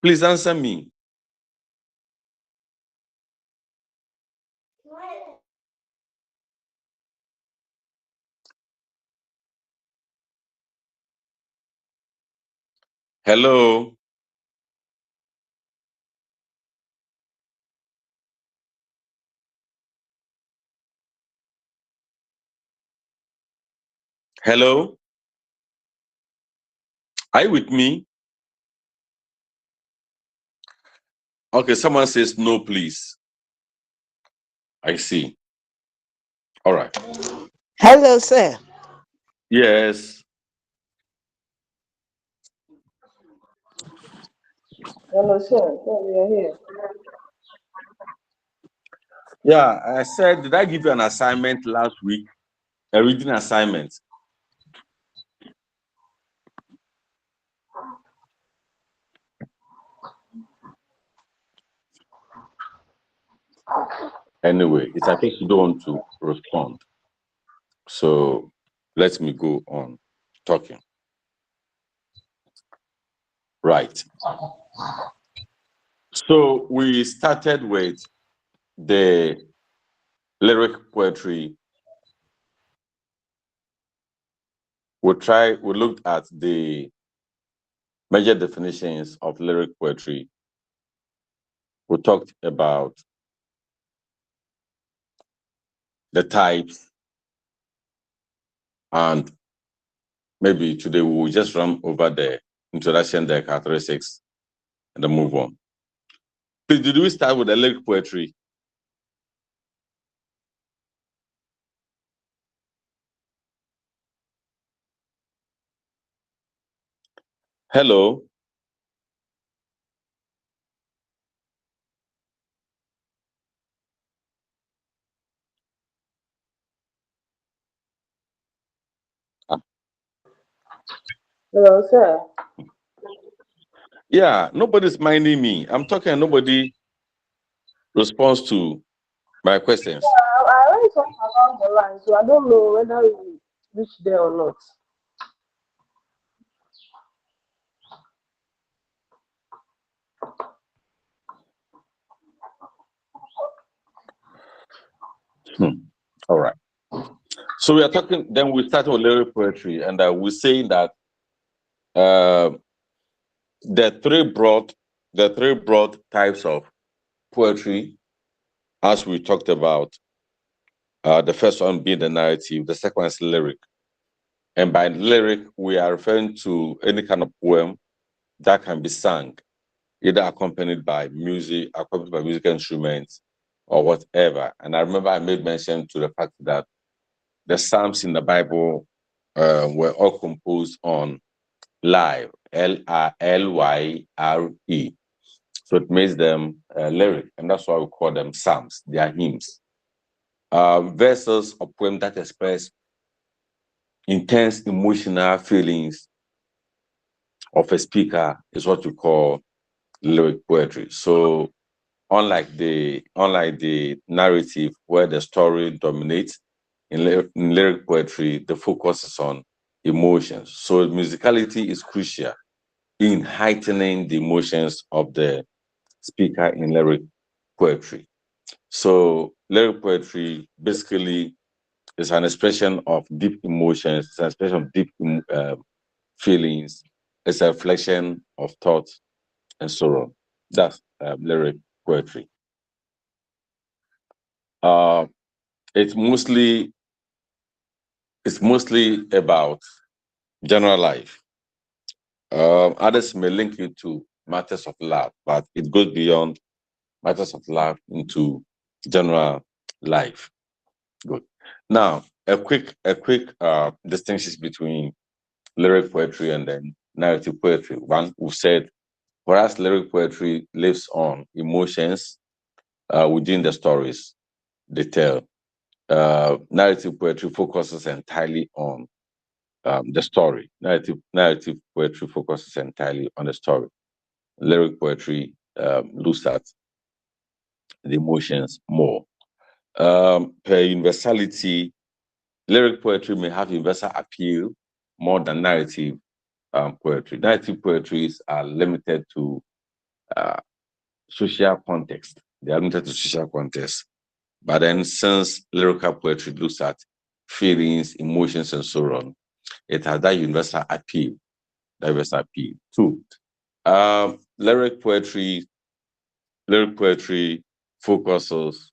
Please answer me. Hello. Hello. Are you with me? Okay, someone says no, please. I see. All right. Hello, sir. Yes. Hello, sir. We are here. Yeah, I said, did I give you an assignment last week? A reading assignment. Anyway, it's I think you don't want to respond. So let me go on talking. Right. So we started with the lyric poetry. We looked at the major definitions of lyric poetry. We talked about the types, and maybe today we will just run over the introduction, the characteristics, and then move on. Please, did we start with the lyric poetry? Hello. Hello, sir. Yeah, nobody's minding me. I'm talking and nobody responds to my questions. I already talked about the line, so I don't know whether we reached there or not. All right. So we are talking, then we started with lyric poetry, and we're saying that the three broad types of poetry, as we talked about, the first one being the narrative, the second one is lyric. And by lyric, we are referring to any kind of poem that can be sung, either accompanied by musical instruments or whatever. And I remember I made mention to the fact that the Psalms in the Bible were all composed on lyre, Lyre. So it makes them lyric, and that's why we call them Psalms. They are hymns. Verses or poems that express intense emotional feelings of a speaker is what we call lyric poetry. So unlike the narrative where the story dominates, in lyric poetry, the focus is on emotions. So musicality is crucial in heightening the emotions of the speaker in lyric poetry. So lyric poetry basically is an expression of deep emotions, it's an expression of deep feelings, it's a reflection of thought and sorrow. That's lyric poetry. Uh, it's mostly about general life. Others may link it to matters of love, but it goes beyond matters of love into general life. Good. Now, a quick distinction between lyric poetry and then narrative poetry. One, who said, whereas lyric poetry lives on emotions within the stories they tell, narrative poetry focuses entirely on the story. Narrative poetry focuses entirely on the story. Lyric poetry looks at the emotions more. Per universality, lyric poetry may have universal appeal more than narrative poetry. Narrative poetries are limited to social context. They are limited to social context. But then, since lyrical poetry looks at feelings, emotions, and so on, it has that universal appeal. Two, lyric poetry. Lyric poetry focuses.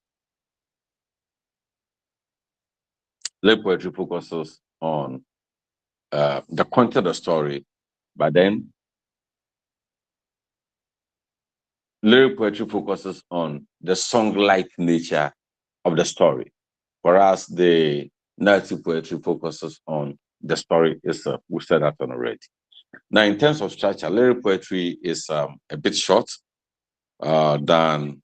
Lyric poetry focuses on the content of the story, but then lyric poetry focuses on the song-like nature of the story, whereas the narrative poetry focuses on the story itself. We said that one already. Now, in terms of structure, lyric poetry is a bit short than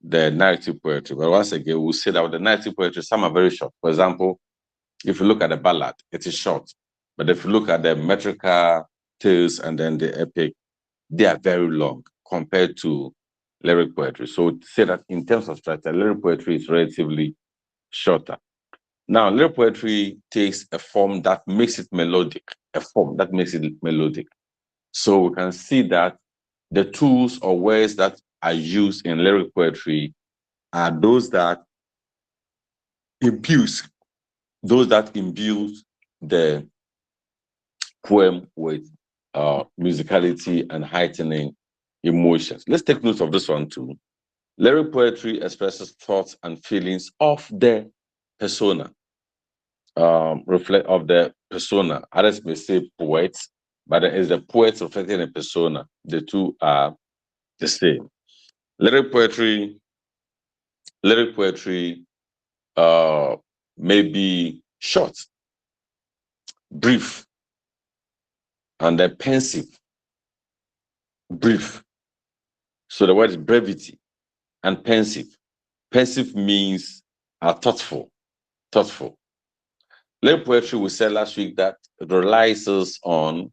the narrative poetry. But once again, we'll say that with the narrative poetry, some are very short. For example, if you look at the ballad, it is short. But if you look at the metrical tales and then the epic, they are very long compared to lyric poetry. So to say that in terms of structure, lyric poetry is relatively shorter. Now, lyric poetry takes a form that makes it melodic, So we can see that the tools or words that are used in lyric poetry are those that imbues the poem with musicality and heightening emotions. Let's take note of this one too. Lyric poetry expresses thoughts and feelings of the persona, reflect of the persona. Others may say poets, but it is the poets reflecting a persona. The two are the same. Lyric poetry uh, may be short, brief, and then pensive. Brief. So the word is brevity and pensive. Pensive means thoughtful. Thoughtful. Lyric poetry, we said last week that it relies on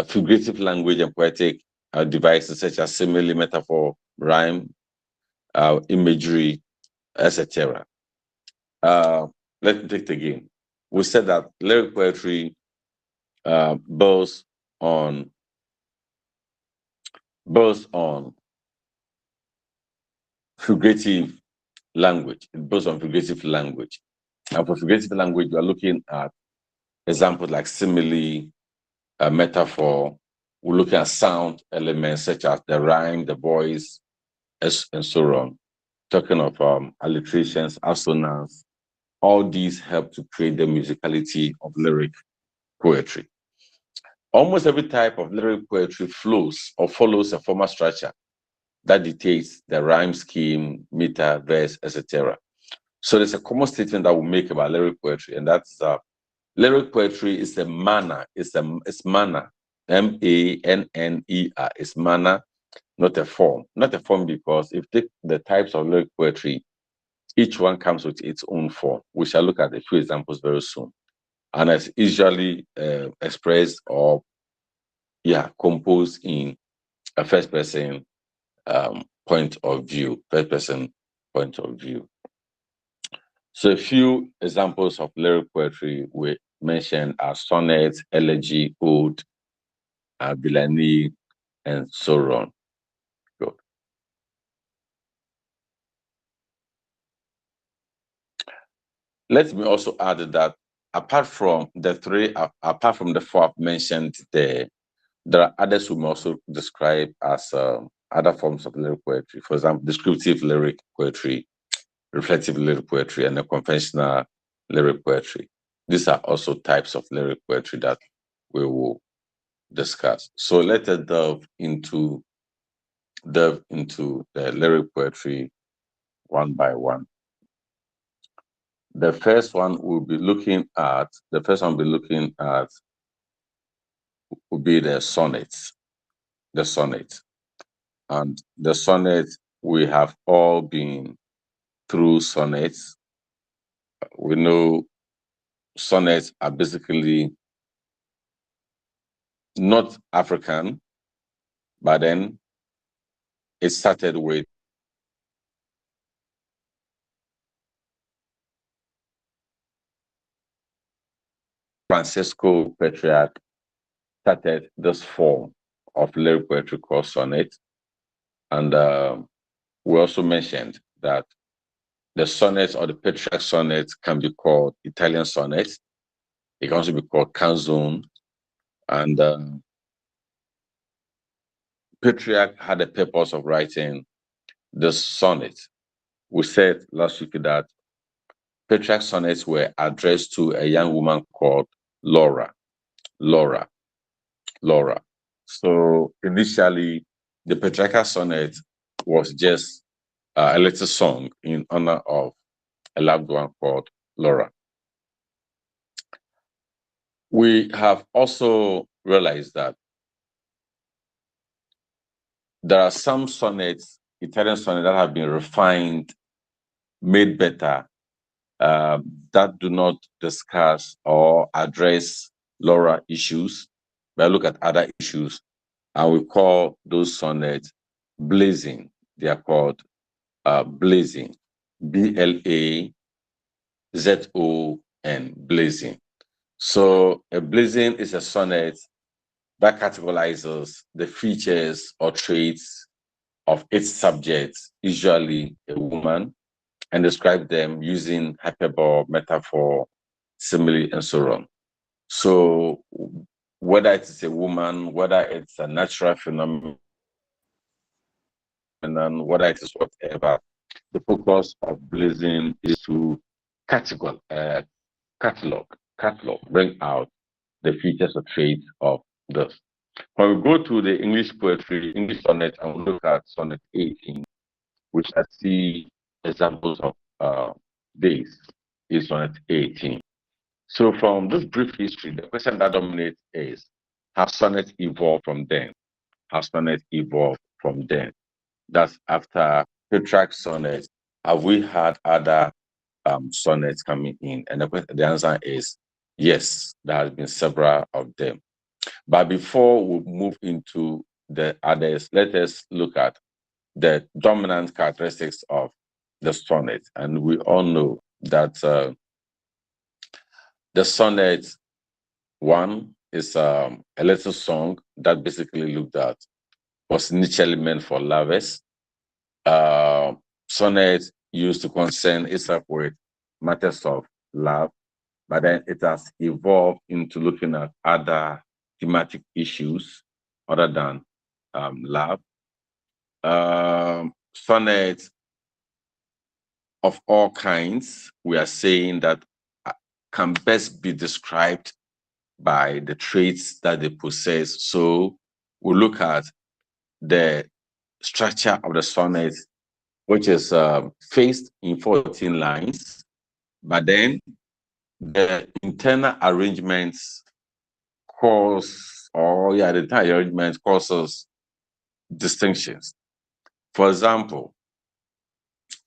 figurative language and poetic devices such as simile, metaphor, rhyme, imagery, etc. Let me take it again. We said that lyric poetry builds on figurative language. It builds on figurative language. And for figurative language, you are looking at examples like simile, metaphor. We're looking at sound elements such as the rhyme, the voice, and so on. Talking of alliterations, assonance, all these help to create the musicality of lyric poetry. Almost every type of lyric poetry flows or follows a formal structure that dictates the rhyme scheme, meter, verse, etc. So there's a common statement that we make about lyric poetry, and that's lyric poetry is a manner. It's manner. MANNER. It's manner, not a form. Not a form because if the types of lyric poetry, each one comes with its own form. We shall look at a few examples very soon. And it's usually expressed or composed in a first person point of view. First person point of view. So a few examples of lyric poetry we mentioned are sonnets, elegy, ode, villany, and so on. Good. Let me also add that apart from the four I've mentioned there are others who may also describe as other forms of lyric poetry. For example, descriptive lyric poetry, reflective lyric poetry, and the conventional lyric poetry. These are also types of lyric poetry that we will discuss. So let us delve into the lyric poetry one by one. The first one we'll be looking at will be the sonnets. The sonnet. And the sonnet, we have all been through sonnets. We know sonnets are basically not African, but then it started with Francisco Patriarch started this form of lyric poetry called sonnet. And we also mentioned that the sonnets or the Petrarch sonnets can be called Italian sonnets. It can also be called canzone. And Petrarch had the purpose of writing the sonnet. We said last week that Petrarch's sonnets were addressed to a young woman called Laura. Laura. So initially, the Petrarch sonnet was just a little song in honor of a loved one called Laura. We have also realized that there are some sonnets, Italian sonnets, that have been refined, made better, that do not discuss or address Laura issues, but look at other issues. And we call those sonnets blazing. They are called blazing. Blazon, blazing. So a blazing is a sonnet that categorizes the features or traits of its subject, usually a woman, and describe them using hyperbole, metaphor, simile, and so on. So whether it is a woman, whether it's a natural phenomenon, whether it is whatever, the focus of blazing is to catalog, bring out the features or traits of this. When we go to the English poetry, English sonnet, and we look at sonnet 18, which I see examples of this is sonnet 18. So from this brief history, the question that dominates is, has sonnet evolved from then? Has sonnet evolved from then? That's after Petrarch's sonnet. Have we had other sonnets coming in? And the answer is yes, there has been several of them. But before we move into the others, let us look at the dominant characteristics of the sonnet. And we all know that the sonnet one is a little song that basically looked at was initially meant for lovers. Sonnet used to concern itself with matters of love, but then it has evolved into looking at other thematic issues other than love. Sonnets of all kinds, we are saying that can best be described by the traits that they possess. So we look at the structure of the sonnet, which is faced in 14 lines, but then the internal arrangements the internal arrangements causes distinctions. For example,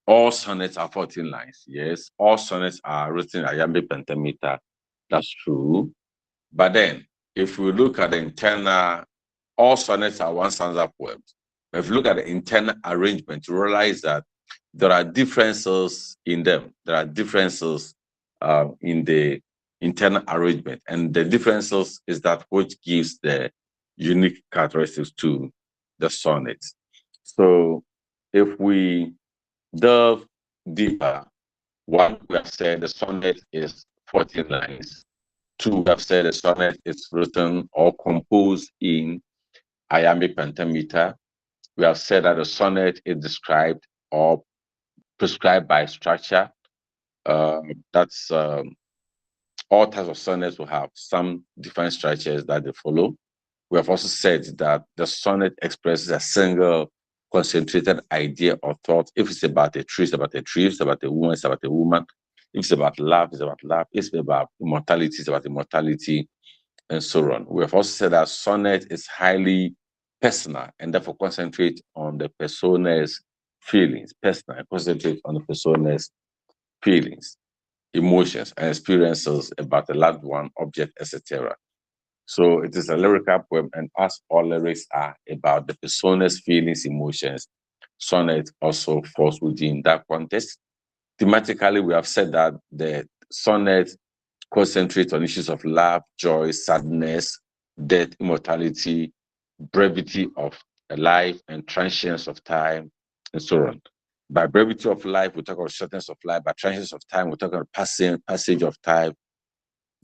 all sonnets are 14 lines. Yes, all sonnets are written in iambic pentameter. That's true. But then, if we look at the internal, all sonnets are one stanza poems. If you look at the internal arrangement, you realize that there are differences in them. There are differences in the internal arrangement. And the differences is that which gives the unique characteristics to the sonnets. So if we delve deeper, one, we have said the sonnet is 14 lines. Two, we have said the sonnet is written or composed in iambic pentameter. We have said that the sonnet is described or prescribed by structure. That's all types of sonnets will have some defined structures that they follow. We have also said that the sonnet expresses a single concentrated idea or thought. If it's about a tree, it's about a tree. If it's about a woman, it's about a woman. If it's about love, it's about love. If it's about immortality, it's about immortality, and so on. We have also said that sonnet is highly personal and therefore concentrate on the persona's feelings, personal, and concentrate on the persona's feelings, emotions, and experiences about the loved one, object, etc. So it is a lyrical poem, and as all lyrics are about the persona's feelings, emotions, sonnet also falls within that context. Thematically, we have said that the sonnet concentrates on issues of love, joy, sadness, death, immortality, brevity of life and transience of time, and so on. By brevity of life, we talk about shortness of life. By transience of time, we talk about passage of time.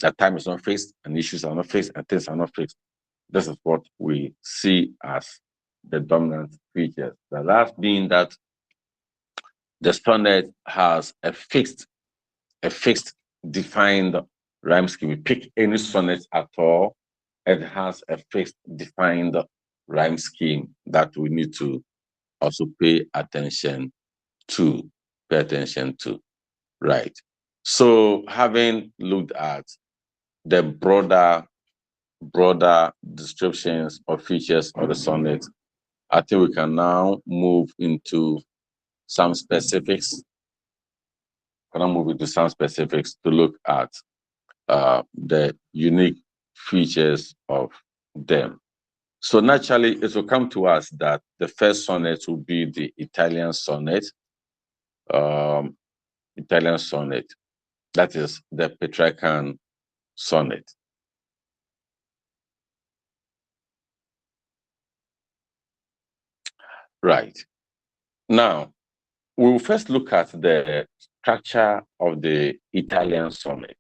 That time is not fixed, and issues are not fixed, and things are not fixed. This is what we see as the dominant features. The last being that the sonnet has a fixed defined rhyme scheme. We pick any sonnet at all, it has a fixed defined rhyme scheme that we need to also pay attention to. Right. So having looked at the broader descriptions or features of the sonnet, I think we can now move into some specifics. To look at the unique features of them. So naturally, it will come to us that the first sonnet will be the Italian sonnet. That is the Petrarchan sonnet. Right. Now, we will first look at the structure of the Italian sonnet.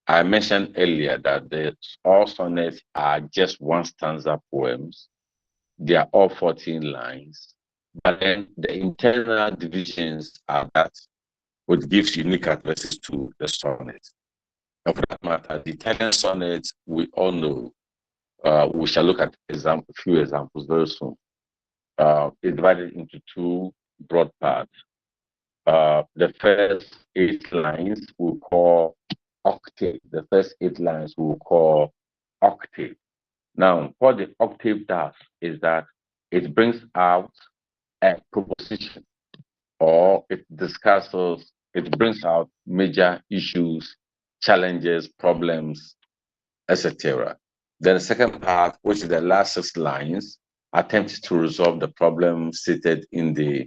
I mentioned earlier that all sonnets are just one stanza poems. They are all 14 lines. But then the internal divisions are that which gives unique addresses to the sonnet. And for that matter, the Italian sonnet, we all know, we shall look at a few examples very soon. It's divided into two broad parts. The first 8 lines we'll call octave. The first 8 lines we'll call octave. Now, what the octave does is that it brings out a proposition, or it brings out major issues, challenges, problems, etc. Then the second part, which is the last 6 lines, attempts to resolve the problem stated in the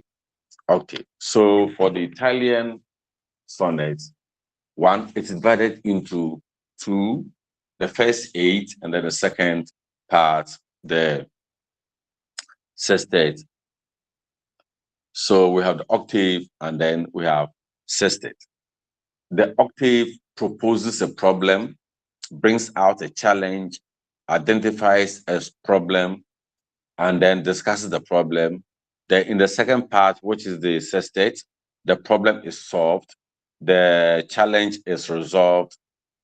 octave. So for the Italian sonnet, one, it's divided into 2, the first 8, and then the second part, the sextet. So we have the octave, and then we have sextet. The octave proposes a problem, brings out a challenge, identifies a problem, and then discusses the problem. Then in the second part, which is the sextet, the problem is solved, the challenge is resolved,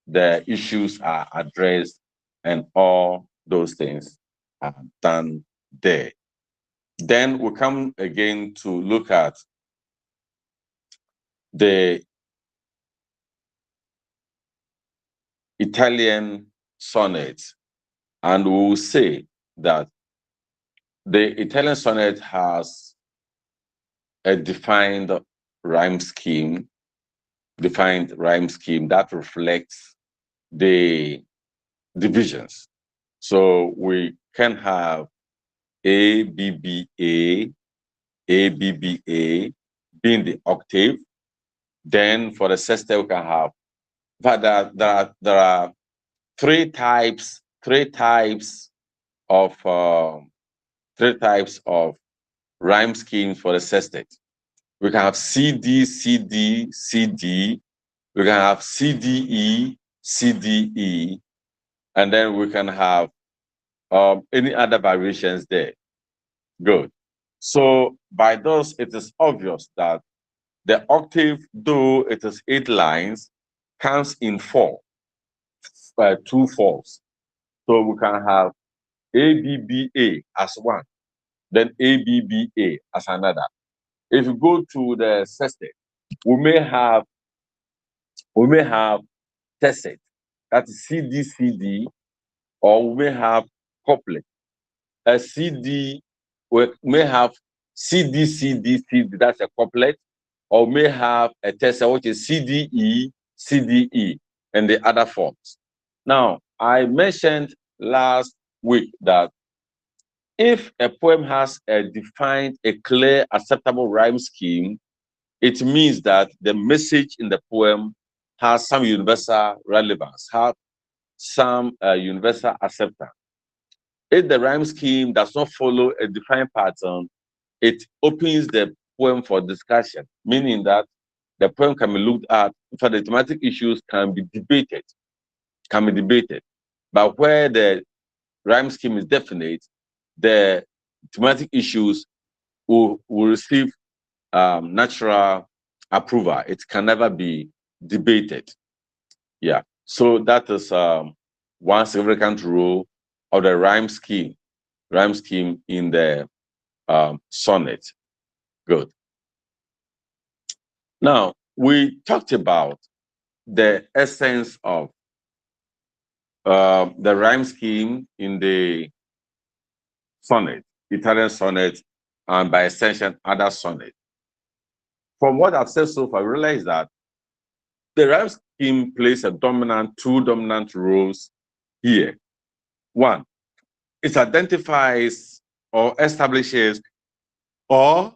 the issues are addressed, and all those things are done there. Then we come again to look at the Italian sonnet, and we will say that the Italian sonnet has a defined rhyme scheme that reflects the divisions. So we can have A, B, B, A, B, B, A being the octave. Then for the sextet, we can have, but there are three types of rhyme schemes for the sextet. We can have CD, CD, CD. We can have CDE, CDE, and then we can have any other variations there. Good. So by those, it is obvious that the octave, though it is 8 lines, comes in 4, 2 fours. So we can have ABBA as one, then ABBA as another. If you go to the sextet, we may have tessette, that is CDCD, or we may have couplet. A CD, we may have CDCDCD, that's a couplet, or may have a tessette, which is CDE, CDE, and the other forms. Now, I mentioned last week that if a poem has a clear, acceptable rhyme scheme, it means that the message in the poem has some universal relevance, has some universal acceptance. If the rhyme scheme does not follow a defined pattern, it opens the poem for discussion, meaning that the poem can be looked at, for the thematic issues can be debated. But where the rhyme scheme is definite, the thematic issues will receive natural approval. It can never be debated. Yeah. So that is one significant rule of the rhyme scheme in the sonnet. Good. Now, we talked about the essence of the rhyme scheme in the sonnet, Italian sonnet, and by extension, other sonnet. From what I've said so far, I realize that the rhyme scheme plays two dominant roles here. One, it identifies or establishes or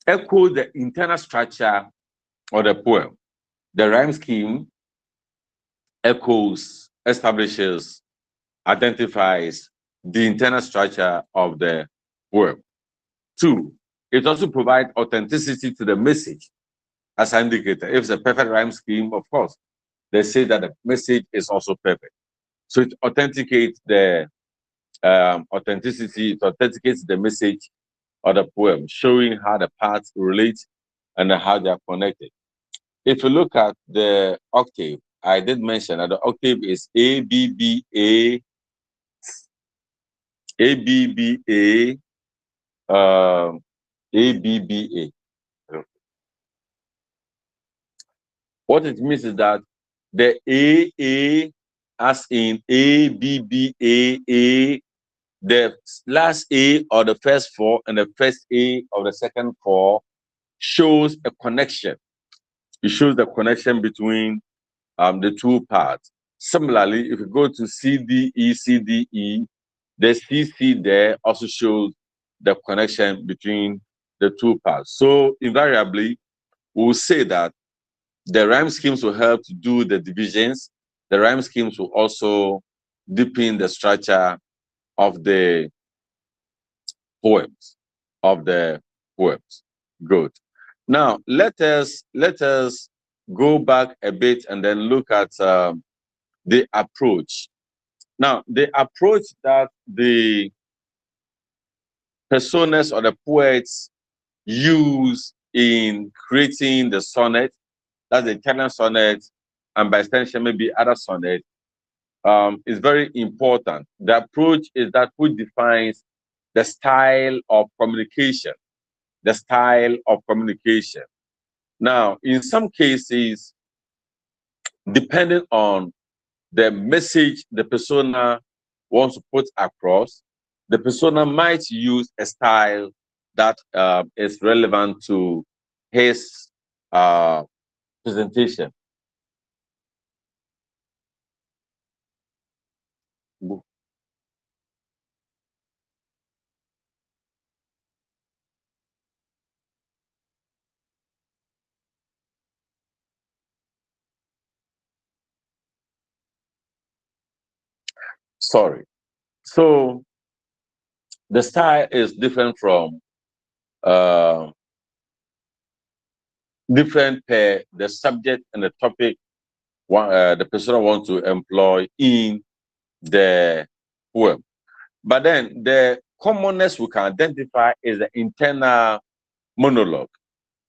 echoes the internal structure of the poem. The rhyme scheme echoes, establishes, identifies the internal structure of the poem. Two, it also provides authenticity to the message as an indicator. If it's a perfect rhyme scheme, of course, they say that the message is also perfect. So it authenticates the it authenticates the message of the poem, showing how the parts relate and how they are connected. If you look at the octave, I did mention that the octave is A, B, B, A, A, B, B, A, A, B, B, A. What it means is that the A, as in A, B, B, A, the last A of the first four and the first A of the second four shows a connection. It shows the connection between the two parts. Similarly, if you go to C, D, E, the C there also shows the connection between the two parts. So invariably, we'll say that the rhyme schemes will help to do the divisions. The rhyme schemes will also deepen the structure of the poems. Good. Now let us go back a bit and then look at the approach. Now the approach that the personas or the poets use in creating the sonnet, that's the Italian sonnet, and by extension maybe other sonnet, is very important. The approach is that which defines the style of communication. The style of communication. Now, in some cases, depending on the message the persona wants to put across, the persona might use a style that is relevant to his presentation. Sorry. So the style is different from different per the subject and the topic the persona wants to employ in the poem. But then the commonness we can identify is the internal monologue.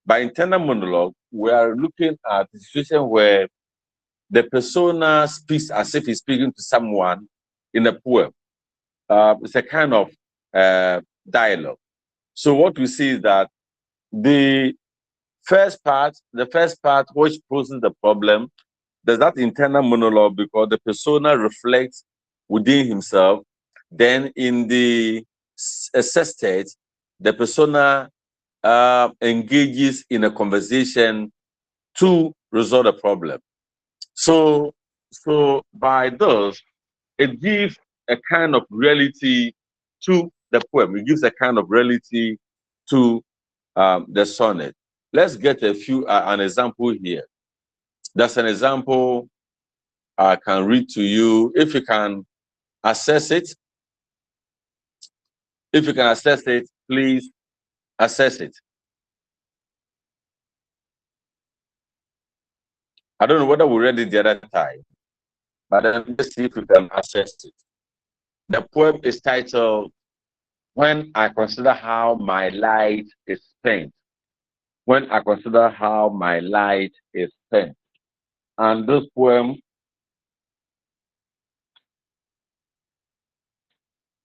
By internal monologue, we are looking at a situation where the persona speaks as if he's speaking to someone in a poem. It's a kind of dialogue. So what we see is that the first part which poses the problem, there's that internal monologue because the persona reflects within himself. Then in the sestet, the persona engages in a conversation to resolve a problem. So by this, it gives a kind of reality to the poem. It gives a kind of reality to the sonnet. Let's get an example here. That's an example I can read to you. If you can assess it? If you can assess it, please assess it. I don't know whether we read it the other time, but then let's see if we can assess it. The poem is titled, When I Consider How My Light is Spent. When I Consider How My Light is Spent. And this poem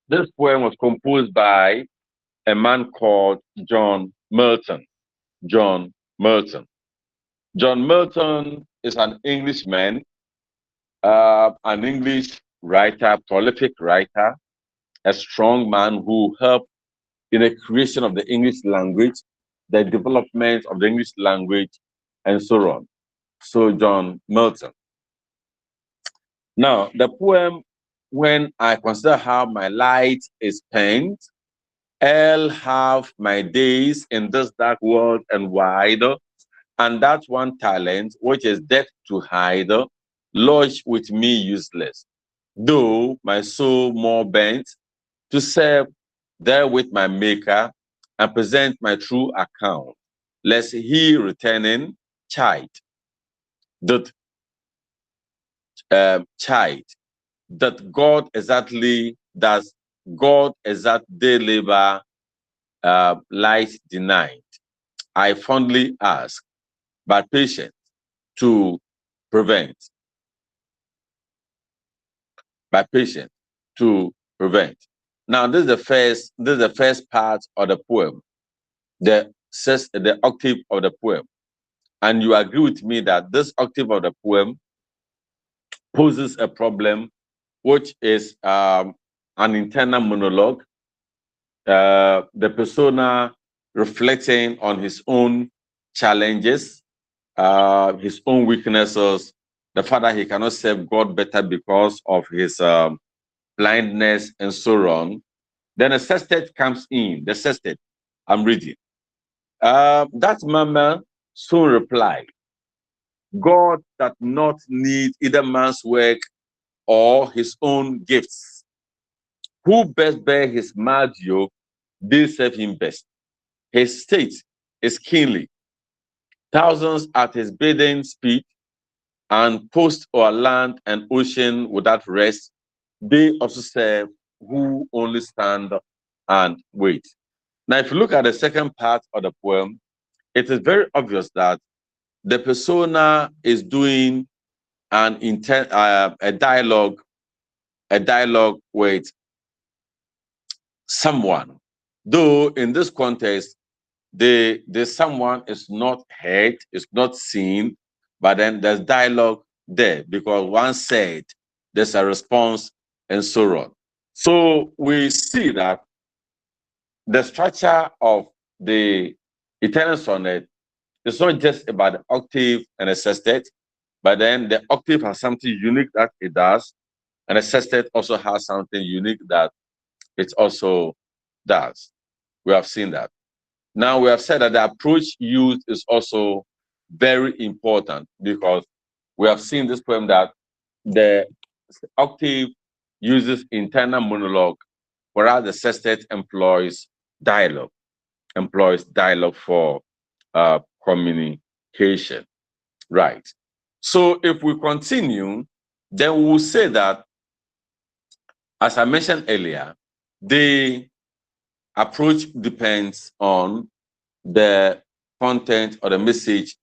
was composed by a man called John Milton. John Milton. John Milton is an Englishman, an English writer, prolific writer, a strong man who helped in the creation of the English language, the development of the English language, and so on. So, John Milton. Now, the poem, When I Consider How My Light is Spent, I'll have my days in this dark world and wide, and that one talent which is death to hide, lodged with me useless, though my soul more bent to serve there with my maker and present my true account, lest he returning chide that that God exactly does God exact day labor light denied. I fondly ask, but patient to prevent. By patient to prevent. Now, this is the first part of the poem, the octave of the poem. And you agree with me that this octave of the poem poses a problem, which is an internal monologue, the persona reflecting on his own challenges, his own weaknesses, the fact that he cannot serve God better because of his blindness and so on. Then a sestet comes in. The sestet, I'm reading. That mama soon replied, God does not need either man's work or his own gifts. Who best bear his mad yoke, they serve him best. His state is keenly. Thousands at his bidding speed, and post o'er land and ocean without rest. They also serve who only stand and wait. Now, if you look at the second part of the poem, it is very obvious that the persona is doing a dialogue with someone. Though in this context, the someone is not heard, is not seen, but then there's dialogue there because one said there's a response and so on. So we see that the structure of the Italian sonnet is not just about the octave and a sestet, but then the octave has something unique that it does, and the sestet also has something unique that it also does. We have seen that. Now we have said that the approach used is also very important because we have seen this poem that the octave uses internal monologue, whereas the sestet employs dialogue for communication. Right. So if we continue, then we'll say that, as I mentioned earlier, the approach depends on the content or the message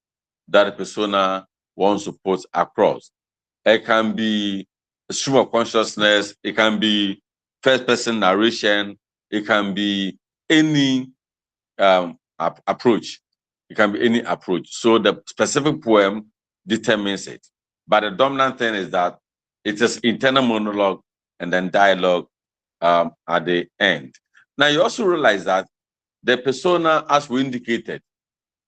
that the persona wants to put across. It can be a stream of consciousness, it can be first-person narration, it can be any approach. It can be any approach. So the specific poem determines it. But the dominant thing is that it is internal monologue and then dialogue at the end. Now you also realize that the persona, as we indicated,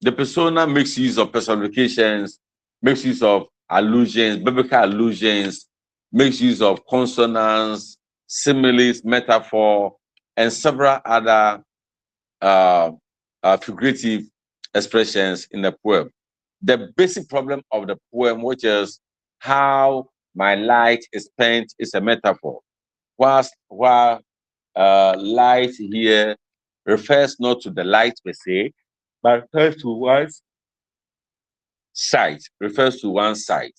the persona makes use of personifications, makes use of allusions, biblical allusions, makes use of consonants, similes, metaphor, and several other figurative expressions in the poem. The basic problem of the poem, which is how my light is spent, is a metaphor. while light here refers not to the light per se, but refers to one's sight, refers to one's sight.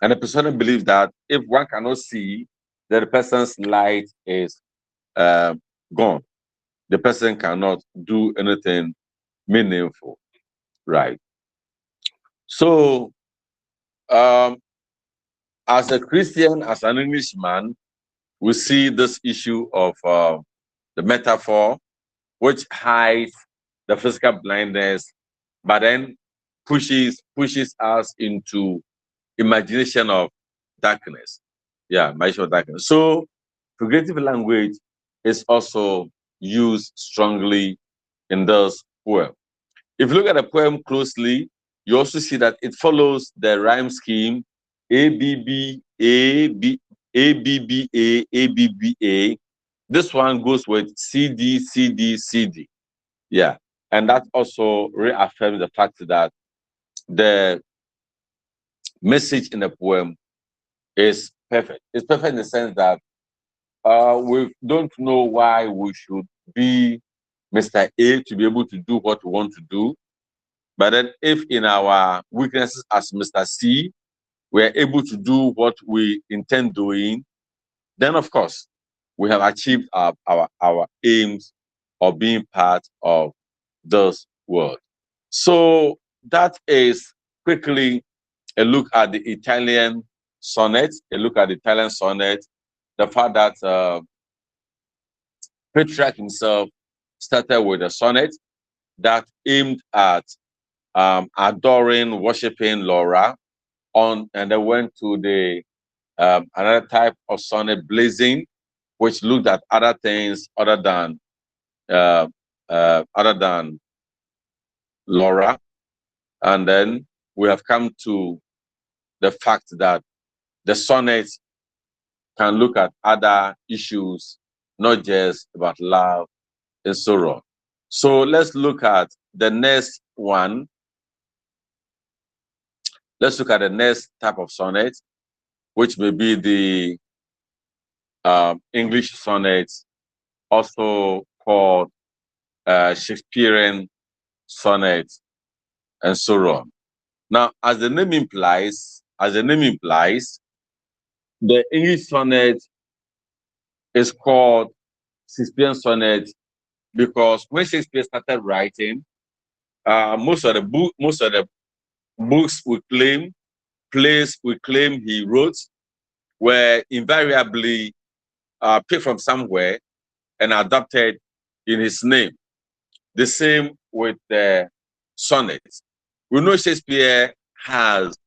And the person believes that if one cannot see, that the person's light is gone. The person cannot do anything meaningful, right? So, as a Christian, as an Englishman, we see this issue of the metaphor, which hides the physical blindness, but then pushes us into imagination of darkness. Yeah, imagination of darkness. So, figurative language is also used strongly in this poem. If you look at the poem closely, you also see that it follows the rhyme scheme A B B A B A B B A A B B A. This one goes with C D C D C D. Yeah, and that also reaffirms the fact that the message in the poem is perfect. It's perfect in the sense that we don't know why we should be Mr. A to be able to do what we want to do. But then if in our weaknesses as Mr. C, we're able to do what we intend doing, then of course we have achieved our aims of being part of this world. So that is quickly a look at the Italian sonnet, the fact that Petrarch himself started with a sonnet that aimed at adoring, worshiping Laura, and then went to the another type of sonnet, blazing, which looked at other things uh, other than Laura, and then we have come to the fact that the sonnet can look at other issues, not just about love and sorrow. So let's look at the next one. Let's look at the next type of sonnet, which may be the English sonnet, also called Shakespearean sonnet, and so on. Now, as the name implies, the English sonnet is called Shakespearean sonnet because when Shakespeare started writing, most of the books we claim, plays we claim he wrote were invariably picked from somewhere and adopted in his name. The same with the sonnets. We know Shakespeare has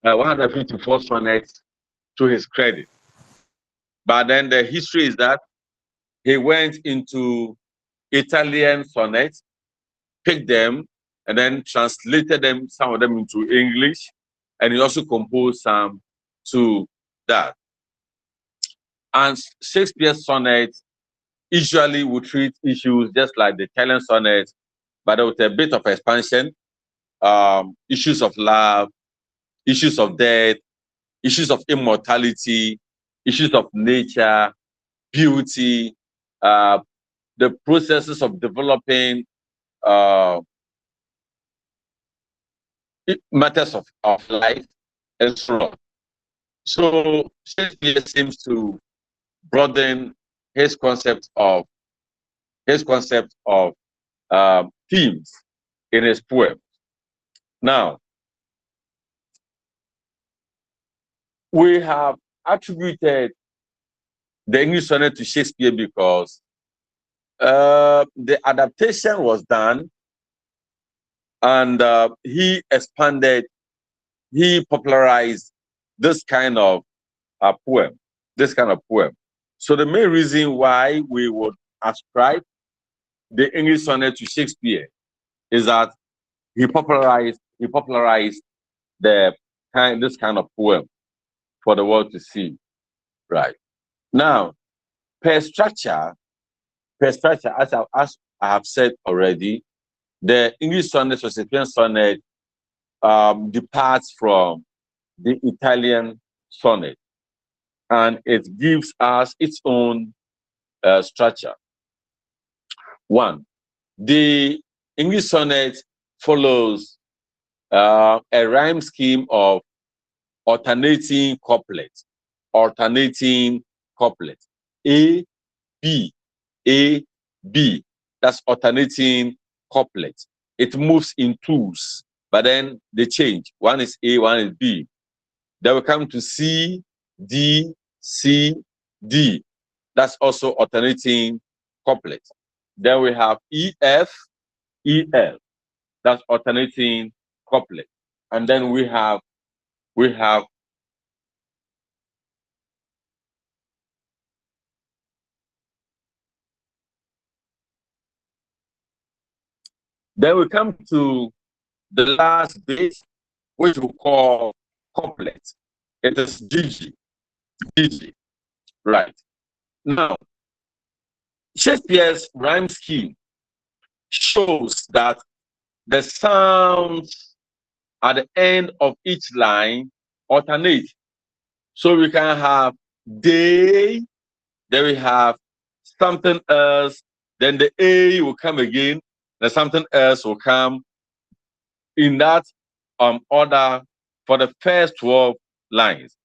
154 sonnets to his credit. But then the history is that he went into Italian sonnets, picked them, and then translated them, some of them into English, and he also composed some to that. And Shakespeare's sonnets usually would treat issues just like the Italian sonnets, but with a bit of expansion, issues of love, issues of death, issues of immortality, issues of nature, beauty, the processes of developing uh, matters of life, and so on. So Shakespeare seems to broaden his concept of themes in his poem. Now, we have attributed the English sonnet to Shakespeare because the adaptation was done and he popularized this kind of poem. So the main reason why we would ascribe the English sonnet to Shakespeare is that he popularized this kind of poem for the world to see. Right. Now, per structure, as I have said already, the English sonnet or Shakespearean sonnet departs from the Italian sonnet. and it gives us its own structure. One, the English sonnet follows a rhyme scheme of alternating couplets. Alternating couplets. A, B, A, B. That's alternating couplets. It moves in twos, but then they change. One is A, one is B. Then we come to C, D, C, D. That's also alternating couplets. Then we have E, F, E, L. That's alternating couplet. And then we have then we come to the last bit, which we call couplet. It is GG. GG. Right. Now, Shakespeare's rhyme scheme shows that the sounds at the end of each line alternate. So we can have they, then we have something else, then the A will come again, then something else will come in that order for the first 12 lines.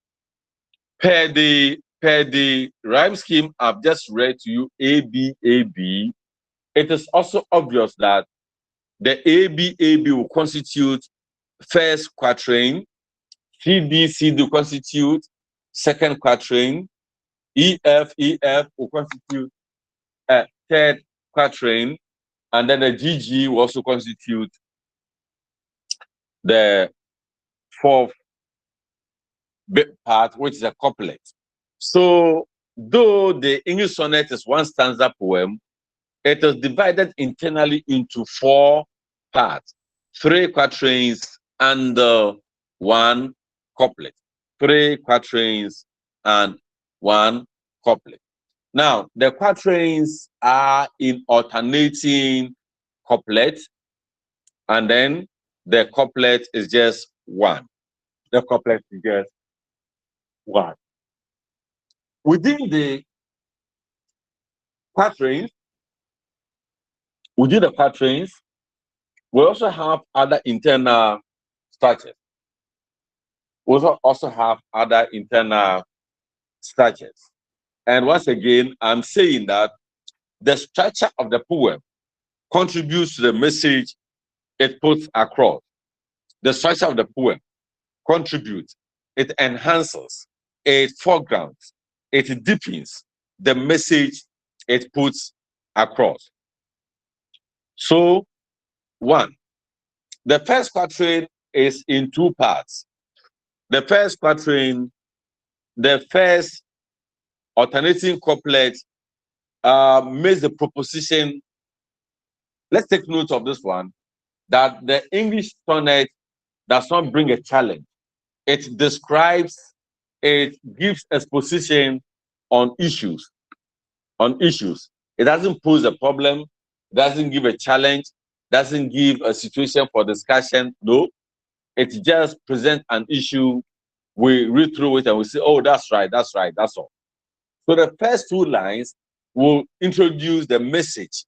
Per the rhyme scheme I've just read to you, A, B, A, B, it is also obvious that the A, B, A, B will constitute first quatrain, C, D, C, D will constitute second quatrain, E, F, E, F will constitute a third quatrain, and then the G, G will also constitute the fourth bit part, which is a couplet. So, though the English sonnet is one stanza poem, it is divided internally into 4 parts, 3 quatrains and 1 couplet. 3 quatrains and 1 couplet. Now, the quatrains are in alternating couplet, and then the couplet is just 1. The couplet is just 1. Within the quatrains, we also have other internal structures. We also have other internal structures. And once again, I'm saying that the structure of the poem contributes to the message it puts across. The structure of the poem contributes, it enhances, it foregrounds, it deepens the message it puts across. So, 1, the first quatrain is in 2 parts. The first quatrain, the first alternating couplet makes the proposition. Let's take note of this one, that the English sonnet does not bring a challenge. It describes, it gives exposition on issues. It doesn't pose a problem, doesn't give a challenge, doesn't give a situation for discussion. No, it just presents an issue. We read through it and we say, oh, that's right, that's all. So the first 2 lines will introduce the message.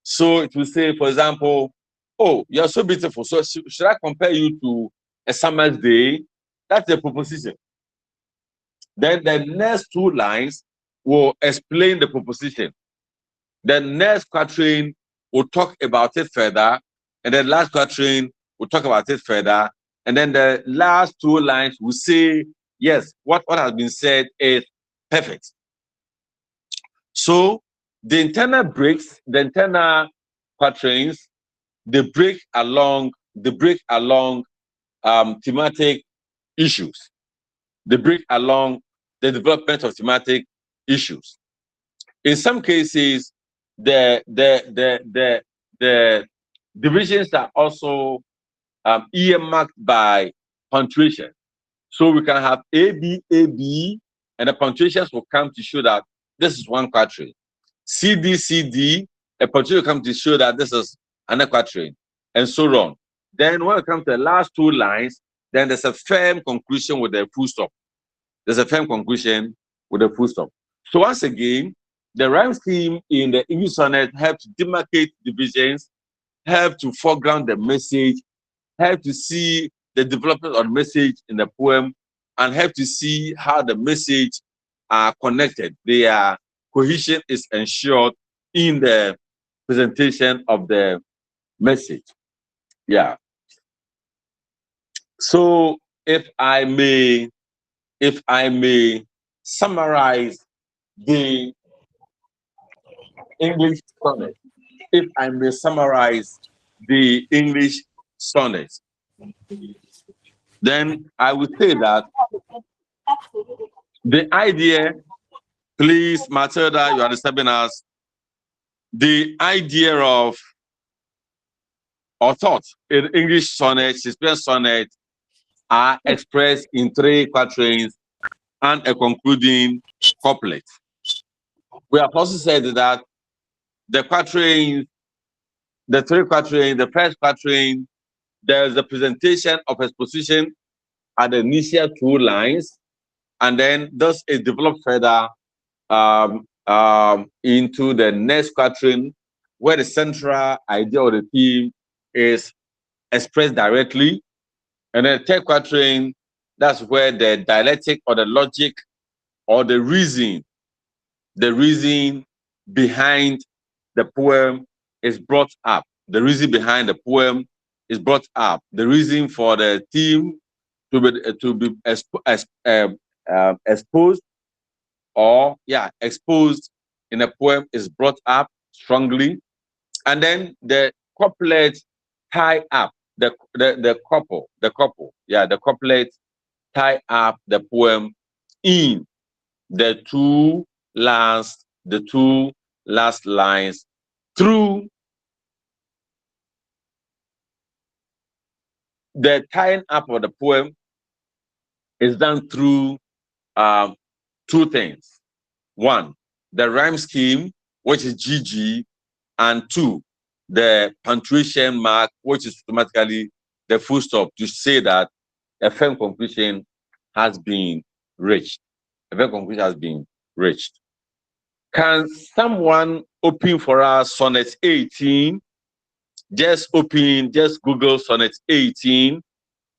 So it will say, for example, oh, you're so beautiful. So should I compare you to a summer's day? That's the proposition. Then the next 2 lines will explain the proposition. The next quatrain will talk about it further, and the last quatrain will talk about it further, and then the last 2 lines will say, yes, what has been said is perfect. So the internal breaks, the internal quatrains, they break along thematic issues. They break along the development of thematic issues. In some cases, the divisions are also earmarked by punctuation. So we can have A, B, A, B, and the punctuations will come to show that this is one quatrain. C, D, C, D, a punctuation will come to show that this is another quatrain, and so on. Then when we come to the last 2 lines, then there's a firm conclusion with the full stop. There's a firm conclusion with a full stop. So once again, the rhyme scheme in the English sonnet helps to demarcate divisions, help to foreground the message, help to see the development of the message in the poem, and help to see how the message are connected. Their cohesion is ensured in the presentation of the message. Yeah. So if I may summarize the English sonnet, if I may summarize the English sonnet, then I would say that the idea, please, Matilda, you are disturbing us. The idea of or thought in English sonnet, Shakespeare sonnet, are expressed in 3 quatrains and a concluding couplet. We have also said that the quatrains, the 3 quatrains, the first quatrain, there is a presentation of exposition at the initial 2 lines, and then thus it developed further into the next quatrain, where the central idea of the theme is expressed directly. And then the third quatrain, that's where the dialectic or the logic or the reason behind the poem is brought up. The reason behind the poem is brought up. The reason for the theme to be exposed exposed in a poem is brought up strongly, and then the couplet tie up the couplet tie up the poem in the two last lines through the tying up of the poem is done through 2 things. 1, the rhyme scheme, which is GG, and 2, the punctuation mark, which is automatically the full stop, to say that a firm conclusion has been reached. A firm conclusion has been reached. Can someone open for us sonnet 18? Just Google sonnet 18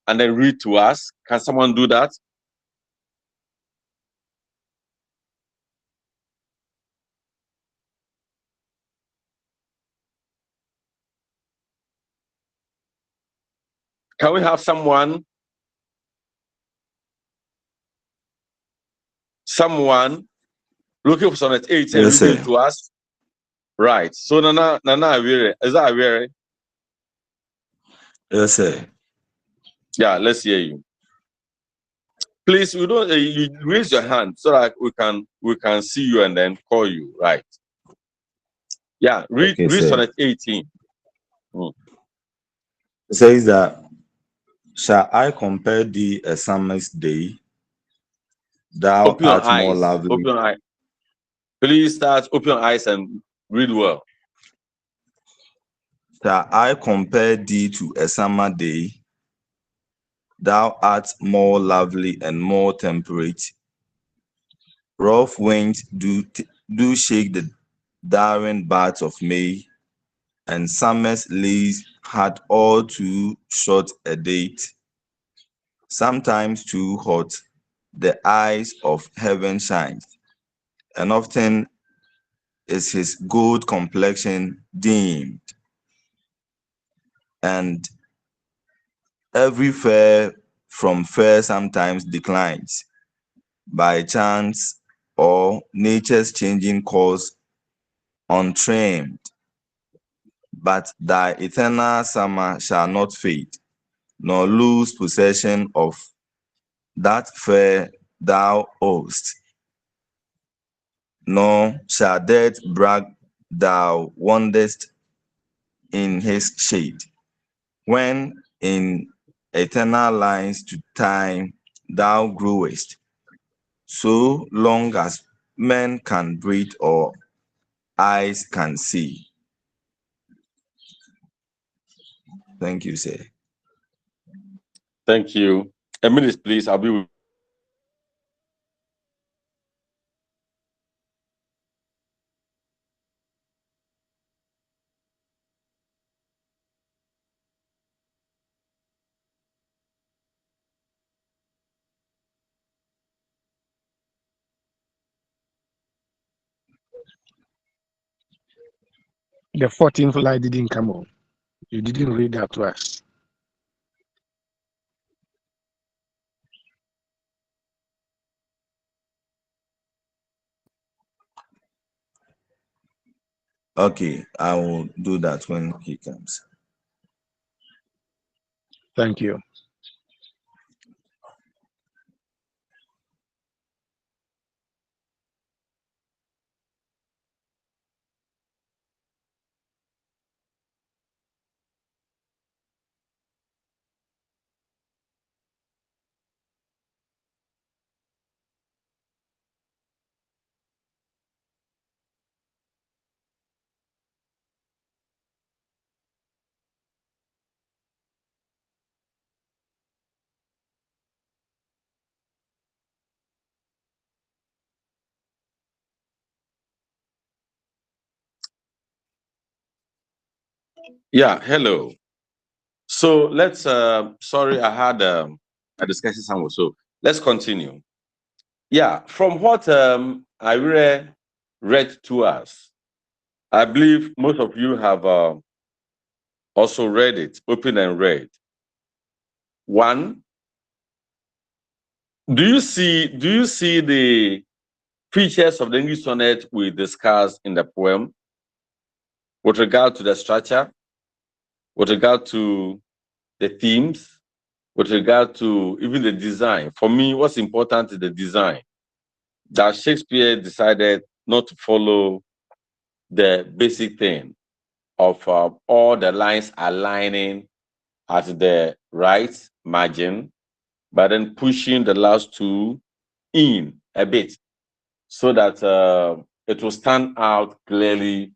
and then read to us. Can someone do that? Can we have someone looking for sonnet 18 and reading to us? Right. So Nana Awere, is that Awere? Yes, sir. Yeah, let's hear you. Please, you don't you raise your hand so that we can see you and then call you. Right. Yeah, read sonnet 18. It says that, shall I compare thee a summer's day? Thou art more lovely. Open your eyes. Please open your eyes and read well. Shall I compare thee to a summer day? Thou art more lovely and more temperate. Rough winds do shake the daring boughs of May, and summer's leaves had all too short a date. Sometimes too hot, the eyes of heaven shines, and often is his gold complexion dimmed. And every fair from fair sometimes declines, by chance or nature's changing course untrimmed. But thy eternal summer shall not fade, nor lose possession of that fair thou owest, nor shall death brag thou wanderest in his shade, when in eternal lines to time thou growest, so long as men can breathe or eyes can see. Thank you, sir. Thank you. A minute, please. I'll be with The 14th line didn't come on. You didn't read that to us. Okay, I will do that when he comes. Thank you. Yeah, hello. So let's, sorry, I had a discussion somewhere. So let's continue. Yeah, from what I read to us, I believe most of you have also read it, open and read. One, do you see the features of the English sonnet we discussed in the poem with regard to the structure, with regard to the themes, with regard to even the design? For me, what's important is the design. That Shakespeare decided not to follow the basic thing of all the lines aligning at the right margin, but then pushing the last two in a bit so that it will stand out clearly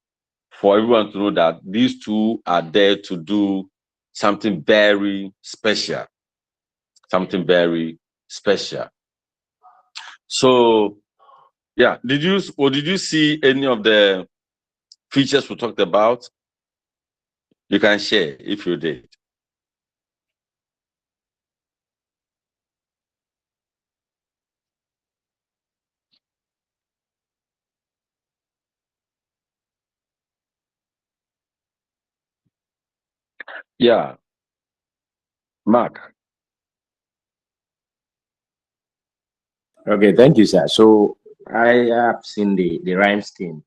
for everyone to know that these two are there to do something very special, something very special. So, yeah, did you see any of the features we talked about? You can share if you did. Yeah, Mark. Okay, thank you, sir. So I have seen the rhyme scheme.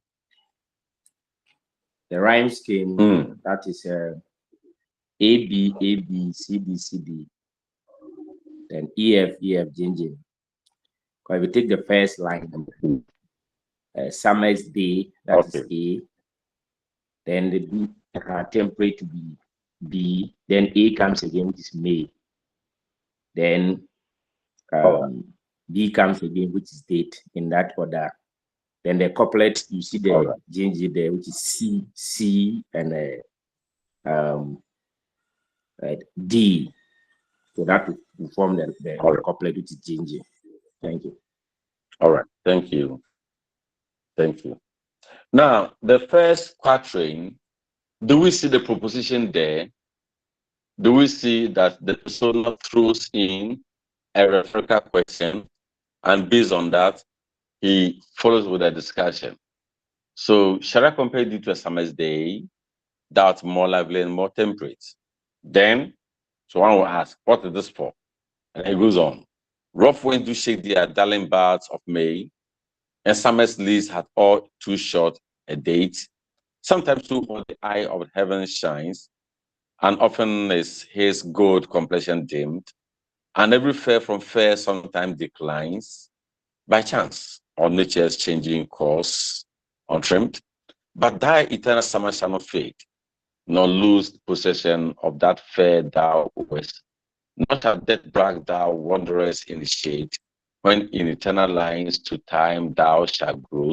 The rhyme scheme that is A B A B C B C D, then E F E F J. If we take the first line, summer's day, that is A. Then the B, temperate B. Then A comes again, which is May. Then B comes again, which is date, in that order. Then the couplet, you see the GNG there, which is C, and D. So that will form the couplet, which is GNG. Thank you. All right. Thank you. Thank you. Now, the first quatrain, do we see the proposition there? Do we see that the persona throws in a rhetorical question, and based on that, he follows with a discussion? So, shall I compare it to a summer's day that's more lively and more temperate? Then, so one will ask, what is this for? And he goes on. Rough winds do shake their darling birds of May, and summer's leaves had all too short a date. Sometimes too hot the eye of heaven shines, and often is his gold complexion dimmed, and every fair from fair sometimes declines by chance or nature's changing course untrimmed. But thy eternal summer shall not fade, nor lose possession of that fair thou west. Not shall death brag thou wanderers in the shade, when in eternal lines to time thou shalt grow,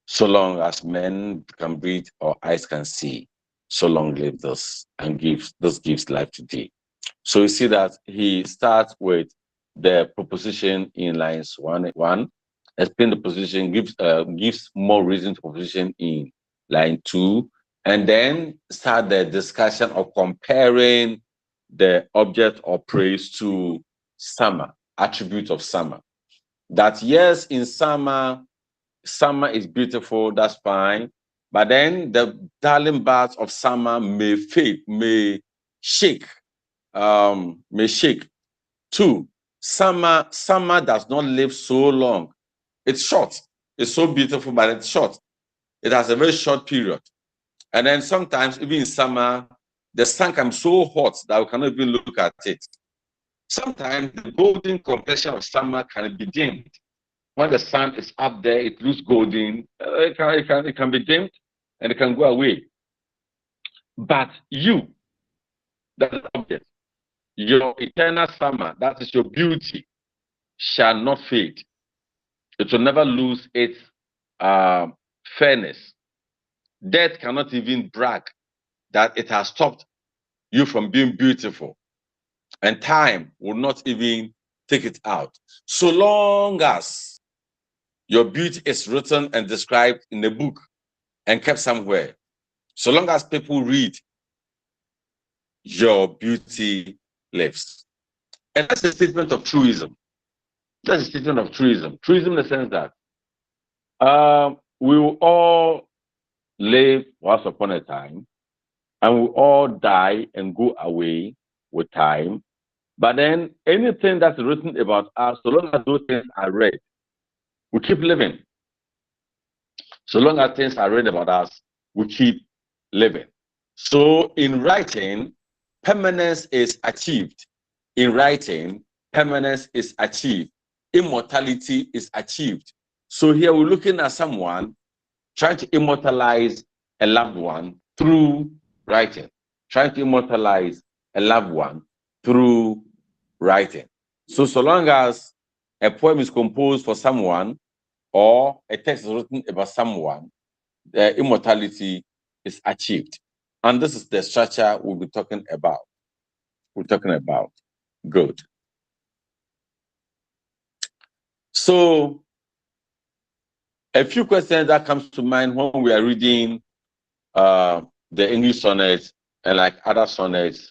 so long as men can breathe or eyes can see, so long live this, and gives life to thee. So you see that he starts with the proposition in lines 1, explain the position, gives more reason to proposition in line 2, and then start the discussion of comparing the object of praise to summer, attribute of summer. That yes, in summer is beautiful, that's fine, but then the darling buds of summer may fade, may shake. Two, summer does not live so long. It's short. It's so beautiful, but it's short. It has a very short period. And then sometimes, even in summer, the sun can be so hot that we cannot even look at it. Sometimes the golden complexion of summer can be dimmed. When the sun is up there, it looks golden. It can be dimmed and it can go away. But you, that object, your eternal summer, that is your beauty, shall not fade. It will never lose its fairness. Death cannot even brag that it has stopped you from being beautiful. And time will not even take it out. So long as your beauty is written and described in a book and kept somewhere, so long as people read, your beauty lives. And that's a statement of truism. That's a statement of truism. Truism in the sense that we will all live once upon a time, and we all die and go away with time. But then anything that's written about us, so long as those things are read, we keep living. So long as things are read about us, we keep living. So in writing, permanence is achieved. In writing, permanence is achieved. Immortality is achieved. So here we're looking at someone trying to immortalize a loved one through writing, trying to immortalize a loved one through writing. So long as a poem is composed for someone or a text is written about someone, the immortality is achieved. And this is the structure we'll be talking about. We're talking about. Good. So a few questions that comes to mind when we are reading the English sonnets and like other sonnets.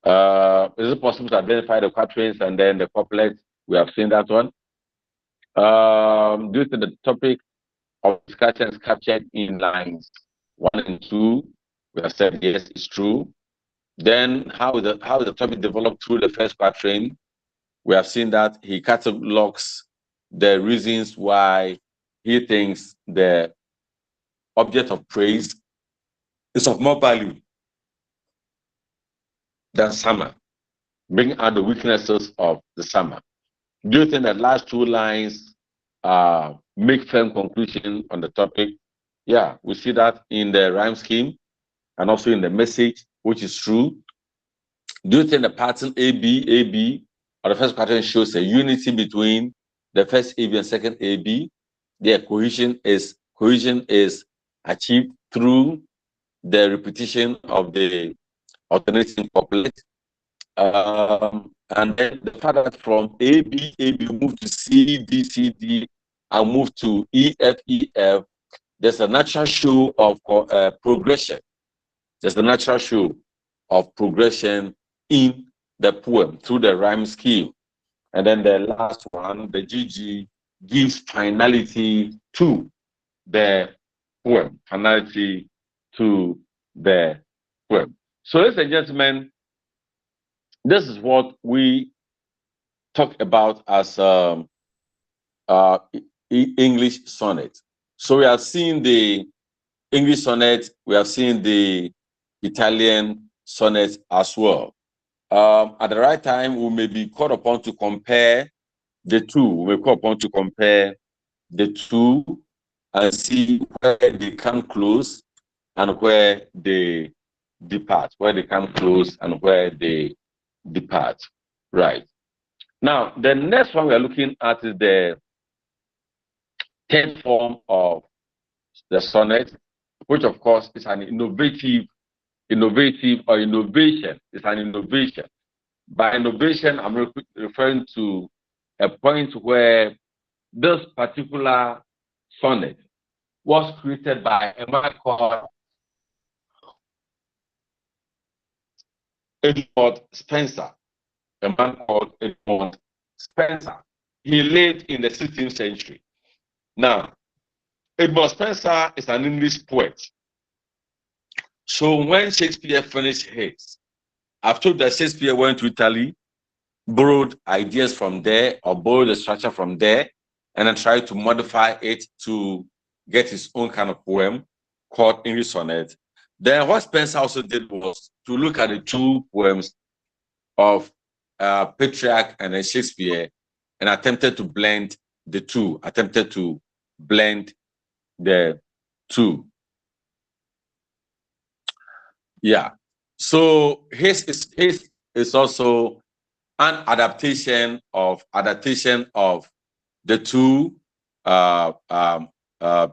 Is it possible to identify the quatrains and then the couplets? We have seen that one. Due to the topic of discussion is captured in lines 1 and 2, we have said yes, it's true. Then how is the topic developed through the first quatrain? We have seen that he catalogs the reasons why he thinks the object of praise is of more value than summer, bringing out the weaknesses of the summer. Do you think that last two lines make firm conclusion on the topic? Yeah, we see that in the rhyme scheme and also in the message, which is true. Do you think the pattern AB, or the first pattern shows a unity between the first AB and second AB? Their cohesion is achieved through the repetition of the alternating couplet. And then the fact that from AB move to C, D, and move to EF, there's a natural show of progression. There's a natural show of progression in the poem through the rhyme scheme. And then the last one, the GG, gives finality to the poem. Finality to the poem. So, ladies and gentlemen, this is what we talk about as English sonnet. So we have seen the English sonnet, we have seen the Italian sonnet as well. At the right time, we may be called upon to compare the two. We may be called upon to compare the two and see where they come close and where they depart, where they come close and where they depart. Right. Now, the next one we are looking at is the third form of the sonnet, which of course is an innovation. It's an innovation. By innovation, I'm referring to a point where this particular sonnet was created by a man called Edward Spencer. A man called Edward Spencer. He lived in the 16th century. Now, Edmund Spenser is an English poet. So when Shakespeare finished his, I've told that Shakespeare went to Italy, borrowed ideas from there or borrowed the structure from there, and then tried to modify it to get his own kind of poem called English Sonnet. Then what Spenser also did was to look at the two poems of Petrarch and then Shakespeare and attempted to blend the two, Yeah. So his is also an adaptation of the two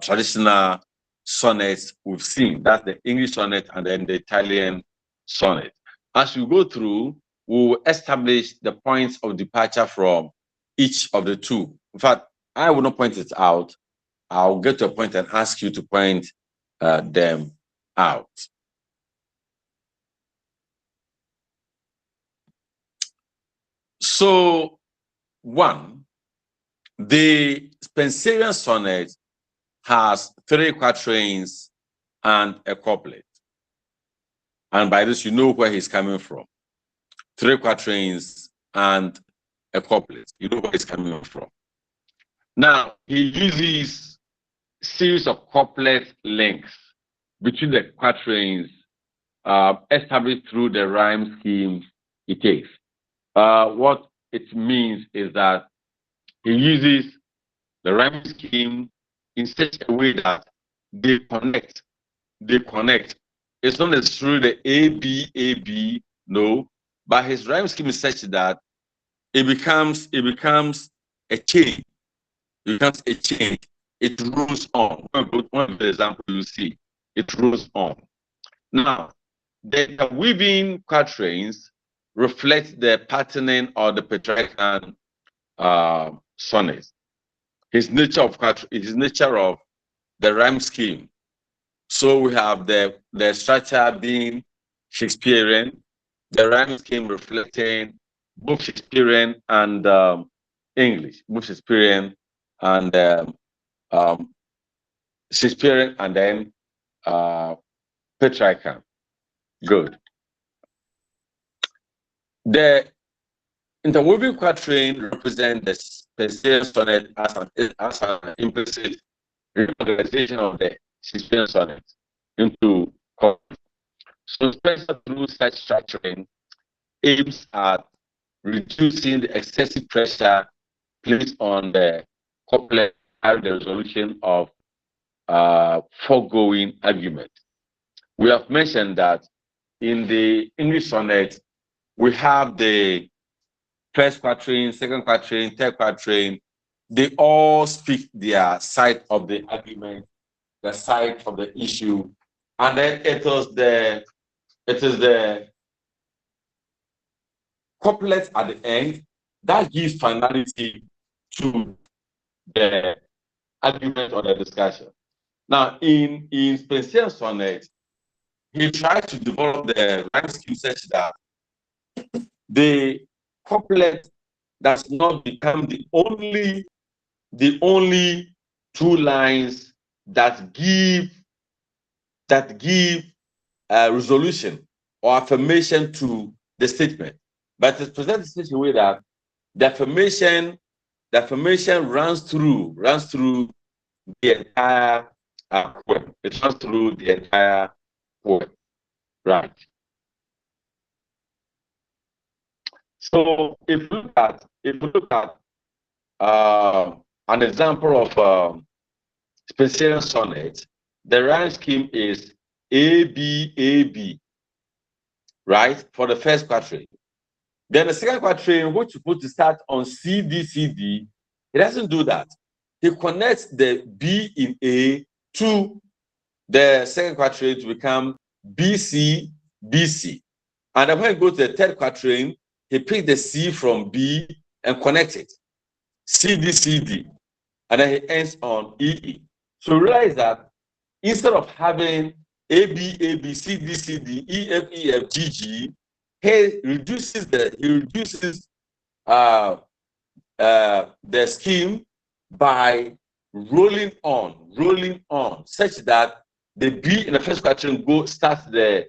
traditional sonnets we've seen. That's the English sonnet and then the Italian sonnet. As we go through, we will establish the points of departure from each of the two. In fact, I will not point it out. I'll get to a point and ask you to point them out. So, one, the Spenserian sonnet has 3 quatrains and a couplet. And by this, you know where he's coming from. 3 quatrains and a couplet. You know where he's coming from. Now, he uses series of couplet links between the quatrains established through the rhyme scheme it takes. What it means is that he uses the rhyme scheme in such a way that they connect. It's not necessarily the A, B, no, but his rhyme scheme is such that it becomes a chain. It rolls on. One example you see, it rolls on. Now, the weaving quatrains reflect the patterning or the Petrarchan sonnets. His nature of the rhyme scheme. So we have the structure being Shakespearean, the rhyme scheme reflecting both Shakespearean and English, both Shakespearean and then Petrarchan. Good. The interwoven quatrain represent the Spenserian sonnet as an implicit reorganization of the Shakespearean sonnet into couplet. So Spenser, through such structuring, aims at reducing the excessive pressure placed on the couplet and the resolution of foregoing argument. We have mentioned that in the English sonnet, we have the first quatrain, second quatrain, third quatrain. They all speak their side of the argument, the side of the issue, and then it is the couplet at the end that gives finality to the argument or the discussion. Now, in Spenserian sonnet, he tried to develop the rhyme scheme such that the couplet does not become the only 2 lines that give resolution or affirmation to the statement, but it's presented in such a way that the affirmation runs through the entire poem. It runs through the entire poem, right? So if you look at an example of Spenserian sonnet, the rhyme scheme is A, B, right, for the first quatrain. Then the second quatrain, which you put to start on C, D, it doesn't do that. He connects the B in A to the second quatrain to become BC. And then when you go to the third quatrain, he picks the C from B and connects it. C, D. And then he ends on E. So realize that instead of having A, B, C, D, E, F, G, he reduces the scheme by rolling on, such that the B in the first quatrain starts the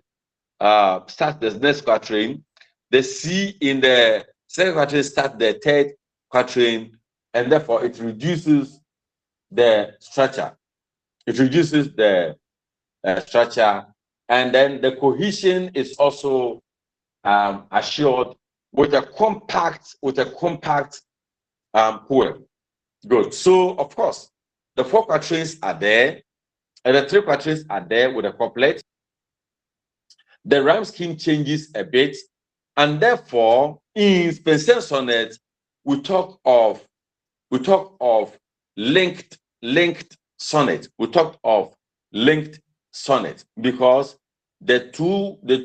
next quatrain. The C in the second quatrain starts the third quatrain, and therefore it reduces the structure. It reduces the structure, and then the cohesion is also assured with a compact poem. Good. So of course, the 4 quatrains are there, and the 3 quatrains are there with a couplet. The rhyme scheme changes a bit, and therefore, in Spencer sonnet, we talk of linked sonnet. We talk of linked sonnet because the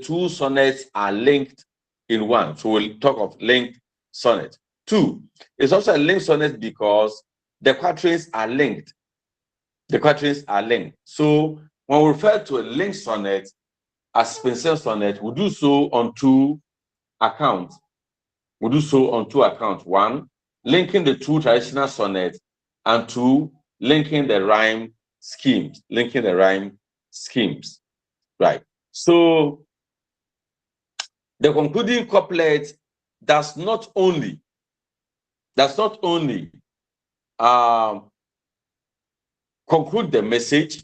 two sonnets are linked in one. So we'll talk of linked sonnet. 2, it's also a linked sonnet because the quatrains are linked. The quatrains are linked. So when we refer to a linked sonnet as Spencer sonnet, we do so on 2 accounts. One, linking the 2 traditional sonnets, and 2, linking the rhyme schemes. Right. So the concluding couplet does not only conclude the message,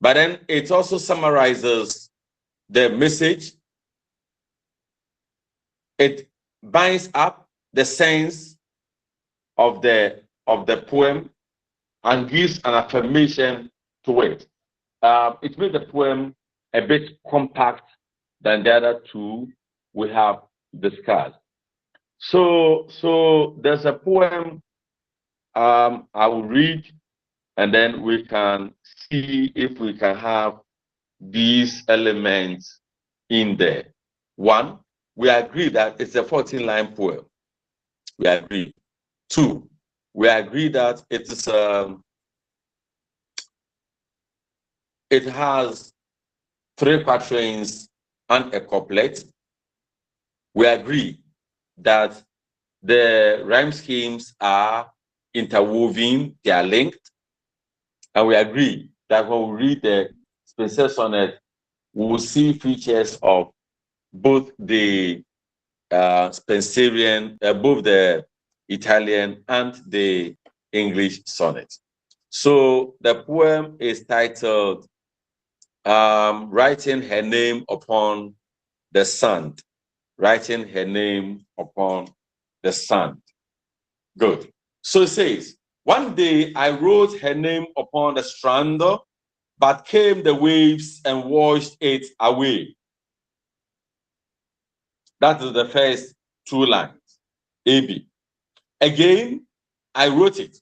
but then it also summarizes the message. It binds up the sense of the poem and gives an affirmation to it. It makes the poem a bit compact than the other 2 we have discussed. So there's a poem I will read, and then we can see if we can have these elements in there. 1, we agree that it's a 14-line poem. We agree. 2, we agree that it is it has 3 quatrains and a couplet. We agree that the rhyme schemes are interwoven, they are linked, and we agree that when we read the Spencer sonnet, we will see features of both the Spencerian, both the Italian and the English sonnet. So the poem is titled Writing Her Name Upon the Sand. Writing her name upon the sand. Good. So it says, one day I wrote her name upon the strand, but came the waves and washed it away. That is the first 2 lines, AB. Again, I wrote it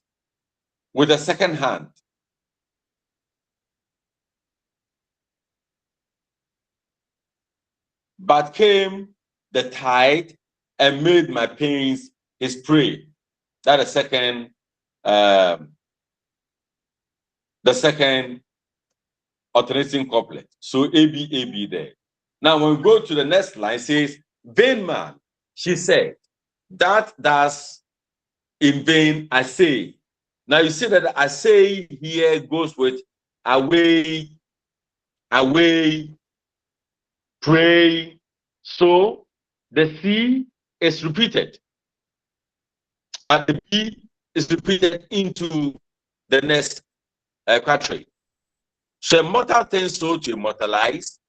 with a second hand. But came the tide and made my pains his prey. That is the second alternating couplet. So AB there. Now when we go to the next line, it says, vain man, she said, that does in vain I say. Now you see that I say here goes with away, pray. So the C is repeated, and the B is repeated into the next quatrain. So a mortal things so to immortalize,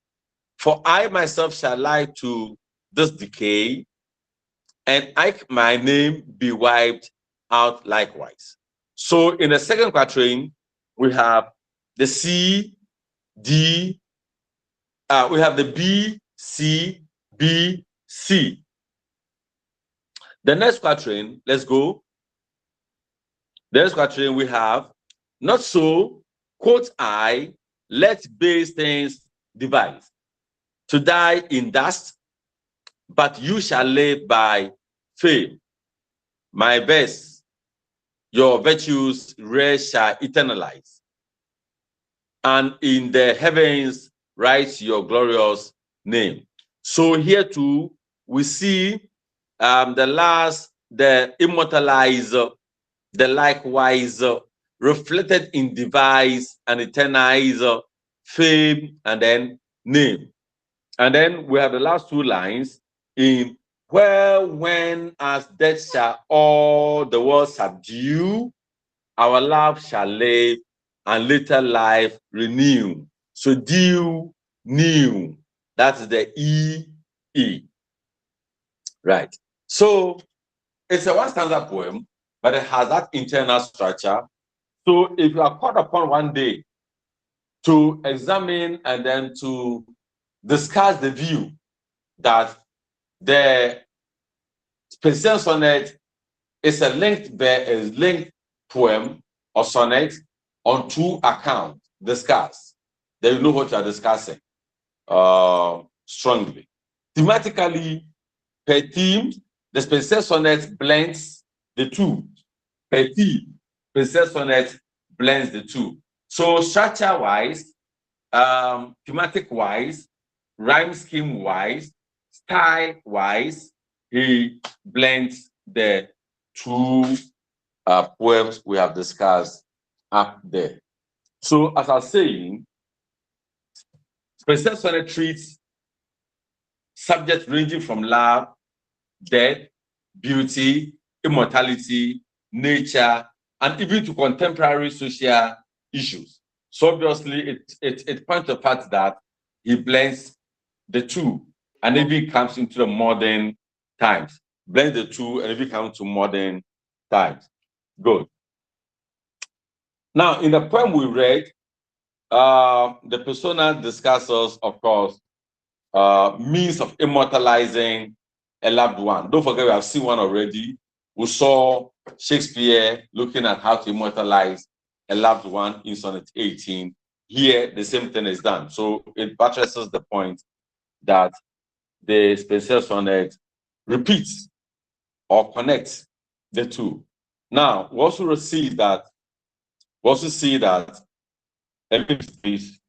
for I myself shall lie to this decay, and my name be wiped out likewise. So in the second quatrain, we have the C, D, we have the B, C, B, C. The next quatrain, let's go. The next quatrain we have, not so, quote I, let base things devise, to die in dust, but you shall live by fame. My best, your virtues rare shall eternalize, and in the heavens write your glorious name. So here too, we see the immortalizer, the likewise, reflected in device and eternize fame and then name. And then we have the last two lines in where, when, as death shall all the world subdue, our love shall live and later life renew. So due, new. That's the E. Right. So it's a one stanza poem, but it has that internal structure. So if you are called upon one day to examine and then to discuss the view that the Special sonnet is a linked poem or sonnet on two accounts discussed, then you know what you are discussing strongly. Thematically, per theme, the Special sonnet blends the two. Per theme, Special sonnet blends the two. So structure-wise, thematic-wise, rhyme scheme-wise, style-wise, he blends the two poems we have discussed up there. So, as I was saying, Special sonnet treats subjects ranging from love, death, beauty, immortality, nature, and even to contemporary social issues. So obviously, it points to the fact that he blends the two, and even comes into the modern times. Blend the two, and it comes to modern times. Good. Now, in the poem we read, the persona discusses, of course, means of immortalizing a loved one. Don't forget, we have seen one already. We saw Shakespeare looking at how to immortalize a loved one in Sonnet 18. Here, the same thing is done. So it buttresses the point that the Special sonnet repeats or connects the two. Now, we also see that, please.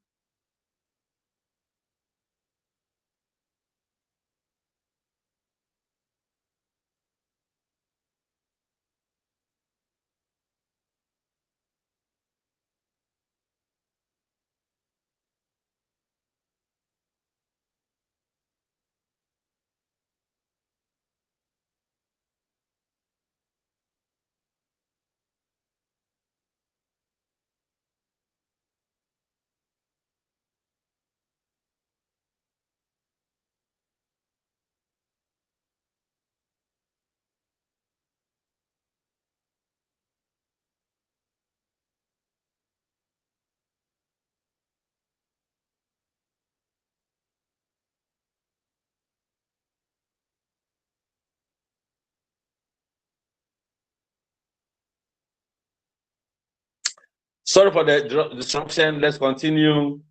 Sorry for the disruption. Let's continue.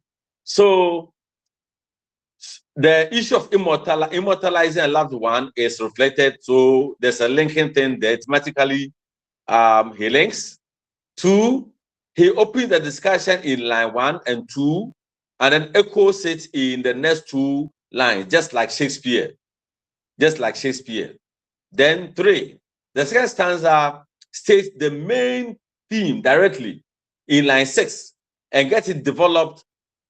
So the issue of immortalizing a loved one is reflected. So there's a linking thing there. Thematically, he links. 2, he opens the discussion in line 1 and 2, and then echoes it in the next 2 lines, just like Shakespeare. Then 3, the second stanza states the main theme directly in line 6 and gets it developed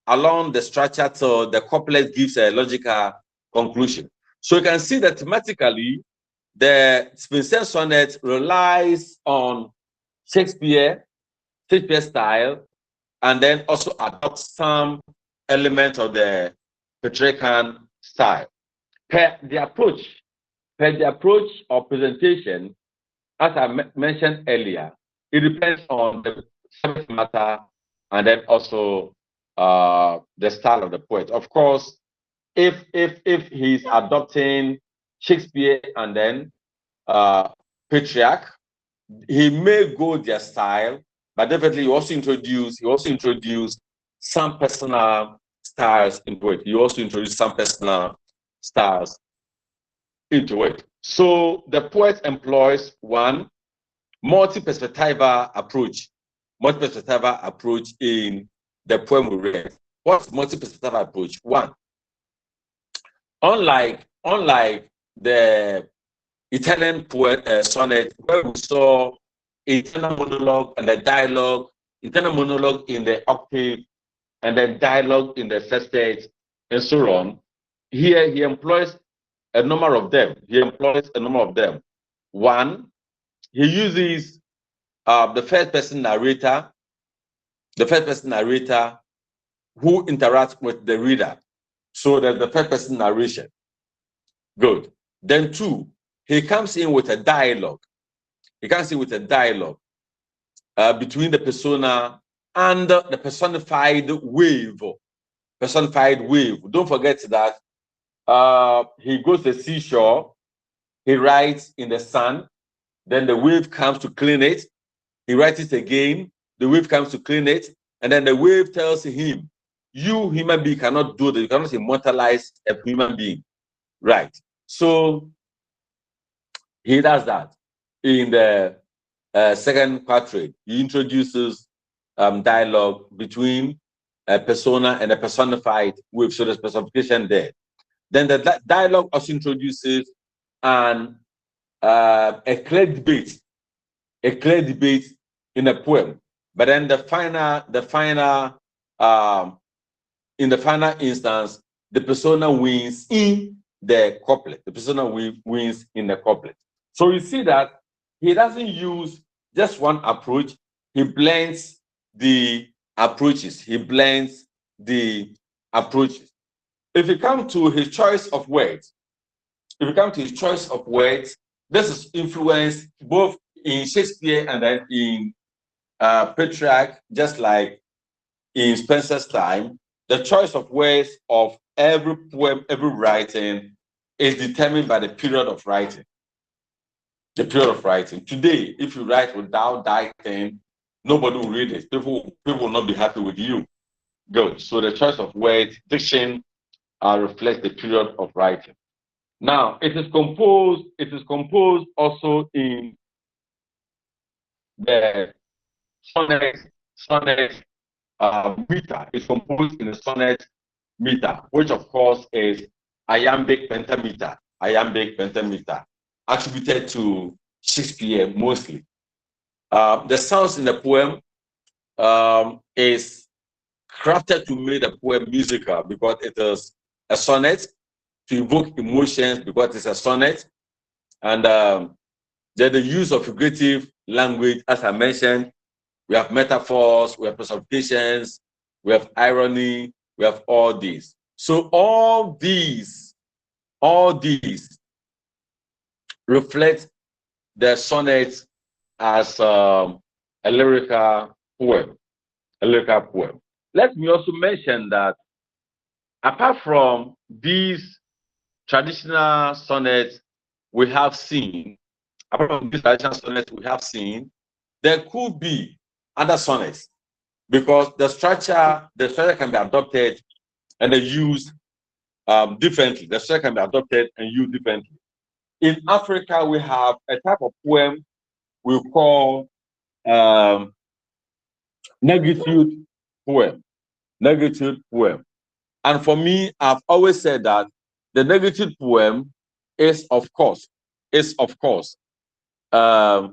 along the structure till the couplet gives a logical conclusion. So you can see that thematically, the Spencer sonnet relies on Shakespeare style, and then also adopts some element of the Petrarchan style. Per the approach or presentation, as I mentioned earlier, it depends on the subject matter and then also the style of the poet. Of course, if he's adopting Shakespeare and then Petrarch, he may go their style, but definitely he also introduced some personal styles into it. He also introduced some personal styles into it. So the poet employs one multi-perspectival approach in the poem we read. What's multi-perspectival approach? 1, unlike the Italian poet sonnet, where we saw internal monologue and the dialogue, internal monologue in the octave, and then dialogue in the sestet, and so on. Here he employs a number of them. One, he uses the first person narrator who interacts with the reader. So there's the first person narration. Good. Then two, he comes in with a dialogue. Between the persona and the personified wave. Don't forget that he goes to the seashore, he writes in the sun, then the wave comes to clean it. He writes it again, the wave comes to clean it, and then the wave tells him, you human being cannot do that, you cannot immortalize a human being. Right. So he does that. In the second quatrain, he introduces dialogue between a persona and a personified wave. So there's personification there. Then the dialogue also introduces a clear debate in a poem. But then in the final instance, the persona wins in the couplet. Wins in the couplet. So you see that he doesn't use just one approach. He blends the approaches. If you come to his choice of words, this is influenced both in Shakespeare and then in Petrarch, just like in Spencer's time. The choice of words of every poem, every writing is determined by the period of writing. Today, if you write without that thing, nobody will read it. People will not be happy with you. Good. So the choice of words, diction, reflects the period of writing. Now, it is composed also in the sonnet meter. It's composed in the sonnet meter, which of course is iambic pentameter, attributed to Shakespeare mostly. The sounds in the poem is crafted to make the poem musical because it is a sonnet, to evoke emotions because it's a sonnet, and then the use of figurative language, as I mentioned. We have metaphors, we have personifications, we have irony, we have all these. So all these reflect the sonnet as a lyrical poem. Let me also mention that apart from these traditional sonnets we have seen, there could be other sonnets, because the structure can be adopted and used differently. In Africa, we have a type of poem we call negritude poem. And for me, I've always said that the negritude poem is, of course, a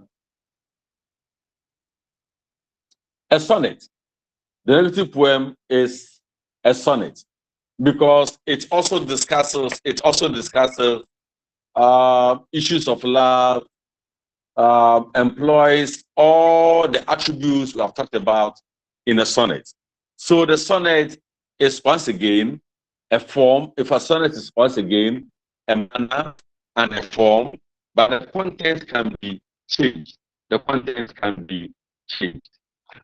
sonnet. The negritude poem is a sonnet because it also discusses issues of love, employs all the attributes we have talked about in a sonnet. So the sonnet is once again a form. If a sonnet is once again a manner and a form, but the content can be changed.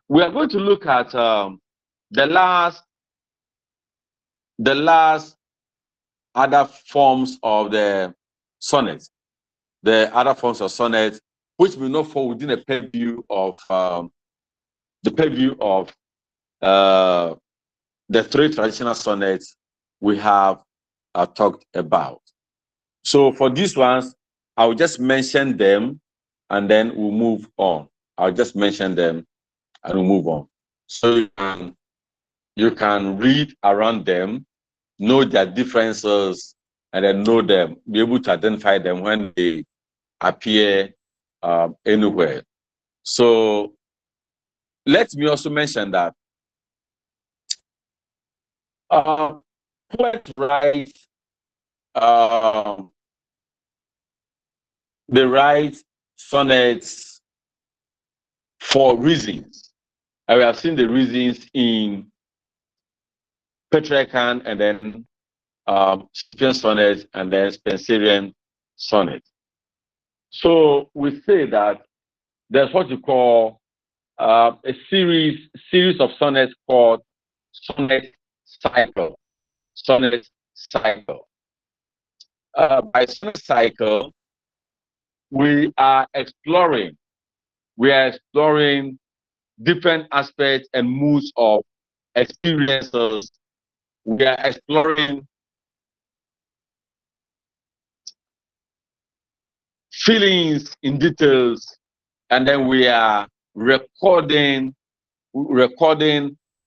We are going to look at the last other forms of the sonnet. Which will not fall within the purview of the three traditional sonnets we have talked about. So for these ones, I'll just mention them and then we'll move on. So you can read around them, know their differences, and then be able to identify them when they appear anywhere. So let me also mention that poets write, they write sonnets for reasons. And we have seen the reasons in Petrarchan and then Shakespearean sonnet and then Spenserian sonnet. So we say that there's what you call a series of sonnets called sonnet cycle. Sonnet cycle. By sonnet cycle, we are exploring different aspects and moods of experiences. We are exploring feelings in details, and then we are recording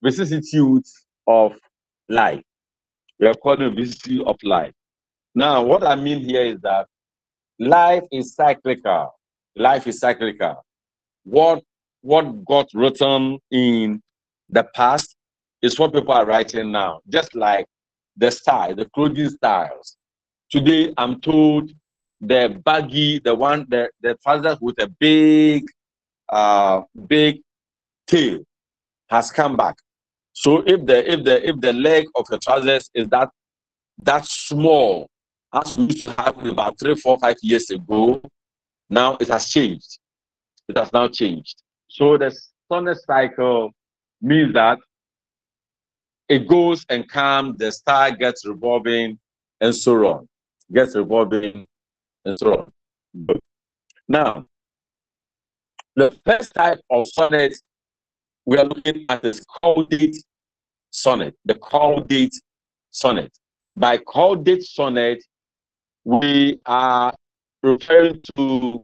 vicissitudes of life. Recording vicissitudes of life. Now, what I mean here is that life is cyclical. Life is cyclical. What got written in the past is what people are writing now. Just like the style, the clothing styles. Today, I'm told the baggy, the trousers with a big tail has come back. So if the leg of the trousers is that small, as we used to have about 3, 4, 5 years ago, now it has changed. It has now changed. So the sonnet cycle means that it goes and comes, the star gets revolving, and so on. Gets revolving, and so on. Now, the first type of sonnet we are looking at is caudate sonnet. The caudate sonnet. By caudate sonnet, we are referring to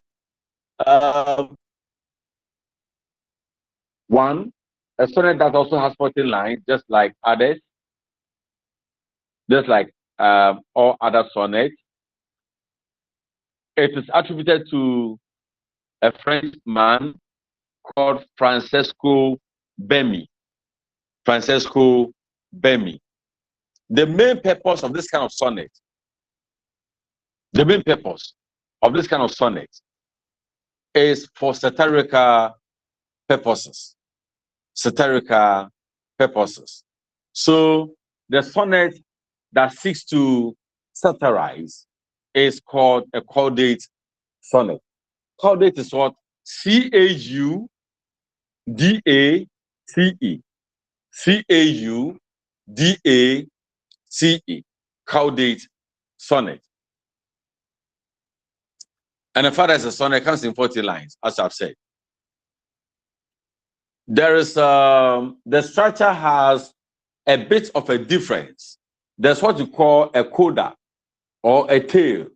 one, a sonnet that also has 14 lines, just like others, just like all other sonnets. It is attributed to a French man called Francesco Bemi. Francesco Bemi. The main purpose of this kind of sonnet, is for satirical purposes. Satirical purposes. So the sonnet that seeks to satirize is called a caudate sonnet. Caudate is what? Caudate. Caudate. Caudate sonnet. And the father is a sonnet, comes in 40 lines, as I've said. There is the structure has a bit of a difference. There's what you call a coda or a tail.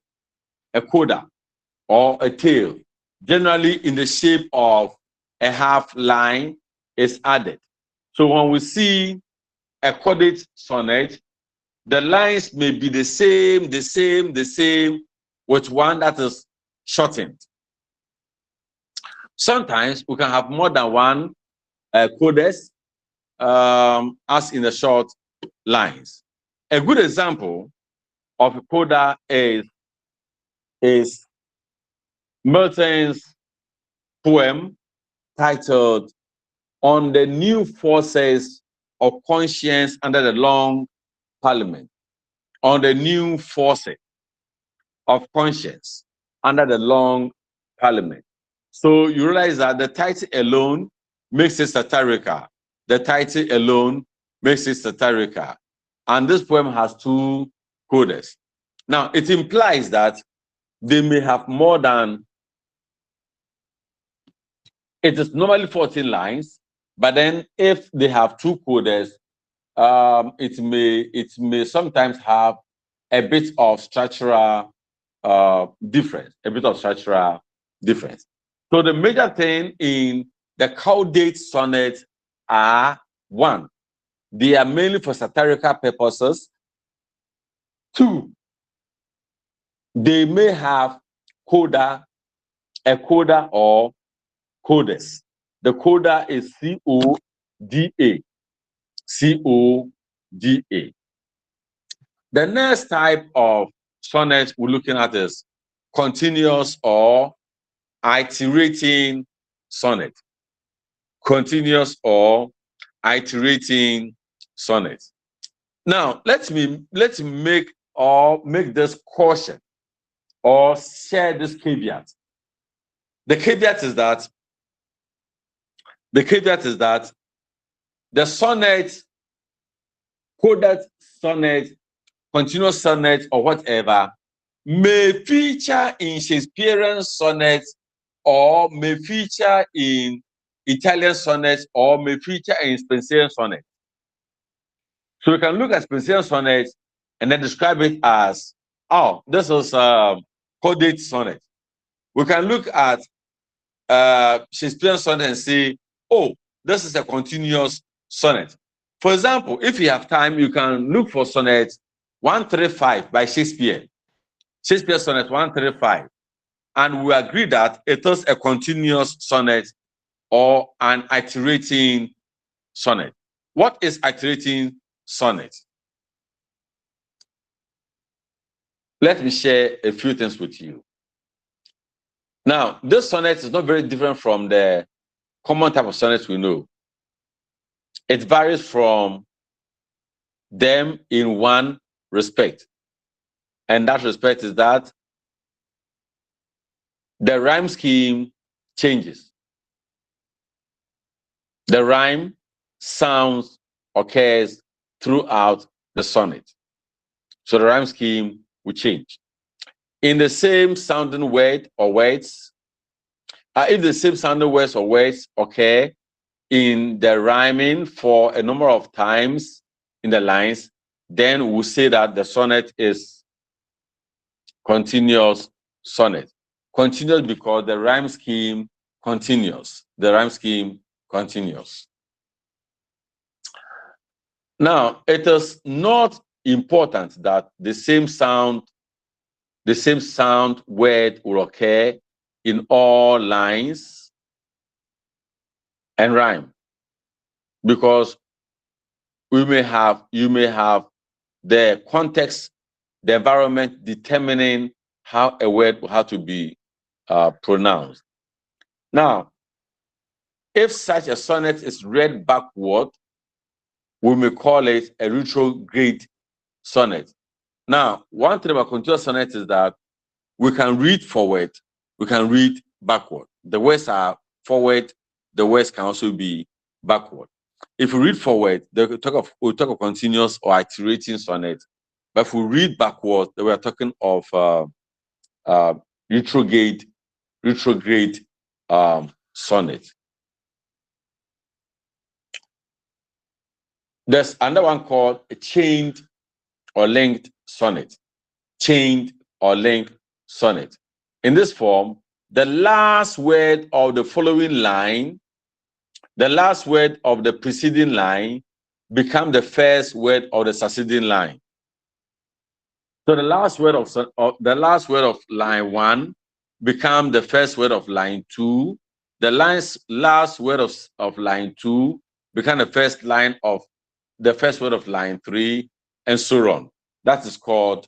A coda or a tail, generally in the shape of a half line, is added. So when we see a caudate sonnet, the lines may be the same, with one that is shortened. Sometimes we can have more than one codas, as in the short lines. A good example of a coda is Milton's poem titled "On the New Forces of Conscience Under the Long Parliament." On the new forces of conscience under the Long Parliament. So you realize that the title alone makes it satirical. The title alone makes it satirical. And this poem has 2 codas. Now, it implies that they may have more than, it is normally 14 lines, but then if they have 2 codas, it may sometimes have a bit of structural difference, So the major thing in the caudate sonnet are: 1, they are mainly for satirical purposes. 2, they may have a coda or coders. The coda is C-O-D-A. C-O-D-A. The next type of sonnet we're looking at is continuous or iterating sonnet. Continuous or iterating sonnet. Now, let's make this caution or share this caveat. The caveat is that the sonnet, coded sonnet, continuous sonnet, or whatever, may feature in Shakespearean sonnets, or may feature in Italian sonnets, or may feature in Spenserian sonnets. So we can look at Spenserian sonnets and then describe it as, oh, this is coded sonnet. We can look at Shakespearean sonnet and say, oh, this is a continuous sonnet. For example, if you have time, you can look for sonnet 135 by Shakespeare. Shakespeare sonnet 135. And we agree that it is a continuous sonnet or an iterating sonnet. What is iterating sonnet? Let me share a few things with you. Now, this sonnet is not very different from the common type of sonnets we know. It varies from them in one respect. And that respect is that the rhyme scheme changes. The rhyme sounds occurs throughout the sonnet. So the rhyme scheme will change. In the same sounding word or words, if the same sounding words or words occur in the rhyming for a number of times in the lines, then we'll say that the sonnet is continuous sonnet. Continuous because the rhyme scheme continues. The rhyme scheme continues. Now, it is not important that the same sound word will occur in all lines and rhyme, because you may have the context, the environment determining how a word will have to be pronounced. Now, if such a sonnet is read backward, we may call it a retrograde sonnet. Now, one thing about continuous sonnet is that we can read forward, we can read backward. The words are forward, the words can also be backward. If we read forward, we'll talk of continuous or iterating sonnet. But if we read backward, then we are talking of retrograde sonnet. There's another one called a chained or linked sonnet. Chained or linked sonnet. In this form, the last word of the following line, the last word of the preceding line, become the first word of the succeeding line. So the last word of line 1 become the first word of line 2. The last word of line 2 become the first word of line 3, and so on. That is called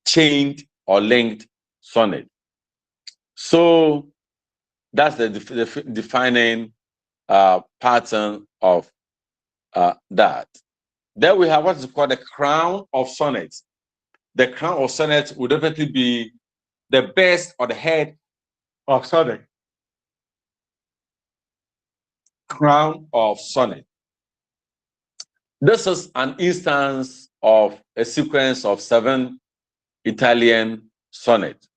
chained or linked sonnet. So that's the defining pattern of that. Then we have what is called the crown of sonnets. The crown of sonnets would definitely be the best or the head of sonnet. Crown of sonnet. This is an instance of a sequence of 7 Italian sonnets,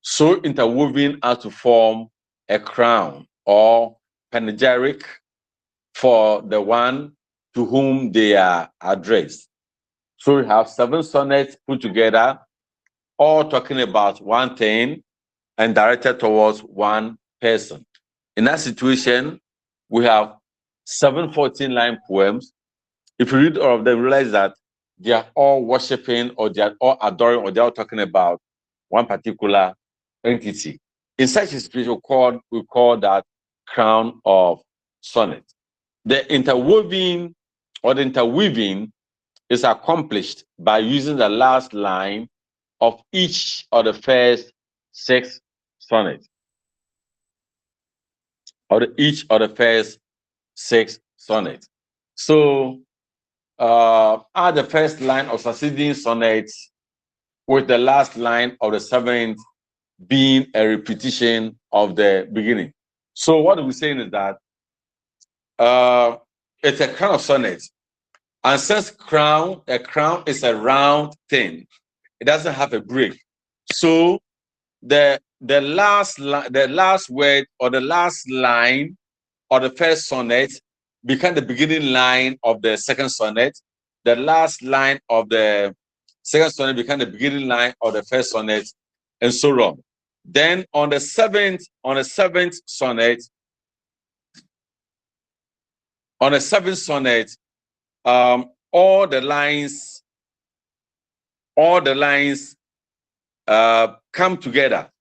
so interwoven as to form a crown or panegyric for the one to whom they are addressed. So we have 7 sonnets put together, all talking about one thing and directed towards one person. In that situation, we have 7 14-line poems. If you read all of them, realize that they are all worshiping, or they are all adoring, or they are all talking about one particular entity. In such a situation, we call that crown of sonnet. The interweaving is accomplished by using the last line of each of the first 6 sonnets. Each of the first 6 sonnets. So add the first line of succeeding sonnets with the last line of the 7th being a repetition of the beginning. So what we're saying is that it's a crown of sonnet. And since a crown is a round thing, it doesn't have a break. So the last word or the last line of the first sonnet become the beginning line of the second sonnet. The last line of the second sonnet become the beginning line of the first sonnet, and so on. Then on the seventh sonnet, all the lines come together,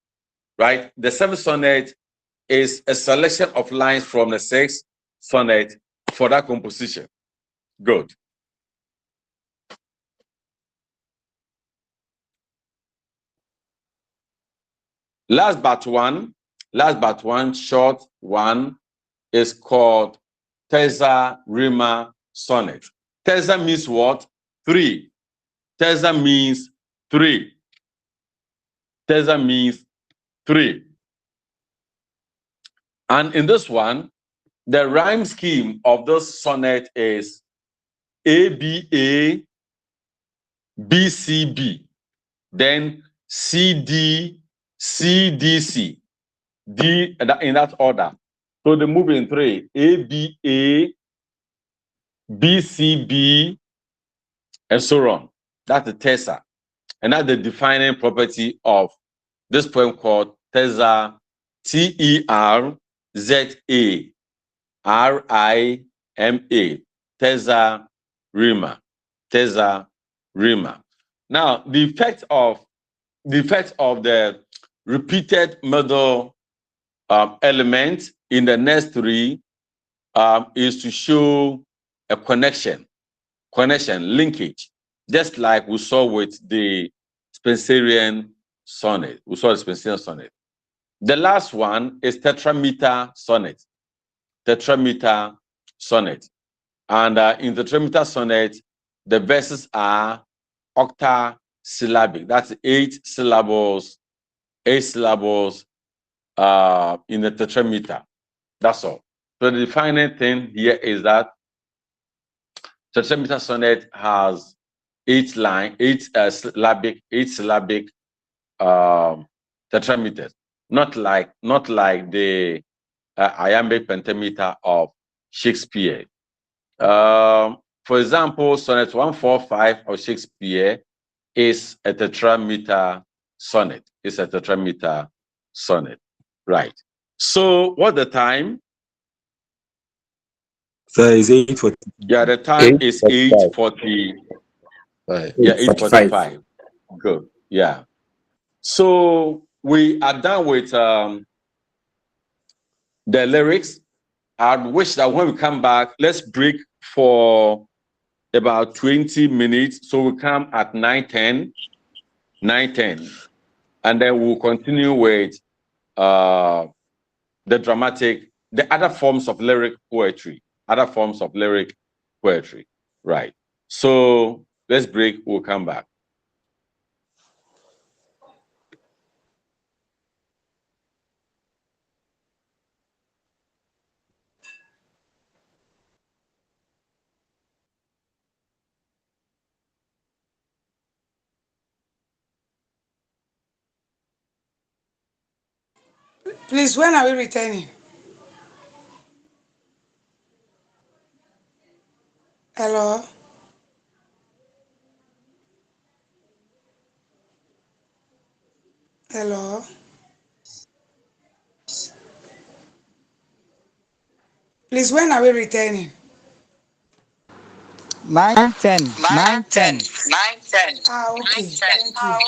right? The 7th sonnet is a selection of lines from the 6th sonnet for that composition. Good. Last but one, short one, is called terza rima sonnet. Terza means what? 3. Terza means 3. Terza means 3. And in this one, the rhyme scheme of this sonnet is ABA, BCB, then CD, CDC, D in that order. So they move in 3: ABA, BCB, and so on. That's the terza. And that's the defining property of this poem called terza, TERZA RIMA, terza rima, terza rima. Now, the effect of the repeated middle element in the next 3 is to show a connection, linkage, just like we saw with the Spenserian sonnet. The last one is tetrameter sonnet. And in the tetrameter sonnet, the verses are octasyllabic. That's 8 syllables. 8 syllables in the tetrameter. That's all. So the defining thing here is that tetrameter sonnet has 8 syllabic tetrameters, not like the iambic pentameter of Shakespeare. For example, sonnet 145 of Shakespeare is a tetrameter sonnet. Right. So what's the time? So it's 8:40. Yeah, the time is 8:40. Yeah, 8:45. Good. Yeah. So we are done with the lyrics. I wish that when we come back, let's break for about 20 minutes. So we come at 9:10, and then we'll continue with the other forms of lyric poetry. Right. So let's break. We'll come back. Please, when are we returning? Hello? Hello? Please, when are we returning? 9:10. 9:10. 9:10. Okay. Thank you.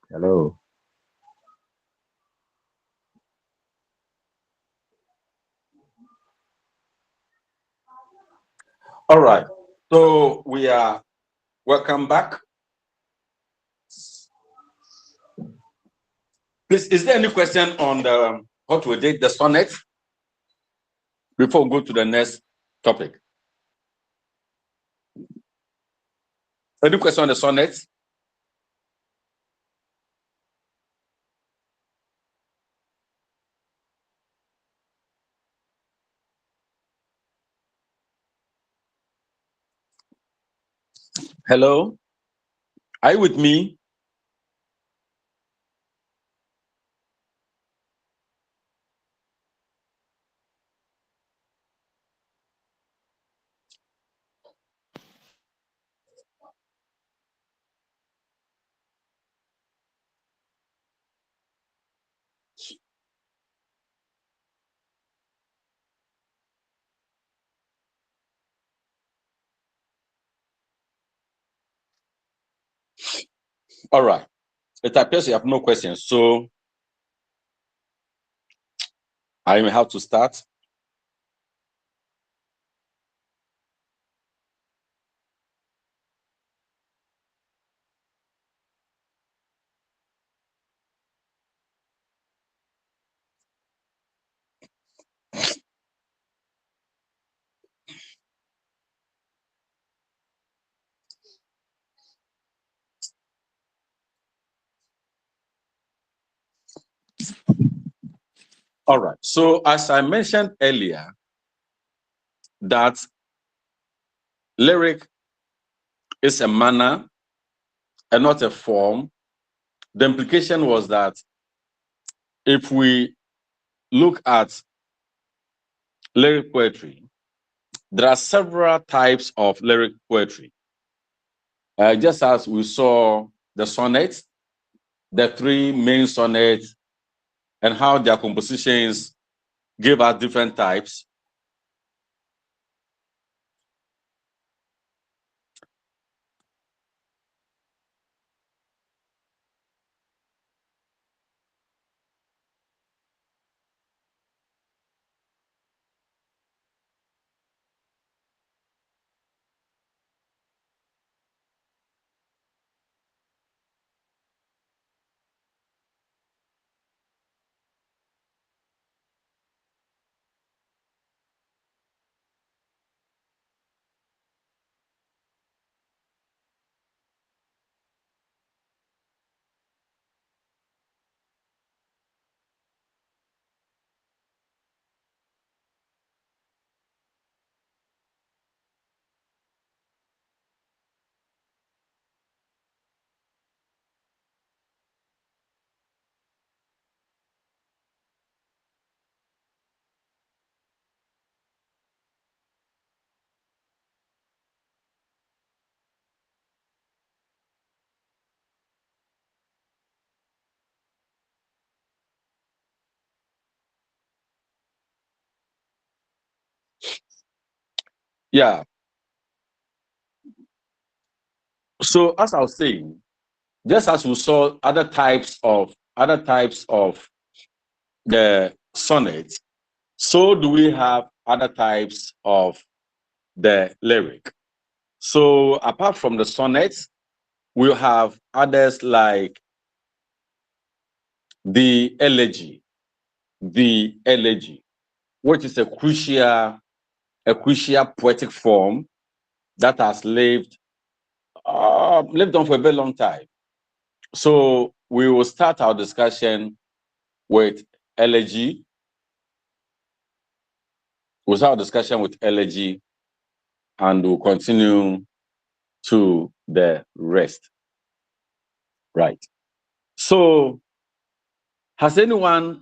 Hello. All right. So we are welcome back. Please, is there any question on the what we did, the sonnet, before we go to the next topic? Any question on the sonnet? Hello? Are you with me? All right. It appears you have no questions, so I may have to start. All right. So as I mentioned earlier, that lyric is a manner and not a form. The implication was that if we look at lyric poetry, there are several types of lyric poetry. Just as we saw the sonnets, the three main sonnets, and how their compositions give us different types. Yeah. So as I was saying, just as we saw other types of the sonnet, so do we have other types of the lyric. So apart from the sonnets, we'll have others like the elegy, which is a crucial poetic form that has lived on for a very long time. So we will start our discussion with elegy. We'll start our discussion with elegy, and we'll continue to the rest. Right. So has anyone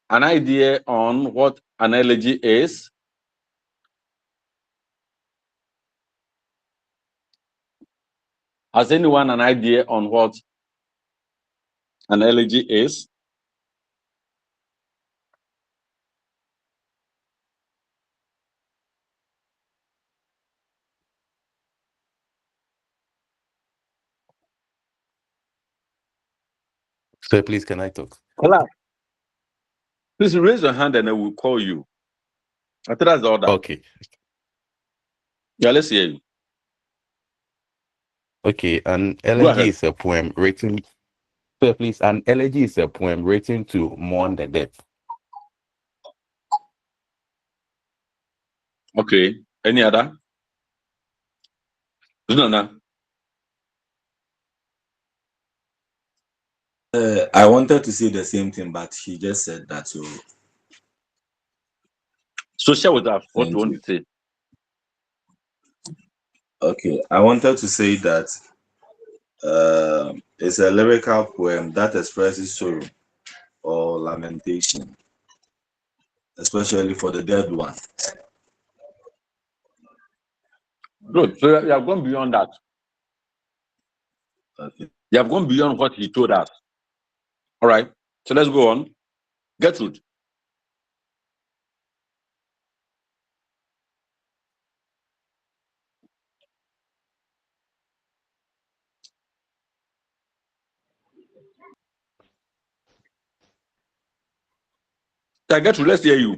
an idea on what an elegy is? Has anyone an idea on what an elegy is? Sir, please, can I talk? Class. Please raise your hand and I will call you. I think that's the order. Okay. Yeah, let's hear you. Okay, an Go elegy ahead. is a poem written. Sir, please, an elegy is a poem written to mourn the dead. Okay. Any other? No. I wanted to say the same thing, but he just said that. So share with us what you Thank want you. to say. Okay, I wanted to say that it's a lyrical poem that expresses sorrow or lamentation, especially for the dead one. Good. So you have gone beyond that. Okay. You have gone beyond what he told us. All right. So let's go on. Gertrude. Yeah, Gertrude, let's hear you.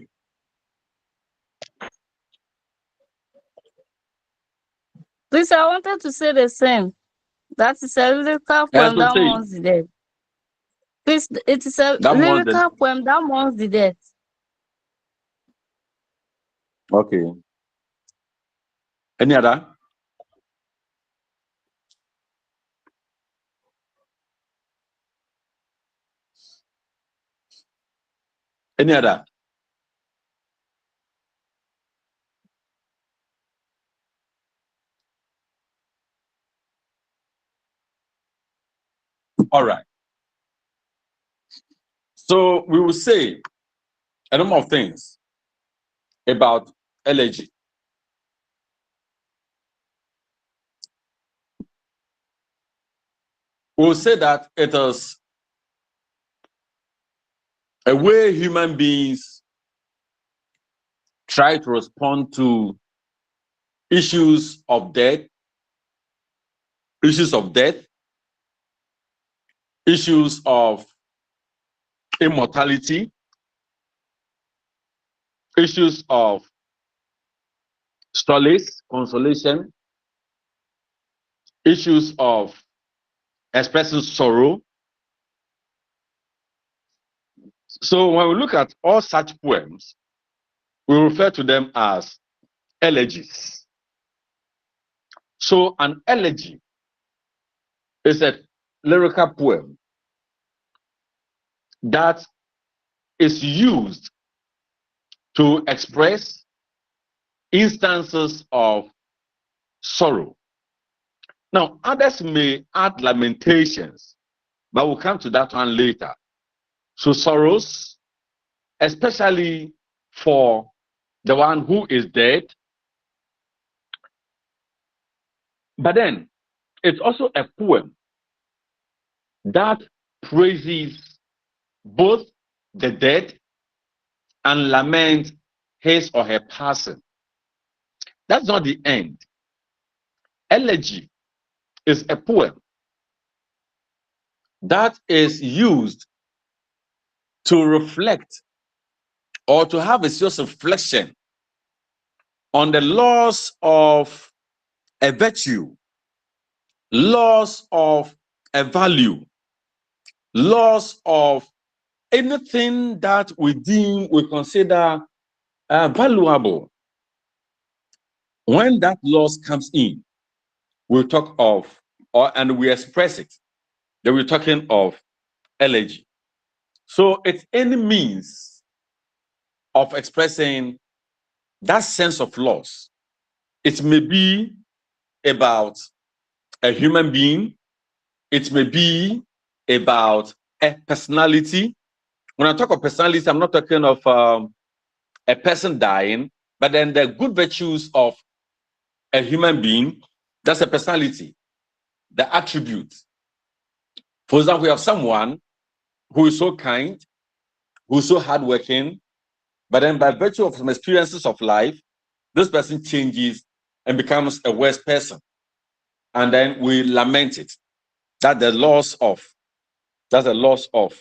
Please, I wanted to say the same. That is a lyrical Yeah, poem so that say it. mourns the dead. Please, it is a That mourns the- lyrical poem that mourns the dead. Okay. Any other? Any other? All right. So we will say a number of things about elegy. We'll say that it is a way human beings try to respond to issues of death, issues of immortality, issues of solace, consolation, issues of expressing sorrow. So when we look at all such poems, we refer to them as elegies. So an elegy is a lyrical poem that is used to express instances of sorrow. Now, others may add lamentations, but we'll come to that one later. So sorrows, especially for the one who is dead. But then it's also a poem that praises both the dead and laments his or her passing. That's not the end. Elegy is a poem that is used to reflect or to have a serious reflection on the loss of a virtue, loss of a value, loss of anything that we consider valuable. When that loss comes in, we talk of, and we express it, then we're talking of elegy. So it's any means of expressing that sense of loss. It may be about a human being, it may be about a personality. When I talk of personality, I'm not talking of a person dying, but then the good virtues of a human being, that's a personality, the attributes. For example, we have someone who is so kind, who is so hardworking, but then by virtue of some experiences of life, this person changes and becomes a worse person. And then we lament it, that the loss of That's a loss of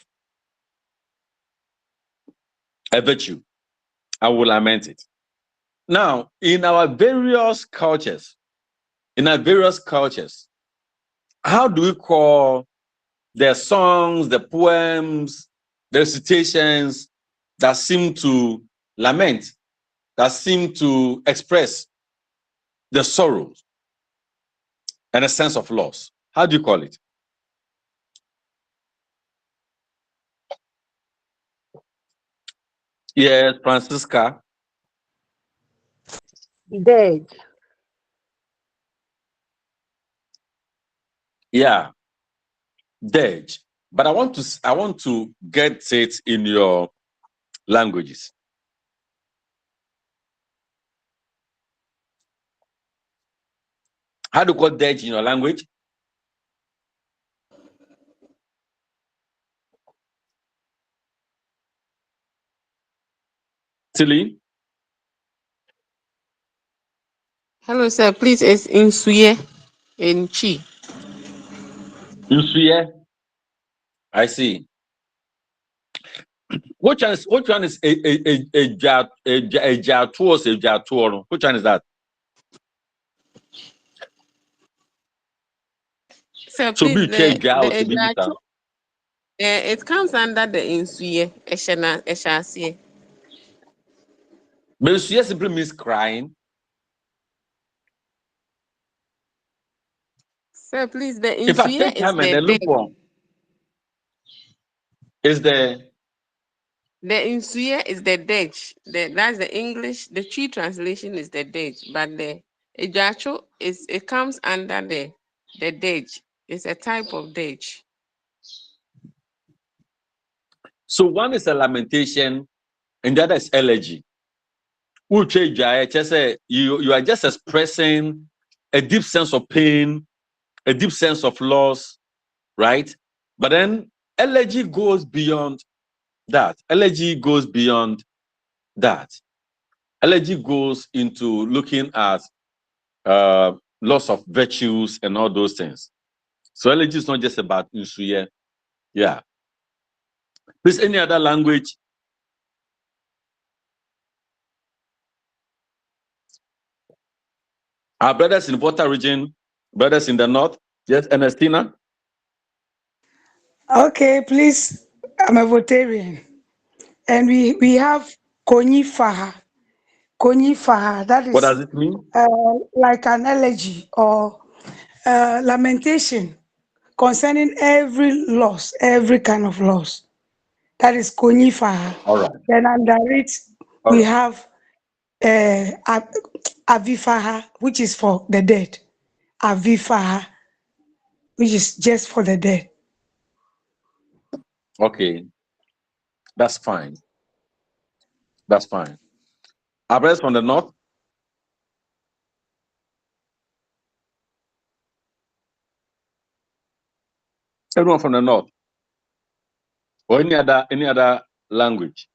a virtue. I will lament it. Now, in our various cultures, how do we call the songs, the poems, the recitations that seem to lament, that seem to express the sorrows and a sense of loss? How do you call it? Yes, Francisca. Dead. Yeah, dirge. But I want to get it in your languages. How do you call dirge in your language? Tilly? Hello, sir. Please, it's in Suye, in Chi. Nsuye? I see. Which one is a jatuo? Which one is that? Sir, So please, be it comes under the Insuye, Eshasie. But Nsuye simply means crying. Sir, please, the In fact, Insuye take is time and the then look dead. for is the The Insuye is the dead. That's the English. The tree translation is the dead, but the Ejacho it comes under the dead. It's a type of dead. so one is a lamentation and the other is elegy. You are just expressing a deep sense of pain, a deep sense of loss, right? But then elegy goes beyond that. Elegy goes beyond that. Elegy goes into looking at loss of virtues and all those things. So elegy is not just about Nsuye. Yeah. Please, any other language? Our brothers in the Volta region, brothers in the north. Yes, Ernestina? Okay, please. I'm a Votarian. And we have Konyi Faha. Konyi Faha. That What is does it mean? like an elegy or lamentation concerning every loss, every kind of loss. That is Konyi Faha. All right. Then under it, All we right. have Avifaha, which is for the dead. Avifaha, which is just for the dead. Okay. That's fine. That's fine. Our brothers from the north? Everyone from the north? Or any other language?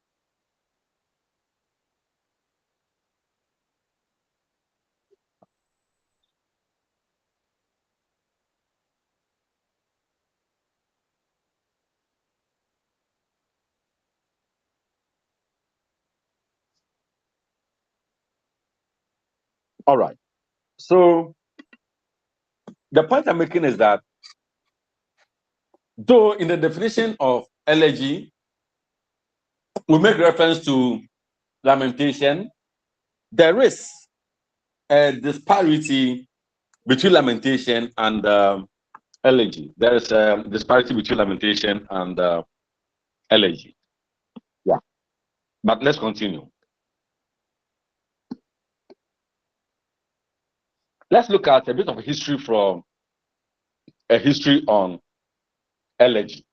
All right. So the point I'm making is that though in the definition of elegy, we make reference to lamentation, there is a disparity between lamentation and elegy. There is a disparity between lamentation and elegy. Yeah. But let's continue. Let's look at a bit of history from a history on elegy.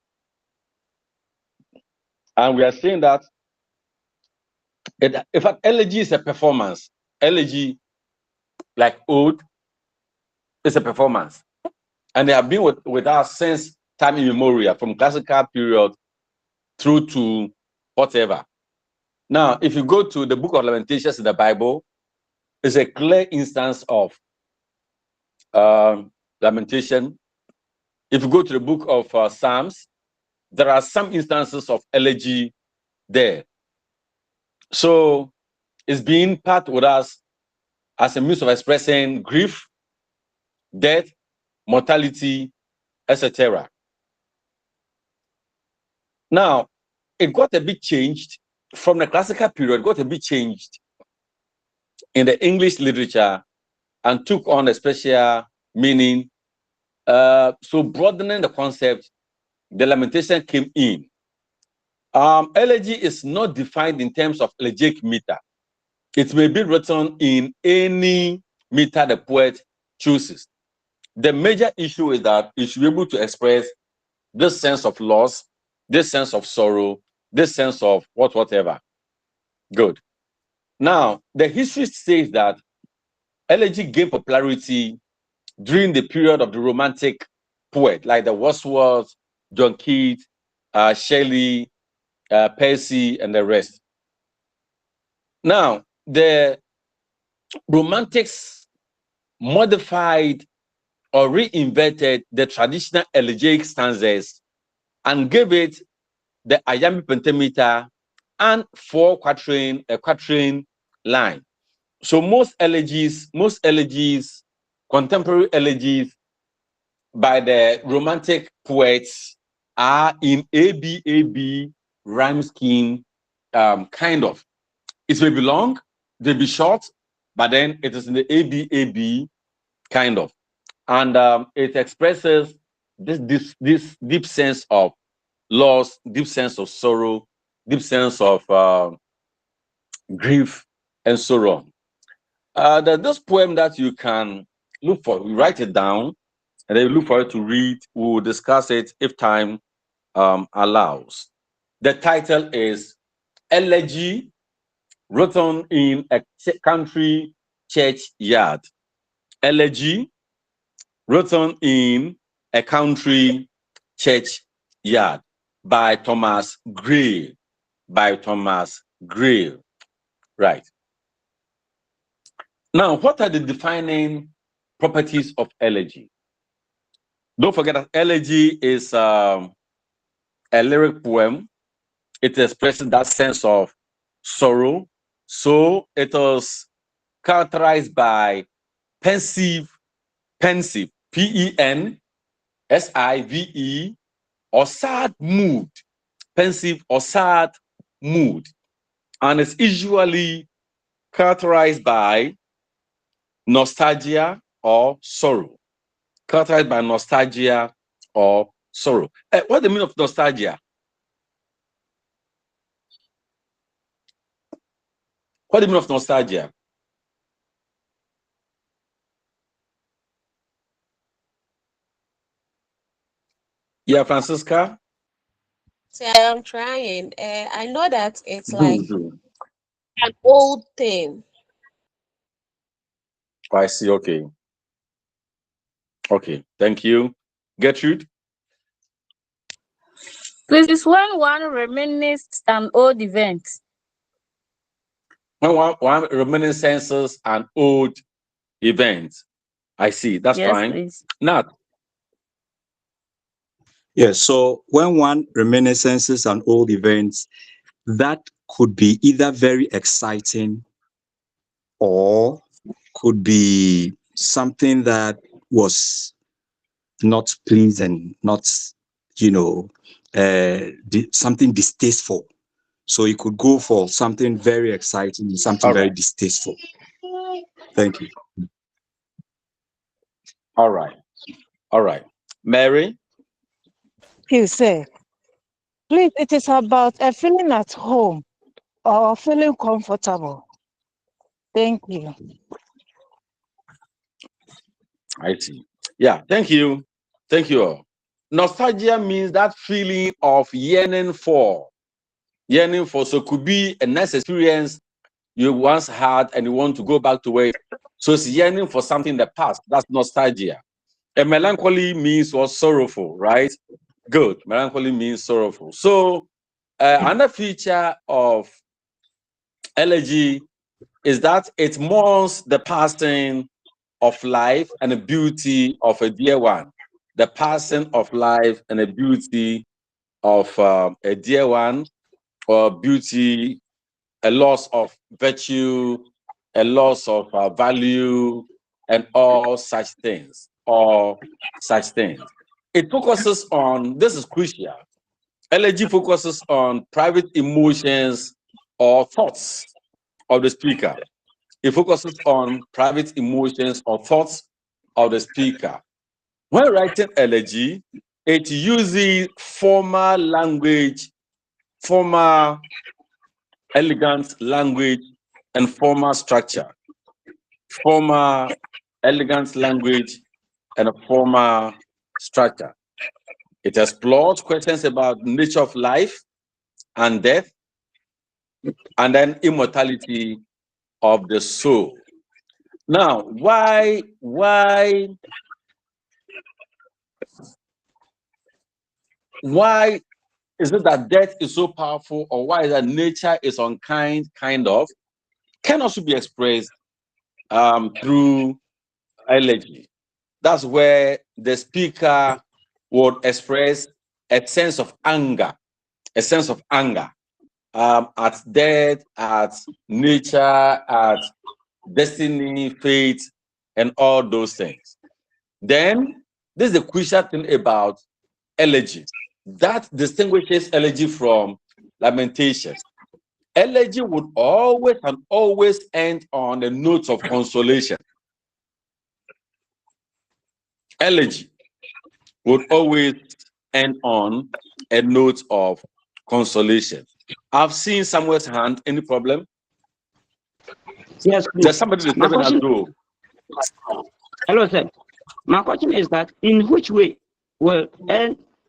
And we are saying that in fact, elegy is a performance. Elegy, like ode, is a performance. And they have been with us since time immemorial, from classical period through to whatever. Now, if you go to the book of Lamentations in the Bible, it's a clear instance of lamentation. If you go to the book of Psalms, there are some instances of elegy there. So it's being part with us as a means of expressing grief, death, mortality, etc. Now, it got a bit changed from the classical period, got a bit changed in the English literature and took on a special meaning. So broadening the concept, the lamentation came in. Elegy is not defined in terms of elegiac meter. It may be written in any meter the poet chooses. The major issue is that it should be able to express this sense of loss, this sense of sorrow, this sense of whatever. Good. Now, the history says that elegy gained popularity during the period of the Romantic poet, like the Wordsworth, John Keats, Shelley, Percy, and the rest. Now, the Romantics modified or reinvented the traditional elegiac stanzas and gave it the iambic pentameter and a quatrain line. So most elegies, contemporary elegies by the Romantic poets are in ABAB rhyme scheme, kind of. It may be long, it may be short, but then it is in the ABAB kind of. And it expresses this deep sense of loss, deep sense of sorrow, deep sense of grief, and so on. There's this poem that you can look for, you write it down, and then you look for it to read. We'll discuss it if time allows. The title is Elegy, written in a country church yard. Elegy, written in a country church yard, by Thomas Gray. Right. Now, what are the defining properties of elegy? Don't forget that elegy is a lyric poem. It expresses that sense of sorrow. So it was characterized by pensive, Pensive, or sad mood, pensive or sad mood. And it's usually characterized by nostalgia or sorrow. Characterized by nostalgia or sorrow. What's the meaning of nostalgia? What's the meaning of nostalgia? Yeah, Francisca? So I'm trying. I know that it's like an old thing. I see. Okay. Okay. Thank you. Gertrude? Please, when one reminisces an old event. When one reminiscences an old event. I see. That's Yes, fine. please. Nat? Yes, so when one reminiscences an old event, that could be either very exciting or could be something that was not pleasing, not, something distasteful. So you could go for something very exciting and something very distasteful. Thank you. All right. Mary? You say, please, it is about a feeling at home or feeling comfortable. Thank you. I see. Yeah, thank you. Thank you all. Nostalgia means that feeling of yearning for. So it could be a nice experience you once had and you want to go back to it. So it's yearning for something in the past. That's nostalgia. And melancholy means was sorrowful, right? Good. Melancholy means sorrowful. So another feature of elegy is that it mourns the passing of life and the beauty of a dear one. The passing of life and the beauty of a dear one, or beauty, a loss of virtue, a loss of value, and all such things. It focuses on, this is crucial, elegy focuses on private emotions or thoughts of the speaker. It focuses on private emotions or thoughts of the speaker. When writing elegy, it uses formal language, formal, elegant language, and formal structure. Formal, elegant language, and a formal structure. It explores questions about nature of life and death, and then immortality of the soul. Now, why is it that death is so powerful, or why is that nature is unkind, kind of, can also be expressed through elegy. That's where the speaker would express a sense of anger, at death, at nature, at destiny, fate, and all those things. Then, this is the crucial thing about elegy that distinguishes elegy from lamentation. Elegy would always and always end on a note of consolation. Elegy would always end on a note of consolation. I've seen Samuel's hand. Any problem? Yes, please. There's somebody that's never has to. Hello, sir. My question is that in which way will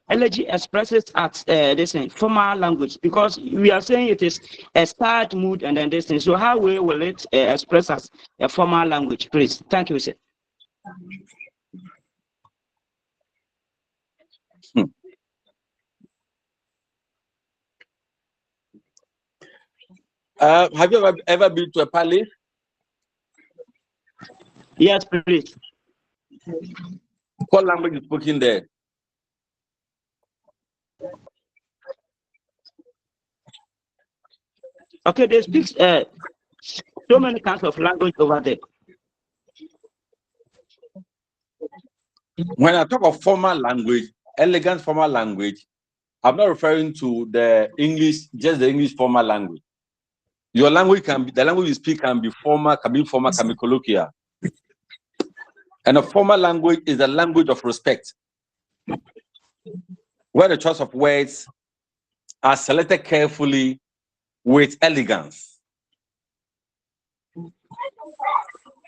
elegy expresses at this thing, formal language? Because we are saying it is a start, mood, and then this thing. So how will it express as a formal language, please? Thank you, sir. Have you ever been to a palace? Yes, please. What language is spoken there? Okay, they speak so many kinds of language over there. When I talk of formal language, elegant formal language, I'm not referring to the English, just the English formal language. Your language can be, the language you speak can be formal, can be colloquial. And a formal language is a language of respect, where the choice of words are selected carefully with elegance.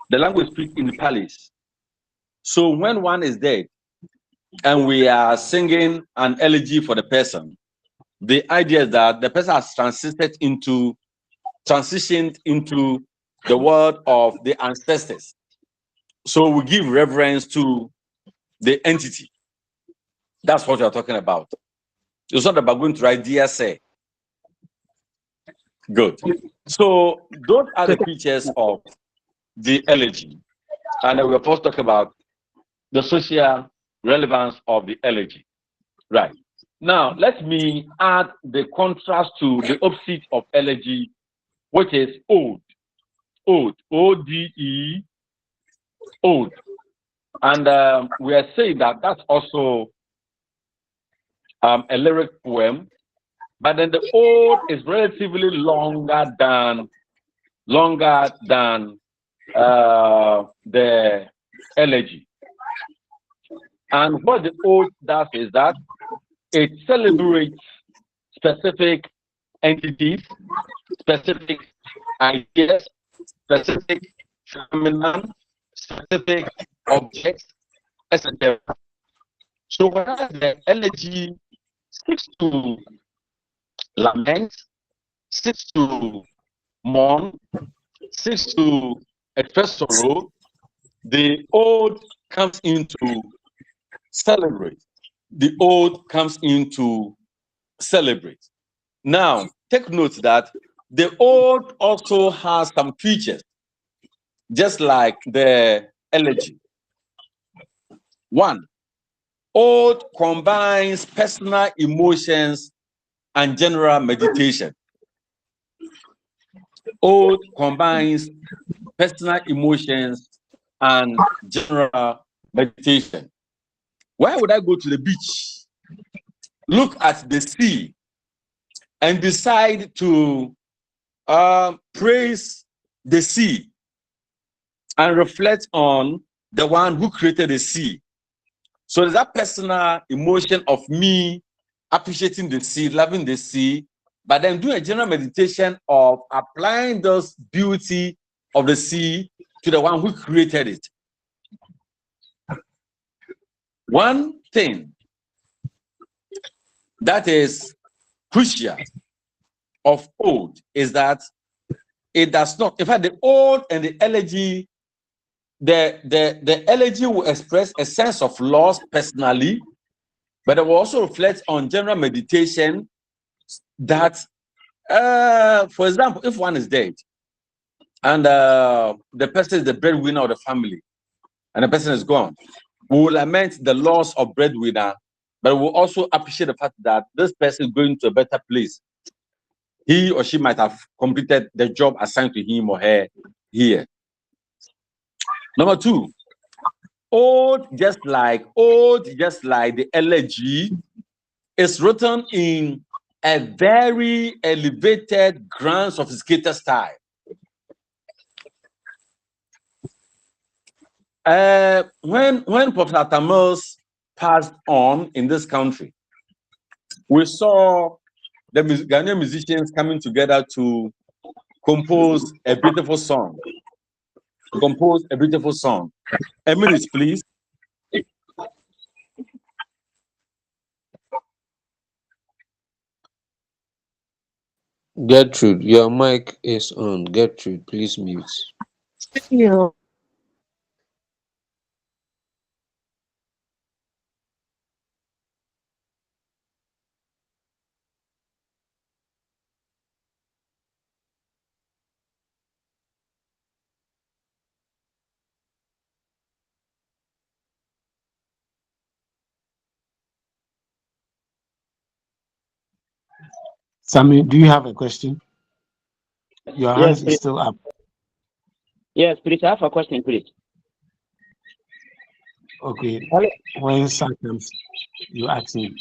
The language speak in the palace. So when one is dead and we are singing an elegy for the person, the idea is that the person has transitioned into the world of the ancestors. So we give reverence to the entity. That's what we are talking about. It's not about going to write dear say. Good. So those are the features of the elegy. And then we're supposed to talk about the social relevance of the elegy. Right. Now, let me add the contrast to the opposite of elegy, which is ode. Ode. O-D-E. Ode. And we are saying that that's also a lyric poem, but then the ode is relatively longer than the elegy. And what the ode does is that it celebrates specific entities, specific ideas, specific phenomena, specific objects, etc. So whereas the elegy seeks to lament, seeks to mourn, seeks to express sorrow, the ode comes into celebrate. The ode comes into celebrate. Now, take note that the ode also has some features, just like the elegy. One, Ode combines personal emotions and general meditation. Ode combines personal emotions and general meditation. Why would I go to the beach, look at the sea, and decide to praise the sea and reflect on the one who created the sea? So there's that personal emotion of me appreciating the sea, loving the sea, but then doing a general meditation of applying those beauty of the sea to the one who created it. One thing that is crucial of ode is that it does not, in fact, the ode and the elegy, the elegy will express a sense of loss personally, but it will also reflect on general meditation that, for example, if one is dead and the person is the breadwinner of the family and the person is gone, we will lament the loss of breadwinner, but we will also appreciate the fact that this person is going to a better place. He or she might have completed the job assigned to him or her here. Number two, ode, just like the elegy, is written in a very elevated, grand, sophisticated style. When Professor Tamils passed on in this country, we saw the Ghanaian musicians coming together to compose a beautiful song. A minute, please. Gertrude, your mic is on. Gertrude, please mute. Yeah. Sammy, do you have a question? Your Yes, hand please. is still up. Yes, please. I have a question, please. Okay. Hello. When Sam comes, you ask him.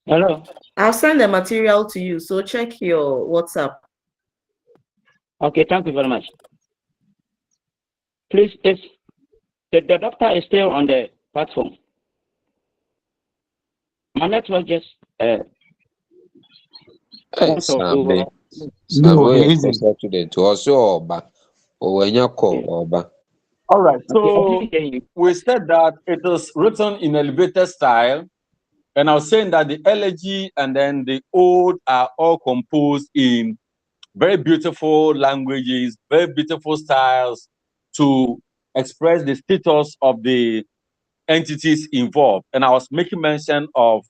Hello. I'll send the material to you, so check your WhatsApp. Okay, thank you very much. Please, if the doctor is still on the platform, my network just Hey, Sammy. No, Sammy, there isn't. Saturday to also Oba. Oba. All right, so Okay, we said that it is written in elevated style, and I was saying that the elegy and then the ode are all composed in very beautiful languages, very beautiful styles to express the status of the entities involved. And I was making mention of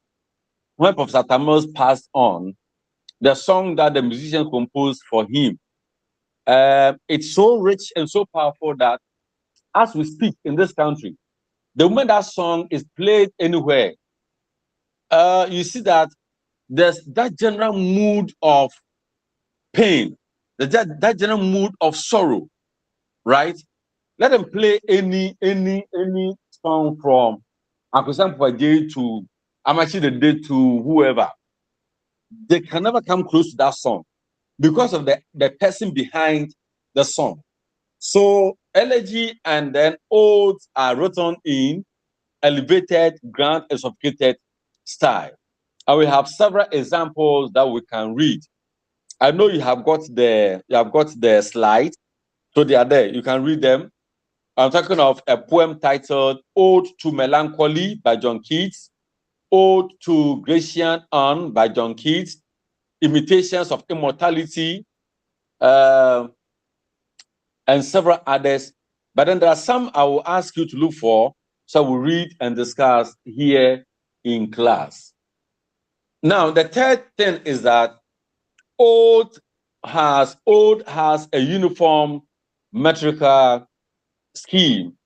when Professor Tamils passed on, the song that the musician composed for him. It's so rich and so powerful that as we speak in this country, the moment that song is played anywhere, you see that there's that general mood of pain, that general mood of sorrow, right? Let them play any song from Akosan Day to Amachi the Day to whoever. They can never come close to that song because of the person behind the song. So elegy and then odes are written in elevated, grand, and sophisticated style. And we have several examples that we can read. I know you have got the slides, so they are there. You can read them. I'm talking of a poem titled "Ode to Melancholy" by John Keats, "Ode to Grecian Urn" by John Keats, "Imitations of Immortality," and several others. But then there are some I will ask you to look for, so we'll read and discuss here in class. Now, the third thing is that ode has a uniform metrical scheme.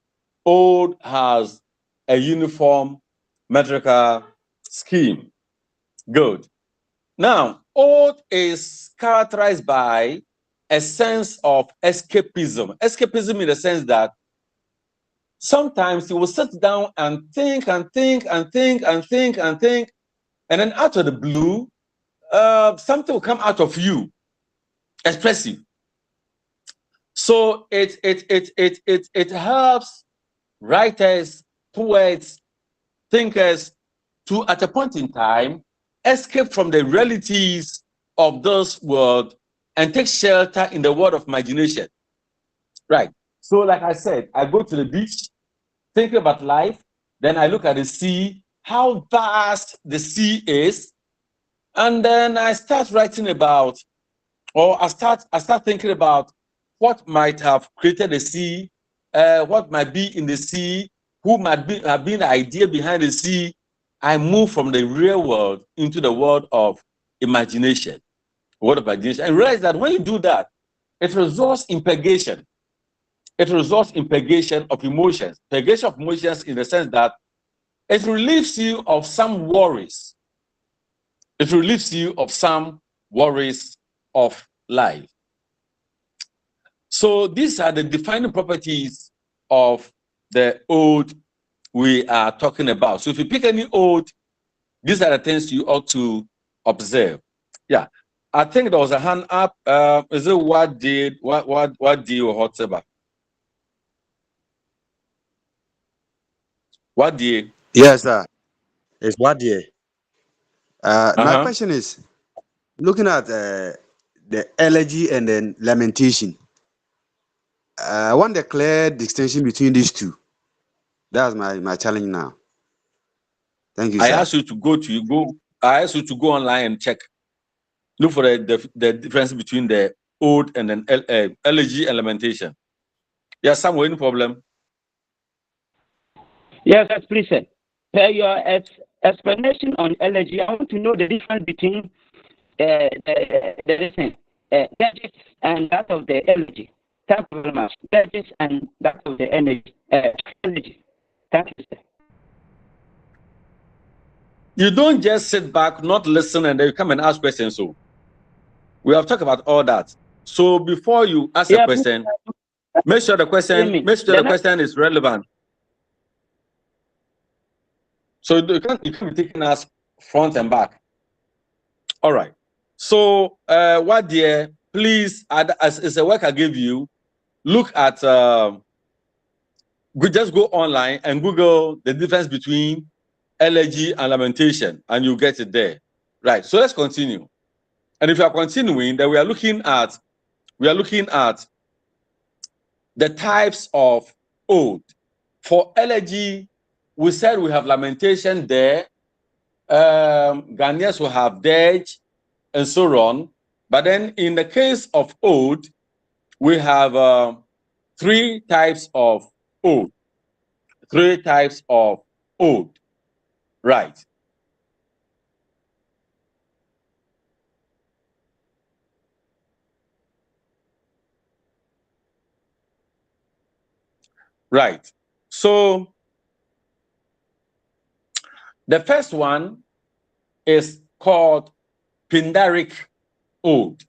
Ode has a uniform metrical scheme. Good. Now, ode is characterized by a sense of escapism. Escapism in the sense that sometimes you will sit down and think and think and think and think and think, and then out of the blue, something will come out of you, expressive. So it helps writers, poets, thinkers to, at a point in time, escape from the realities of this world and take shelter in the world of imagination. Right. So, like I said, I go to the beach, thinking about life, then I look at the sea, how vast the sea is, and then I start writing about, or I start thinking about what might have created the sea, what might be in the sea, who might have been the idea behind the sea. I move from the real world into the world of imagination, and realize that when you do that, it results in purgation. It results in purgation of emotions. Purgation of emotions in the sense that it relieves you of some worries. It relieves you of some worries of life. So these are the defining properties of the ode we are talking about. So if you pick any ode, these are the things you ought to observe. Yeah, I think there was a hand up. Is it what did or whatever? What did? Yes, sir. It's what year? My question is, looking at the elegy and then lamentation, I want a clear distinction between these two. That's my challenge now. Thank you, I sir. asked you to I asked you to go online and check. Look for the difference between the ode and then elegy and lamentation. Yeah, Samuel, any problem? Yes, that's please, sir. Per your explanation on elegy, I want to know the difference between the digits and that of the elegy. Thank you very much. Digits and that of the elegy. Thank you, sir. You don't just sit back, not listen, and then you come and ask questions. So we have talked about all that. So before you ask a question, make sure the question is relevant. So you can't be taking us front and back. All right. So what dear, please, as it's a work I gave you, look at just go online and Google the difference between elegy and lamentation, and you get it there. Right. So let's continue. And if you are continuing, then we are looking at the types of ode. For elegy, we said we have lamentation there. Ghanaians will have dirge and so on. But then in the case of ode, we have 3 types of ode. 3 types of ode. Right. Right. So the first one is called Pindaric ode.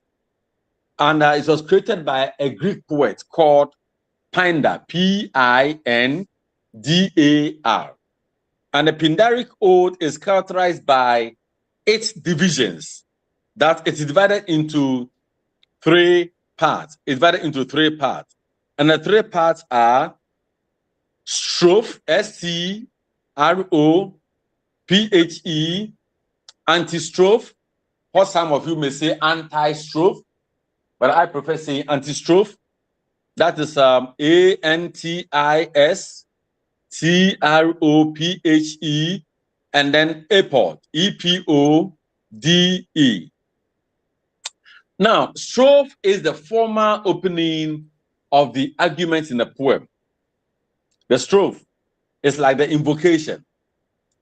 And it was created by a Greek poet called Pindar, Pindar. And the Pindaric ode is characterized by its divisions, that it's divided into 3 parts. It's divided into 3 parts. And the 3 parts are strophe, strophe, antistrophe, what some of you may say anti-strophe, but I prefer saying antistrophe. That is ANTISTROPHE, and then epode, EPODE. Now, strophe is the formal opening of the argument in the poem. The strophe is like the invocation.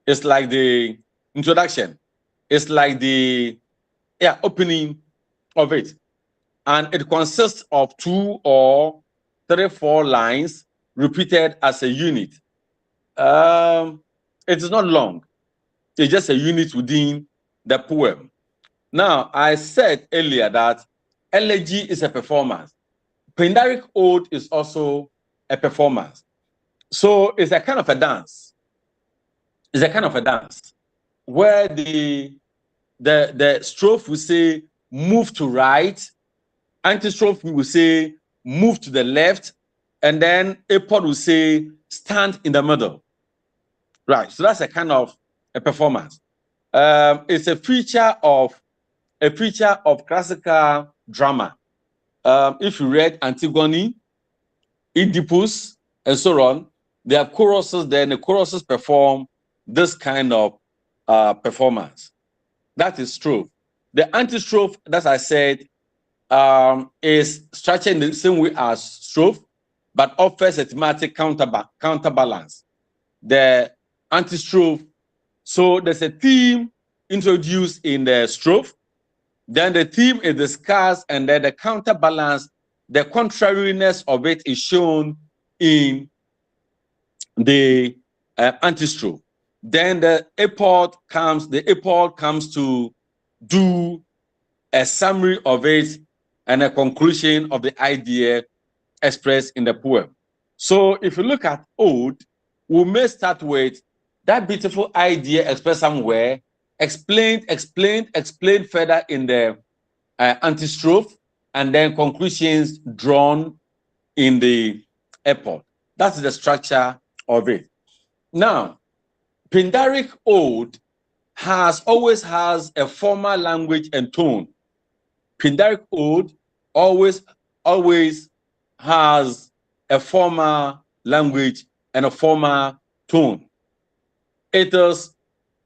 It's like the introduction. It's like the opening of it. And it consists of 2 or 3, 4 lines repeated as a unit. It is not long. It's just a unit within the poem. Now, I said earlier that elegy is a performance. Pindaric ode is also a performance. So it's a kind of a dance. It's a kind of a dance where the strophe will say move to right, antistrophe will say move to the left, and then epod will say stand in the middle. Right. So that's a kind of a performance. It's a feature of classical drama. If you read Antigone, Oedipus, and so on, there are choruses there, and the choruses perform this kind of performance. That is true. The antistrophe, as I said, is structured in the same way as strophe, but offers a thematic counterbalance. The antistrophe, so there's a theme introduced in the strophe, then the theme is discussed, and then the counterbalance, the contrariness of it is shown in the antistrophe. Then the epod comes to do a summary of it and a conclusion of the idea expressed in the poem. So if you look at ode, we may start with that beautiful idea expressed somewhere, explained further in the antistrophe, and then conclusions drawn in the epod. That's the structure of it. Now, Pindaric ode always has a formal language and tone. Pindaric ode always has a formal language and a formal tone. It is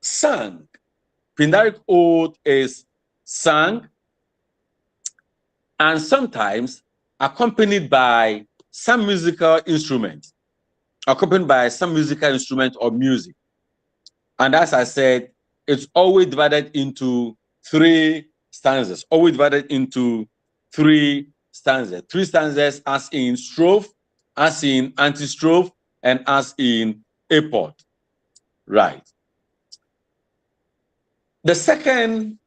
sung. Pindaric ode is sung and sometimes accompanied by some musical instrument, or music. And as I said, it's always divided into three stanzas, Three stanzas as in strophe, as in antistrophe, and as in epod. Right. The second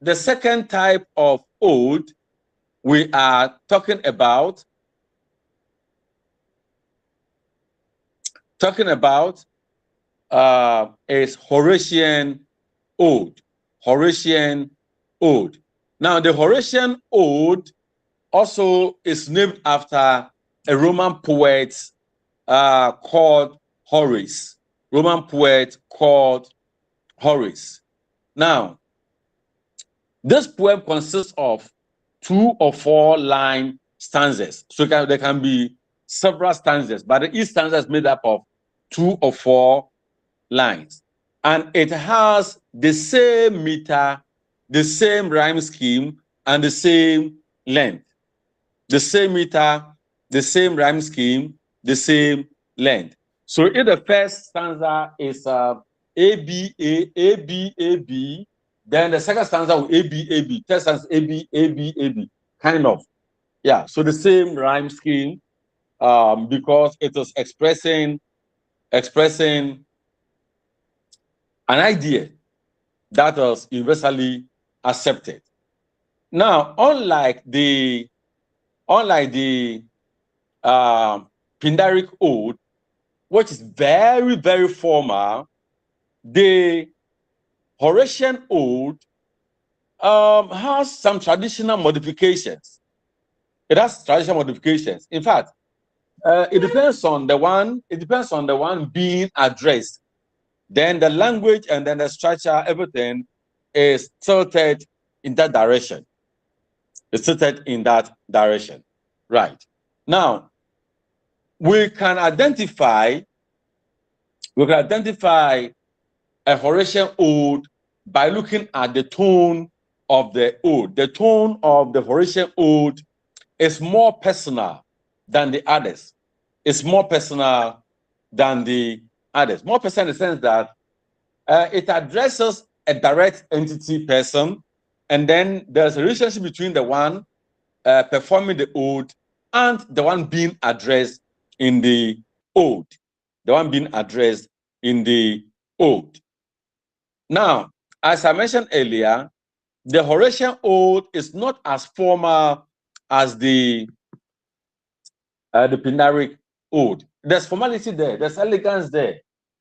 type of ode we are talking about is Horatian ode. Now, the Horatian ode also is named after a Roman poet called Horace. Now, this poem consists of 2 or 4 line stanzas. So there can be several stanzas, but each stanza is made up of 2 or 4 lines. And it has the same meter, the same rhyme scheme, and the same length. The same meter, the same rhyme scheme, the same length. So if the first stanza is A, B, A, B, A, B, then the second stanza will A, B, A, B. Third stanza A, B, A, B, A, B. Kind of. Yeah, so the same rhyme scheme, because it is expressing an idea that is universally accepted. Now, unlike the Pindaric ode, which is very, very formal, the Horatian ode has some traditional modifications. It has traditional modifications. In fact, it depends on the one being addressed. Then the language and then the structure, everything is tilted in that direction. Right. Now, we can identify a Horatian ode by looking at the tone of the ode. The tone of the Horatian ode is more personal than the others. More personal in the sense that it addresses a direct entity person, and then there's a relationship between the one performing the ode and the one being addressed in the ode. in the Ode. Now, as I mentioned earlier, the Horatian Ode is not as formal as the Pindaric Ode. There's formality there, there's elegance there,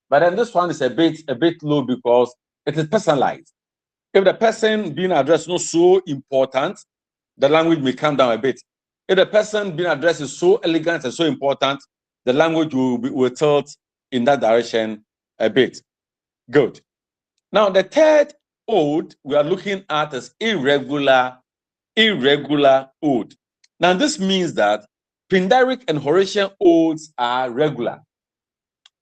but then this one is a bit low because it is personalized. If the person being addressed is not so important, the language may come down a bit. If the person being addressed is so elegant and so important, the language will tilt in that direction a bit. Good. Now, the third ode we are looking at is irregular ode. Now, this means that Pindaric and Horatian odes are regular.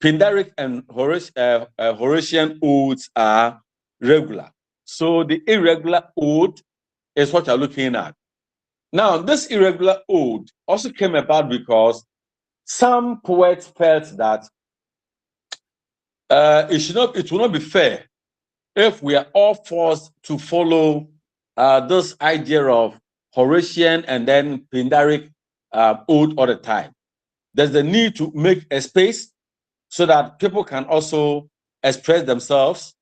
Pindaric and Horatian odes are regular. So the irregular ode is what you're looking at. Now, this irregular ode also came about because some poets felt that it will not be fair if we are all forced to follow this idea of Horatian and then Pindaric ode all the time. There's the need to make a space so that people can also express themselves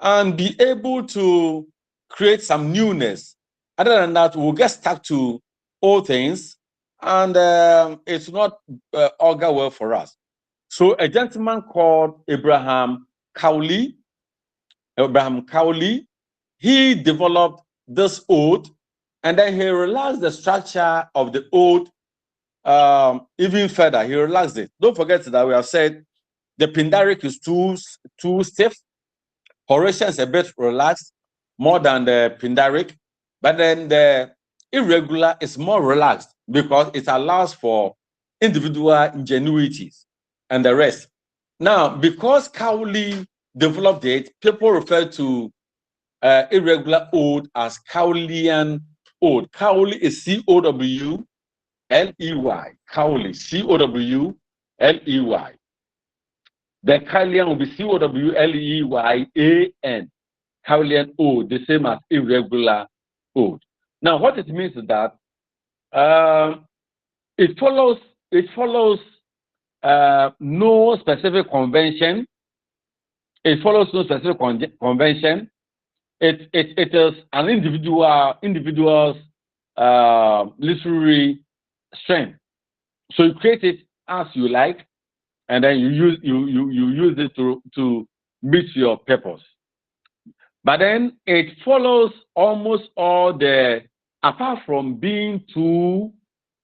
and be able to create some newness. Other than that, we'll get stuck to old things, and it's not augur well for us. So a gentleman called Abraham Cowley, he developed this ode, and then he relaxed the structure of the ode even further. He relaxed it. Don't forget that we have said the Pindaric is too stiff. Horatian is a bit relaxed, more than the Pindaric, but then the irregular is more relaxed because it allows for individual ingenuities and the rest. Now, because Cowley developed it, people refer to irregular ode as Cowleyan ode. Cowley is Cowley, Cowley, Cowley. The Cowleyan will be Cowleyan, Cowleyan ode, the same as irregular ode. Now, what it means is that it follows no specific convention. It follows no specific convention. It is an individual's literary strength. So you create it as you like, and then you use it to meet your purpose. But then it follows almost all the, apart from being too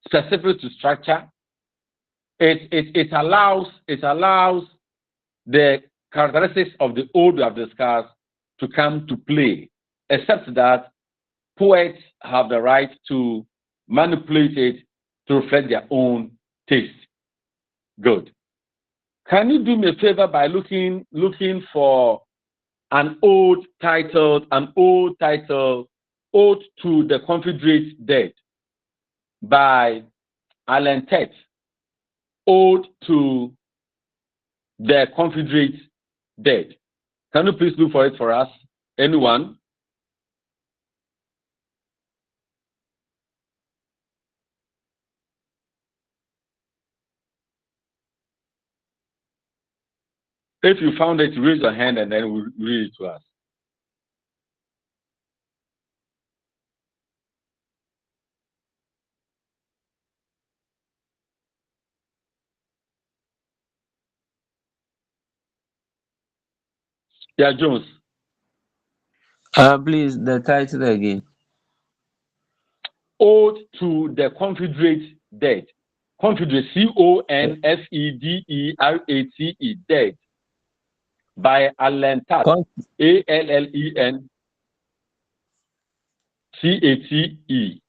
specific to structure, it allows the characteristics of the ode we have discussed to come to play, except that poets have the right to manipulate it to reflect their own taste. Good. Can you do me a favor by looking for an ode titled Ode to the Confederate Dead by Alan Tate. Ode to the Confederate Dead. Can you please look for it for us? Anyone? If you found it, raise your hand and then we'll read it to us. Yeah, Jones. Please, the title again. Ode to the Confederate Dead. Confederate, Confederate, Dead. By Allen Tate, Allen Cate.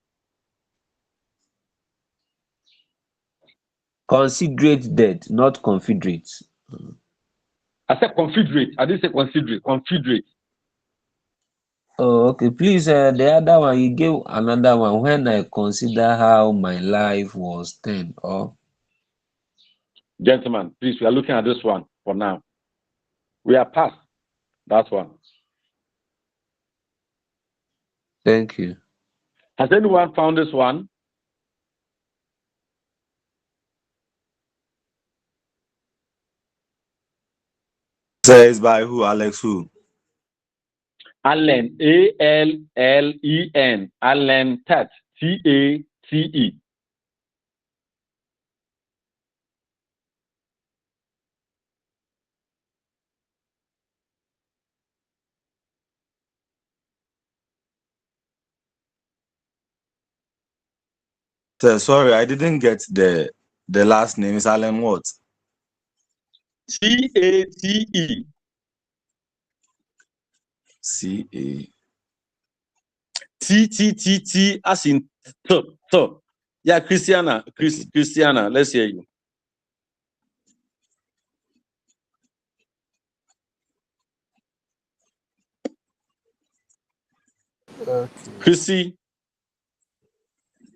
Considerate dead, not confederate. I said Confederate. I didn't say considerate. Confederate. Oh, okay. Please, the other one, you gave another one. When I consider how my life was then. Oh. Gentlemen, please, we are looking at this one for now. We are past that one. Thank you. Has anyone found this one? Says by who? Alex who? Allen, Allen, Allen Tate, Tate. Sorry, I didn't get the last name. Is Alan what? Tate. C-A. T as in T. Yeah, Christiana. Christiana, let's hear you. Okay. Chrissy.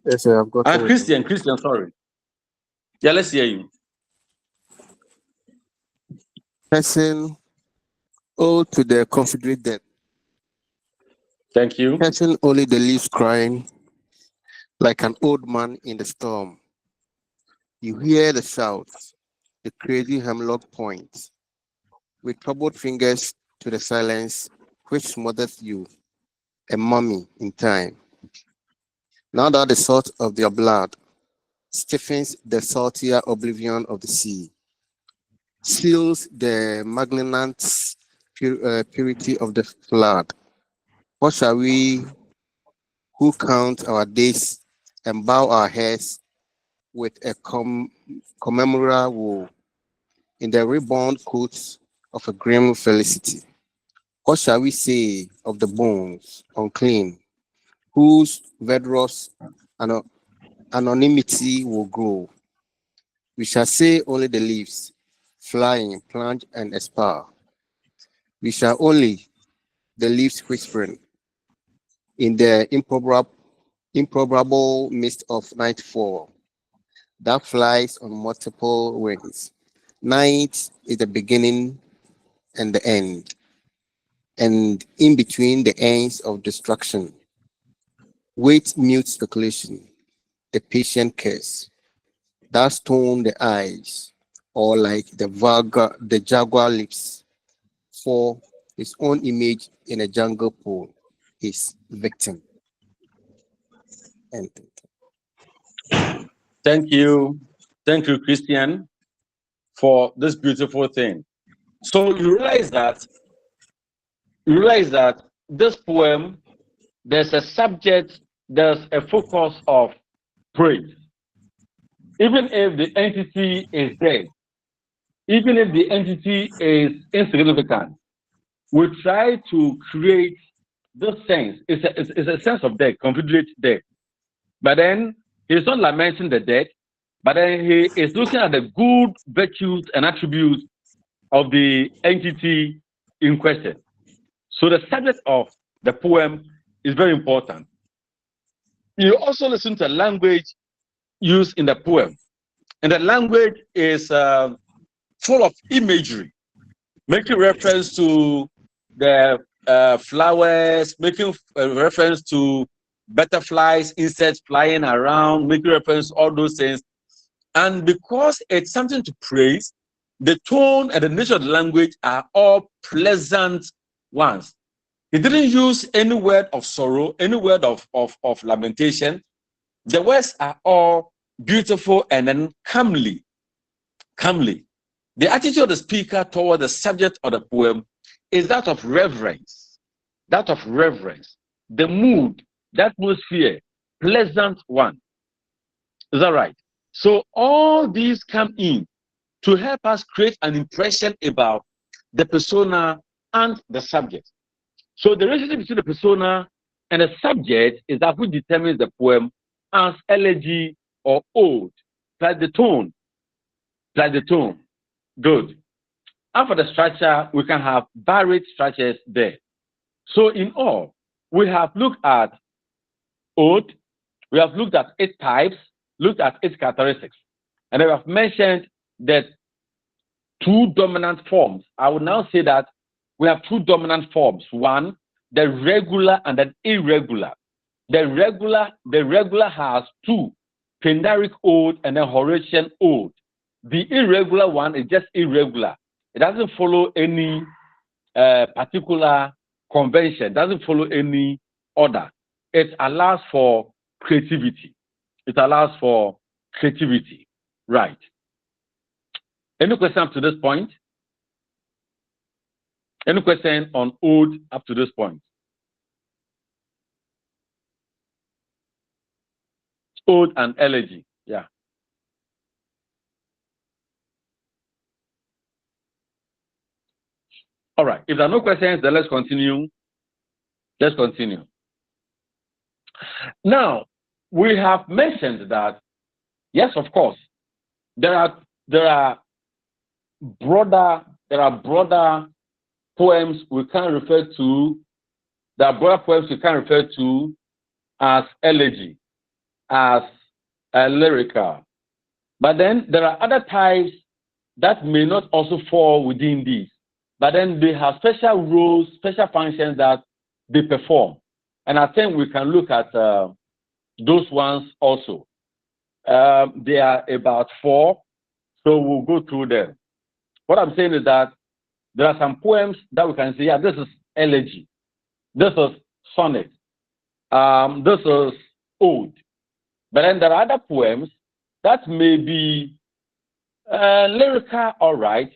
Yes, sir, I've got Christian, sorry. Yeah, let's hear you. Person owed to the Confederate debt. Thank you. Person only the leaves crying like an old man in the storm. You hear the shouts, the crazy hemlock points, with troubled fingers to the silence which smothers you, a mummy in time. Now that the salt of their blood stiffens the saltier oblivion of the sea, seals the magnanimous purity of the flood. What shall we who count our days and bow our heads with a commemorable in the reborn coats of a grim felicity? What shall we say of the bones, unclean, whose vedrous anonymity will grow? We shall say only the leaves, flying, plunge, and aspire. We shall only the leaves whispering in the improbable mist of nightfall that flies on multiple wings. Night is the beginning and the end, and in between the ends of destruction, wait mute speculation, the patient curse, that stone the eyes, or like the jaguar lips, for his own image in a jungle pool, his victim. And Thank you, Christian, for this beautiful thing. So you realize that this poem, there's a subject, there's a focus of praise. Even if the entity is dead, even if the entity is insignificant, we try to create this sense. It's a sense of death, Confederate death. But then he's not lamenting the dead, but then he is looking at the good virtues and attributes of the entity in question. So the subject of the poem is very important. You also listen to the language used in the poem. And the language is full of imagery, making reference to the flowers, making reference to butterflies, insects flying around, making reference to all those things. And because it's something to praise, the tone and the nature of the language are all pleasant ones. He didn't use any word of sorrow, any word of lamentation. The words are all beautiful and then calmly. The attitude of the speaker toward the subject of the poem is that of reverence. The mood, the atmosphere, pleasant one. Is that right? So all these come in to help us create an impression about the persona and the subject. So the relationship between the persona and the subject is that which determines the poem as elegy or ode, plus the tone. Good. And for the structure, we can have varied structures there. So in all, we have looked at ode, we have looked at its types, looked at its characteristics, and I have mentioned that two dominant forms. I will now say that we have two dominant forms. One, the regular and the irregular. The regular has two, Pindaric ode and then Horatian ode. The irregular one is just irregular. It doesn't follow any particular convention, doesn't follow any order. It allows for creativity. It allows for creativity. Right. Any question up to this point? Any question on ode up to this point? Ode and elegy. Yeah. All right. If there are no questions, then let's continue. Let's continue. Now, we have mentioned that, yes, of course, there are broader poems we can refer to. There are broader poems we can refer to as elegy, as lyrical. But then there are other types that may not also fall within these. But then they have special roles, special functions that they perform. And I think we can look at those ones also. There are about 4, so we'll go through them. What I'm saying is that there are some poems that we can say, yeah, this is elegy, this is sonnet, this is ode. But then there are other poems that may be lyrical, all right,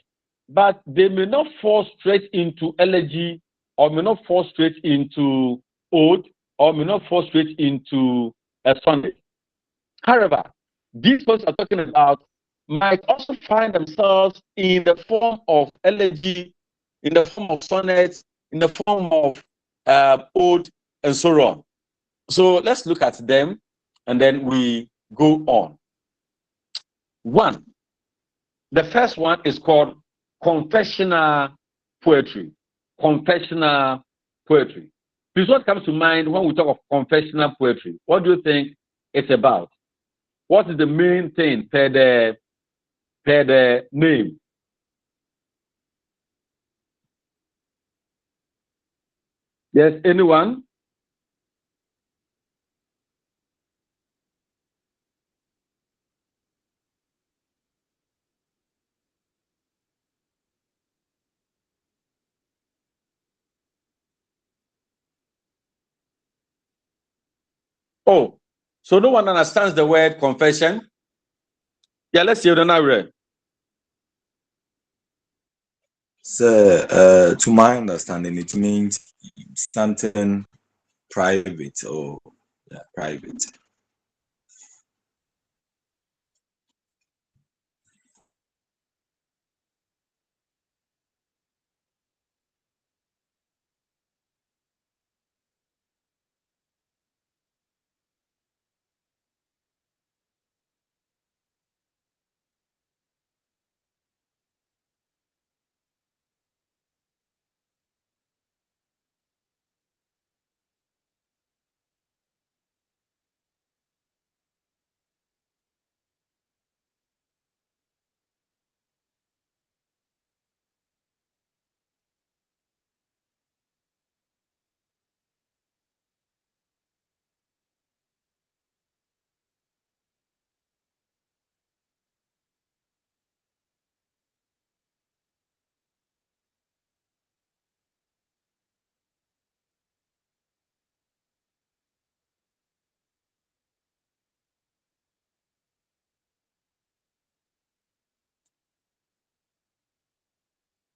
but they may not fall straight into elegy, or may not fall straight into ode, or may not fall straight into a sonnet. However, these poems are talking about might also find themselves in the form of elegy, in the form of sonnets, in the form of ode, and so on. So let's look at them, and then we go on. One, the first one is called confessional poetry. Confessional poetry. Please, what comes to mind when we talk of confessional poetry? What do you think it's about? What is the main thing per the name? Yes, anyone? Oh, so no one understands the word confession? Yeah, let's hear the now. So, to my understanding, it means something private or private.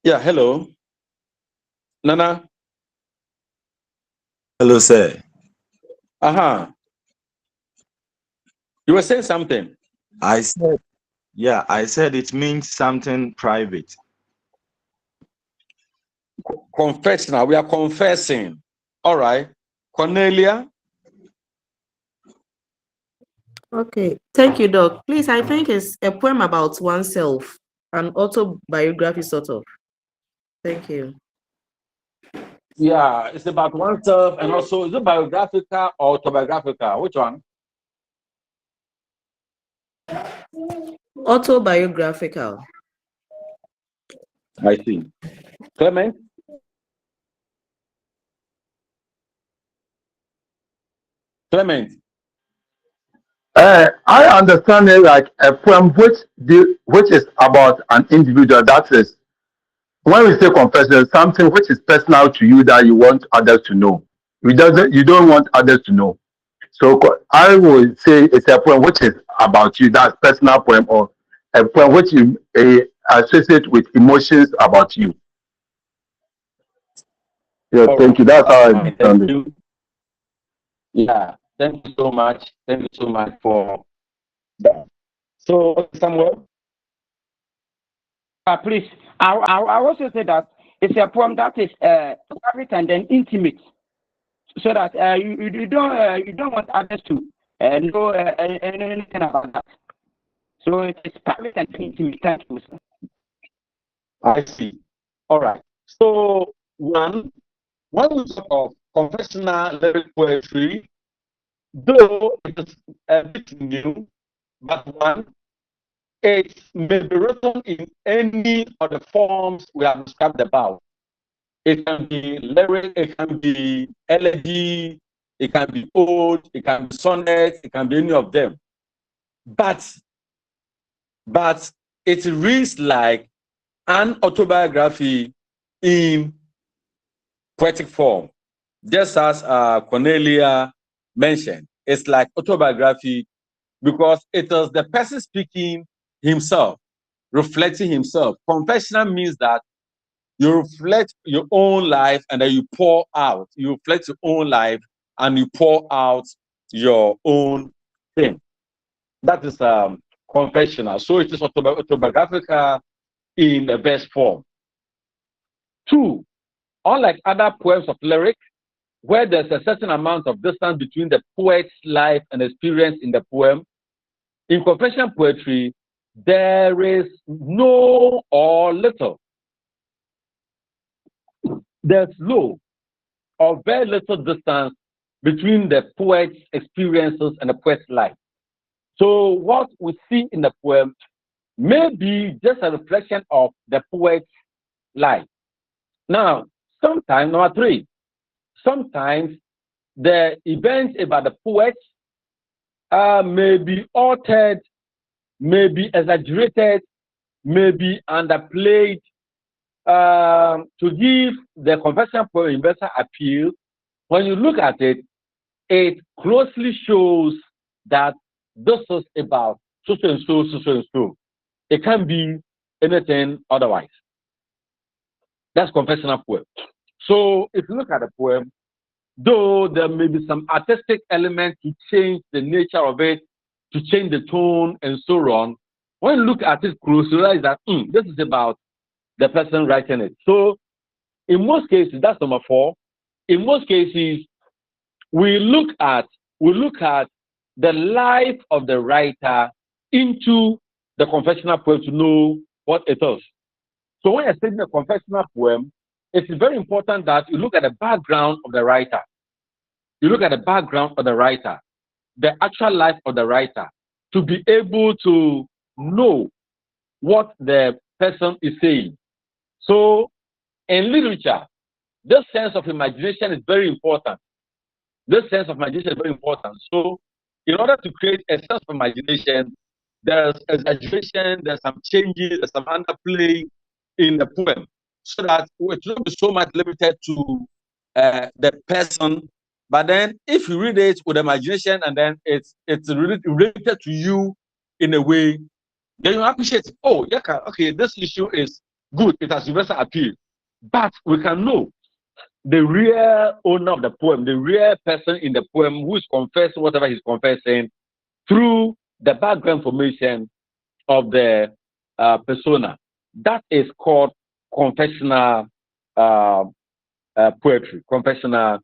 Yeah, hello. Nana? Hello, sir. Uh-huh. You were saying something. I said, yeah, I said it means something private. Confessional. We are confessing. All right. Cornelia? Okay, thank you, Doc. Please, I think it's a poem about oneself, an autobiography sort of. Thank you. Yeah, it's about oneself, and also, is it biographical or autobiographical? Which one? Autobiographical. I see. Clement? Clement? I understand it like a poem which is about an individual, that is when we say confession, something which is personal to you that you want others to know. You don't want others to know. So I would say it's a poem which is about you. That's personal poem, or a poem which you associate with emotions about you. Yeah, All thank right. you. That's how I Thank understand it. you. Yeah. Thank you so much. Thank you so much for that. So, Samuel. Please, I also say that it's a poem that is private and then intimate, so that you don't want others to know anything about that. So it is private and intimate. Thank you, sir. I see. All right. So, when we talk of confessional lyric poetry, though it is a bit new, but one, it may be written in any of the forms we have described above. It can be lyric, it can be elegy, it can be ode, it can be sonnet, it can be any of them. But it reads like an autobiography in poetic form. Just as Cornelia mentioned, it's like autobiography because it is the person speaking himself, reflecting himself. Confessional means that you reflect your own life and then you pour out. You reflect your own life and you pour out your own thing. That is confessional. So it is autobiographical in the best form. Two, unlike other poems of lyric, where there's a certain amount of distance between the poet's life and experience in the poem, in confessional poetry, there is no or little. There's low or very little distance between the poet's experiences and the poet's life. So what we see in the poem may be just a reflection of the poet's life. Now, sometimes, number three, sometimes the events about the poet may be altered, may be exaggerated, may be underplayed to give the confessional poem investor appeal. When you look at it, it closely shows that this is about so and so, so and so. It can't be anything otherwise. That's confessional poem. So if you look at the poem, though there may be some artistic elements to change the nature of it, to change the tone and so on, when you look at it closely, you realize that this is about the person writing it. So in most cases, that's number four. In most cases, we look at the life of the writer into the confessional poem to know what it is. So when you're studying a confessional poem, it's very important that you look at the background of the writer. You look at the background of the writer, the actual life of the writer, to be able to know what the person is saying. So in literature, this sense of imagination is very important. This sense of imagination is very important. So in order to create a sense of imagination, there's exaggeration, there's some changes, there's some underplay in the poem, so that it won't be so much limited to the person. But then if you read it with imagination and then it's related to you in a way, then you appreciate it. Oh, yeah, okay, this issue is good. It has universal appeal. But we can know the real owner of the poem, the real person in the poem who is confessing whatever he's confessing through the background information of the persona. That is called confessional poetry. Confessional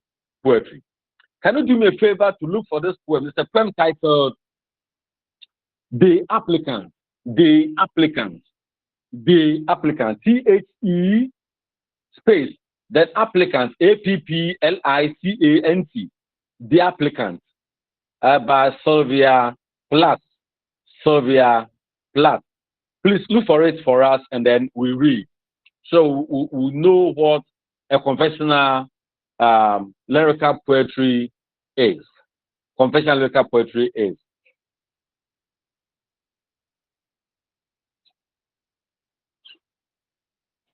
poetry. Can you do me a favor to look for this poem? It's a poem titled "The Applicant." The Applicant. The Applicant. THE space. Then applicant. APPLICANT. The Applicant. By Sylvia Plath. Sylvia Plath. Please look for it for us and then we read. So we know what a confessional lyrical poetry is. Confessional lyrical poetry is.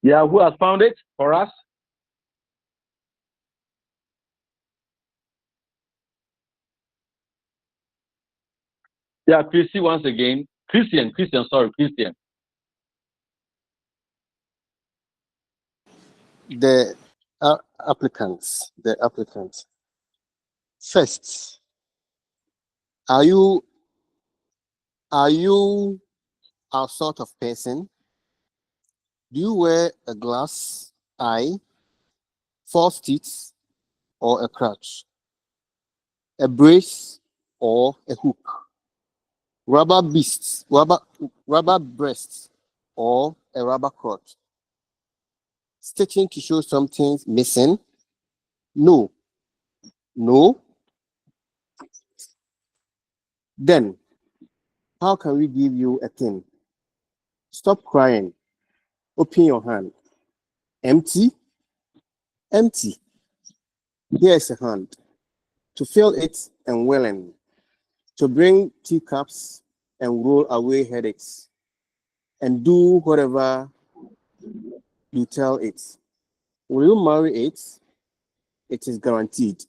Yeah, who has found it for us? Yeah, Christy once again. Christian, sorry, Christian. The applicants. First, are you a sort of person? Do you wear a glass eye, false teeth, or a crutch? A brace or a hook? Rubber breasts, or a rubber crotch? Stitching to show something's missing? No. Then, how can we give you a thing? Stop crying. Open your hand. Empty? Here's a hand. To fill it and willing. To bring teacups and roll away headaches. And do whatever you tell it. Will you marry it? It is guaranteed.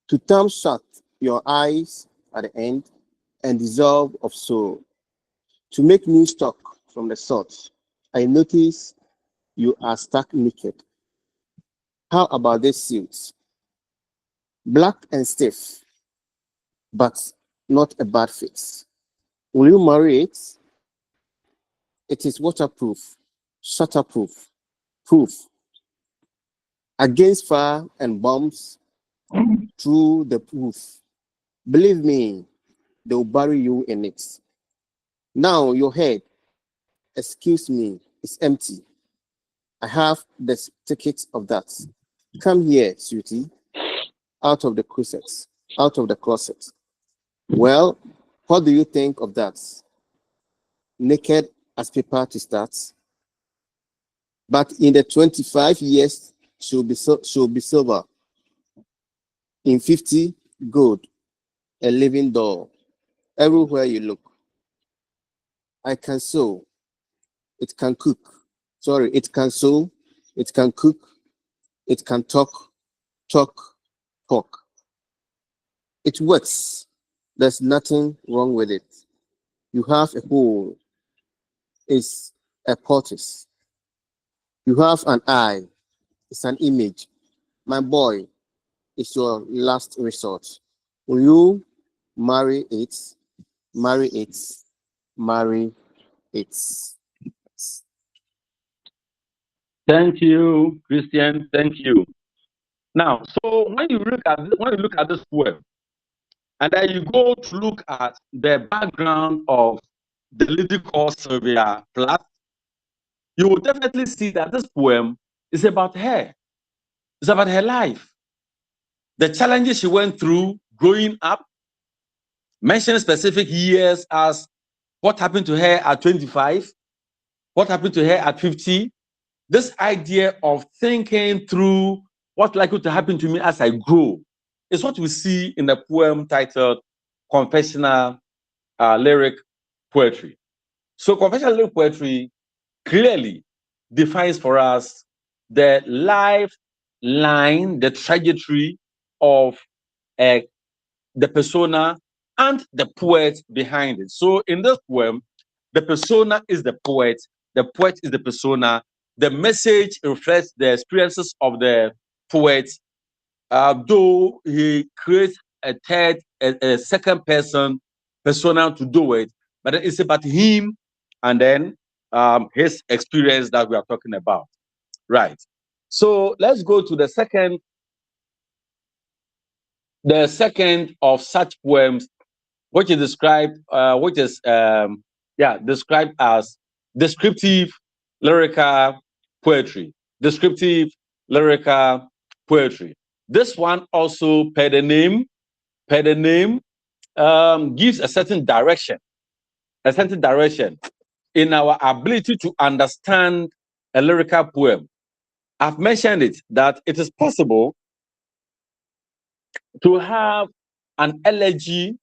To thumb shut your eyes at the end and dissolve of soul. To make new stock from the source. I notice you are stuck naked. How about this suit? Black and stiff, but not a bad fit. Will you marry it? It is waterproof, shutterproof, proof against fire and bombs through the proof. Believe me, they will bury you in it. Now your head, excuse me, is empty. I have the ticket of that. Come here, sweetie, out of the closet. Well, what do you think of that? Naked as paper to start, but in the 25 years she'll be silver. In 50, gold, a living doll. Everywhere you look. I can sew. It can cook. Sorry, it can sew. It can cook. It can talk. It works. There's nothing wrong with it. You have a hole. It's a tortoise. You have an eye. It's an image. My boy, it's your last resort. Will you marry it? Marry it. Marry it. Thank you, Christian. Thank you. Now, so when you look at this poem, and then you go to look at the background of the lady called Sylvia Plath, you will definitely see that this poem is about her. It's about her life. The challenges she went through growing up, mentioning specific years as what happened to her at 25, what happened to her at 50. This idea of thinking through what's likely to happen to me as I grow is what we see in the poem titled Confessional Lyric Poetry. So confessional lyric poetry clearly defines for us the lifeline, the trajectory of the persona and the poet behind it. So in this poem, the persona is the poet is the persona. The message reflects the experiences of the poet, though he creates a second person persona to do it, but it's about him and then his experience that we are talking about. Right. So let's go to the second of such poems, which is described described as descriptive lyrical poetry. Descriptive lyrical poetry. This one also, per the name, gives a certain direction in our ability to understand a lyrical poem. I've mentioned it, that it is possible to have an elegy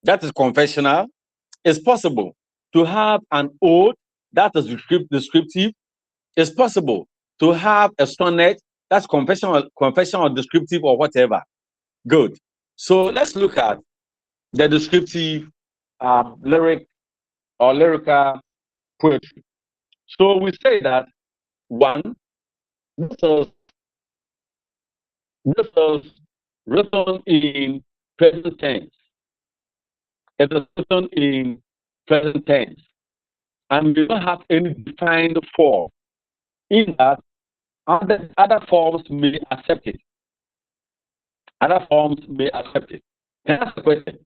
that is confessional. It's possible to have an ode that is descriptive. It's possible to have a sonnet that's confession or descriptive or whatever. Good. So let's look at the descriptive lyric or lyrical poetry. So we say that one, this is written in present tense. It is written in present tense, and we don't have any defined form. In that, other forms may accept it. Other forms may accept it. Can I ask a question?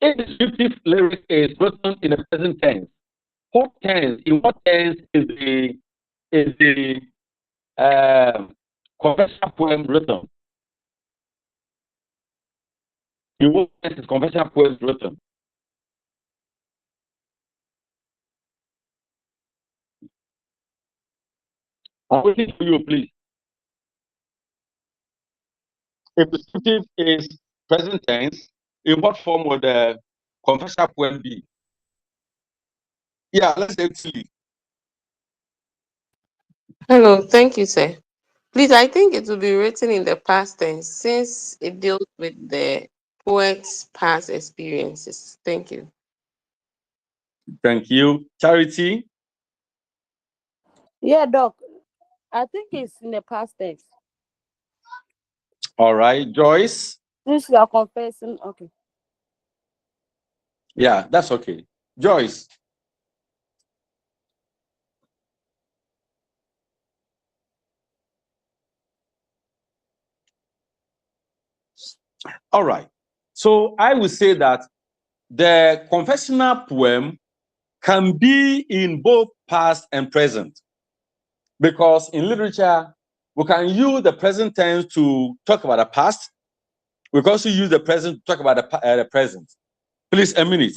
If the descriptive lyric is written in the present tense, what tense? In what tense is the conventional poem written? In what tense is conventional poem written? I'm waiting for you, please. If the descriptive is present tense, in what form would the conventional poem be? Yeah, let's say Tilly. Hello, thank you, sir. Please, I think it will be written in the past tense since it deals with the poet's past experiences. Thank you. Thank you. Charity? Yeah, Doc. I think it's in the past tense. All right. Joyce? Since you are confessing, okay. Yeah, that's okay. Joyce? All right. So I would say that the confessional poem can be in both past and present, because in literature, we can use the present tense to talk about the past. We can also use the present to talk about the present. Please, a minute.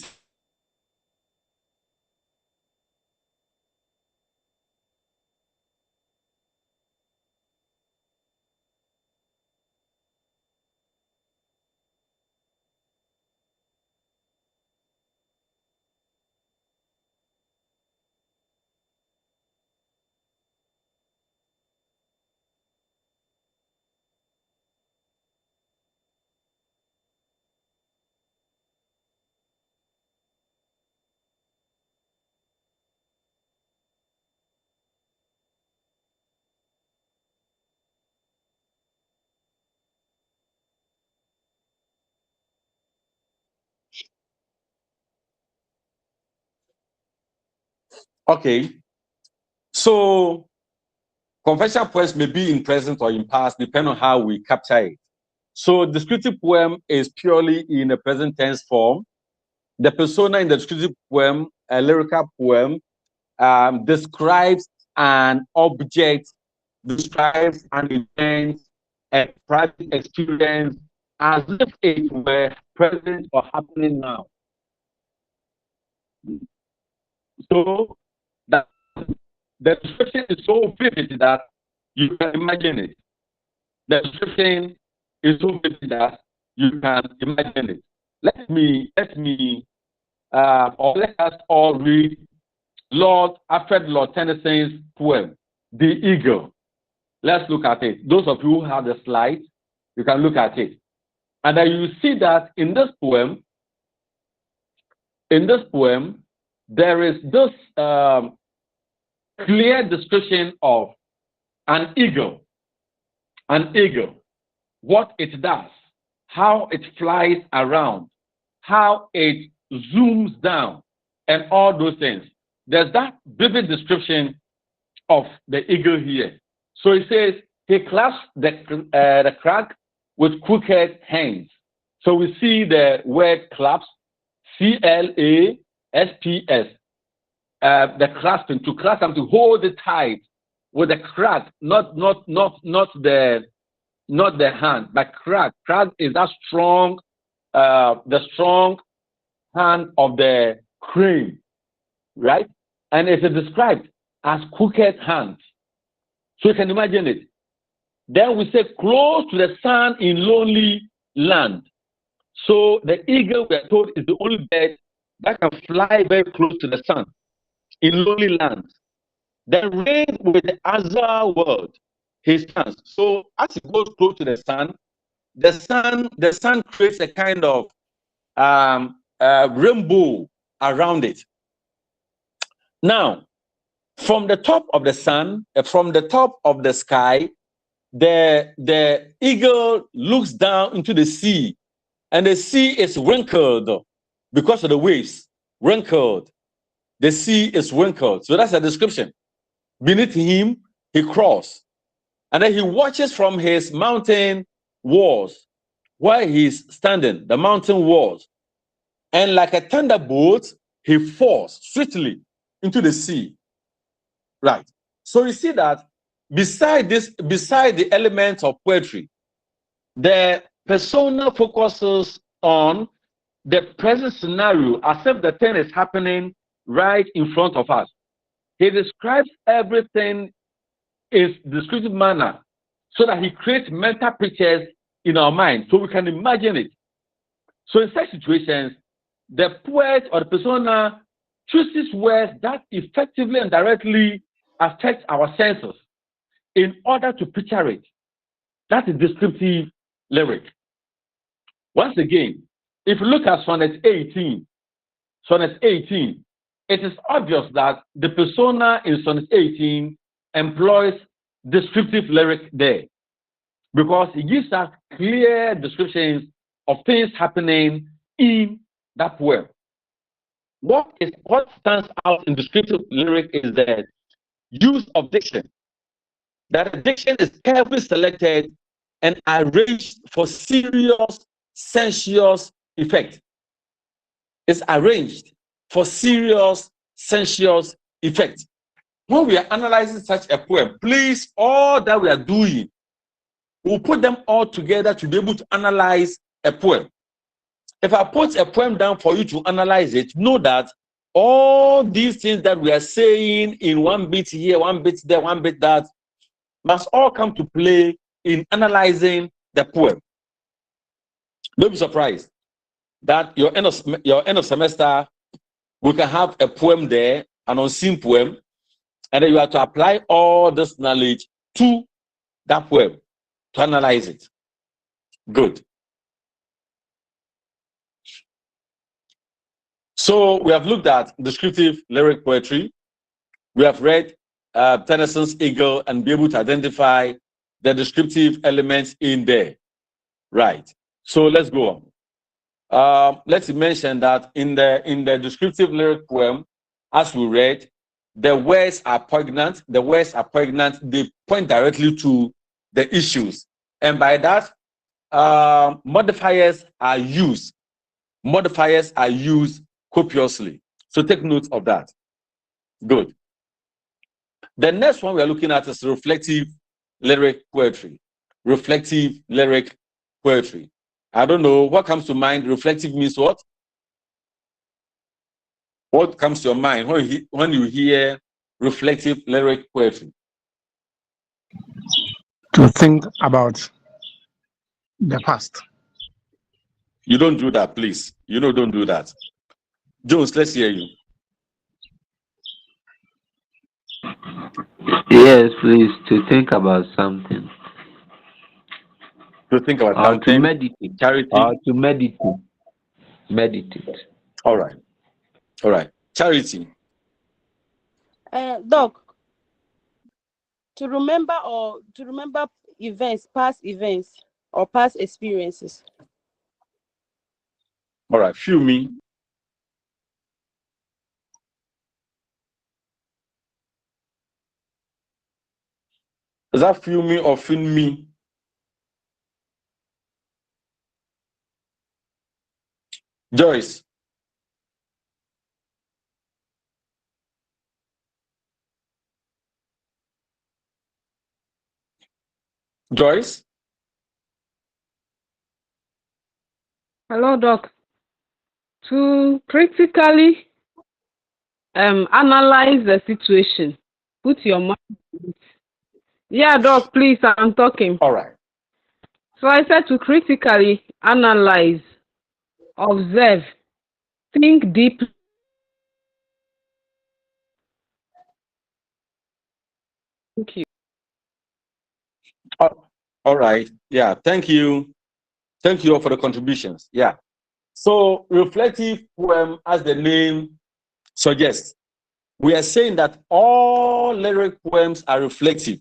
Okay. So confessional poems may be in present or in past, depending on how we capture it. So descriptive poem is purely in a present tense form. The persona in the descriptive poem, a lyrical poem, describes an object, describes an event, a private experience, as if it were present or happening now. So that the description is so vivid that you can imagine it. The description is so vivid that you can imagine it. Let us all read Alfred Lord Tennyson's poem, The Eagle. Let's look at it. Those of you who have the slides, you can look at it. And then you see that in this poem, there is this clear description of an eagle, what it does, how it flies around, how it zooms down, and all those things. There's that vivid description of the eagle here. So it says, he clasps the crag with crooked hands. So we see the word clasp, CLASPS, the clasping, to clasp and to hold it tight with the crag, not the hand, but crag. Crag is that strong, the strong hand of the crane, right? And it is described as crooked hands. So you can imagine it. Then we say close to the sun in lonely land. So the eagle, we are told, is the only bird that can fly very close to the sun in lonely land. then reigned with the other world, his sons. So as he goes close to the sun creates a kind of rainbow around it. Now, from the top of the sun, from the top of the sky, the eagle looks down into the sea, and the sea is wrinkled because of the waves. Wrinkled. The sea is wrinkled. So that's a description. Beneath him, he crawls. And then he watches from his mountain walls where he's standing, the mountain walls. And like a thunderbolt, he falls swiftly into the sea. Right. So you see that beside the elements of poetry, the persona focuses on the present scenario as if the thing is happening right in front of us. He describes everything in descriptive manner so that he creates mental pictures in our mind so we can imagine it. So in such situations, the poet or the persona chooses words that effectively and directly affect our senses in order to picture it. That's a descriptive lyric. Once again, if you look at sonnet 18, it is obvious that the persona in sonnet 18 employs descriptive lyric there because it gives us clear descriptions of things happening in that poem. What stands out in descriptive lyric is the use of diction. That the diction is carefully selected and arranged for serious sensuous effect. It's arranged for serious sensuous effect. When we are analyzing such a poem, please, all that we are doing, we'll put them all together to be able to analyze a poem. If I put a poem down for you to analyze it, know that all these things that we are saying in one bit here, one bit there, one bit that, must all come to play in analyzing the poem. Don't be surprised that your end of semester, we can have a poem there, an unseen poem, and then you have to apply all this knowledge to that poem to analyze it. Good. So we have looked at descriptive lyric poetry. We have read Tennyson's Eagle and be able to identify the descriptive elements in there. Right. So let's go on. Let's mention that in the descriptive lyric poem, as we read, the words are poignant. The words are poignant. They point directly to the issues, and by that, modifiers are used. Modifiers are used copiously. So take note of that. Good. The next one we are looking at is reflective lyric poetry. Reflective lyric poetry. I don't know what comes to mind. Reflective means what? What comes to your mind when you hear reflective lyric poetry? To think about the past. You don't do that, please. Don't do that. Jones, let's hear you. Yes, please, to think about something. To think about something. To meditate. Charity. Or to meditate. Meditate. All right. All right. Charity. Doc, to remember events, past events or past experiences. All right. Feel me. Is that feel me or feel me? Joyce. Joyce? Hello, Doc. To critically analyze the situation, put your mind. Yeah, Doc, please, I'm talking. All right. So I said to critically analyze, observe, think deeply. Thank you. All right. Yeah. Thank you. Thank you all for the contributions. Yeah. So reflective poem, as the name suggests, we are saying that all lyric poems are reflective.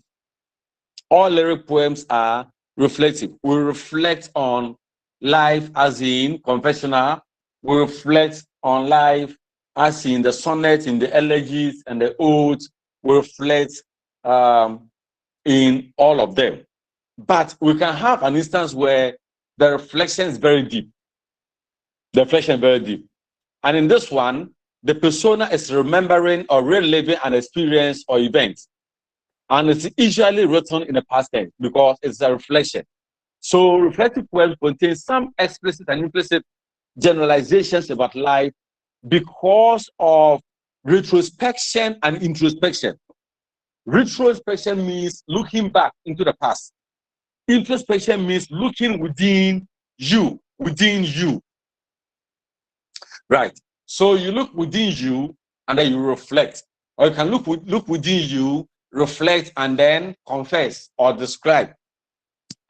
All lyric poems are reflective. We reflect on life as in confessional. We reflect on life as in the sonnet, in the elegies and the odes. We reflect in all of them. But we can have an instance where the reflection is very deep. The reflection is very deep. And in this one, the persona is remembering or reliving an experience or event. And it's usually written in the past tense because it's a reflection. So reflective poems contain some explicit and implicit generalizations about life because of retrospection and introspection. Retrospection means looking back into the past. Introspection means looking within you, Right. So you look within you and then you reflect. Or you can look within you, reflect, and then confess or describe.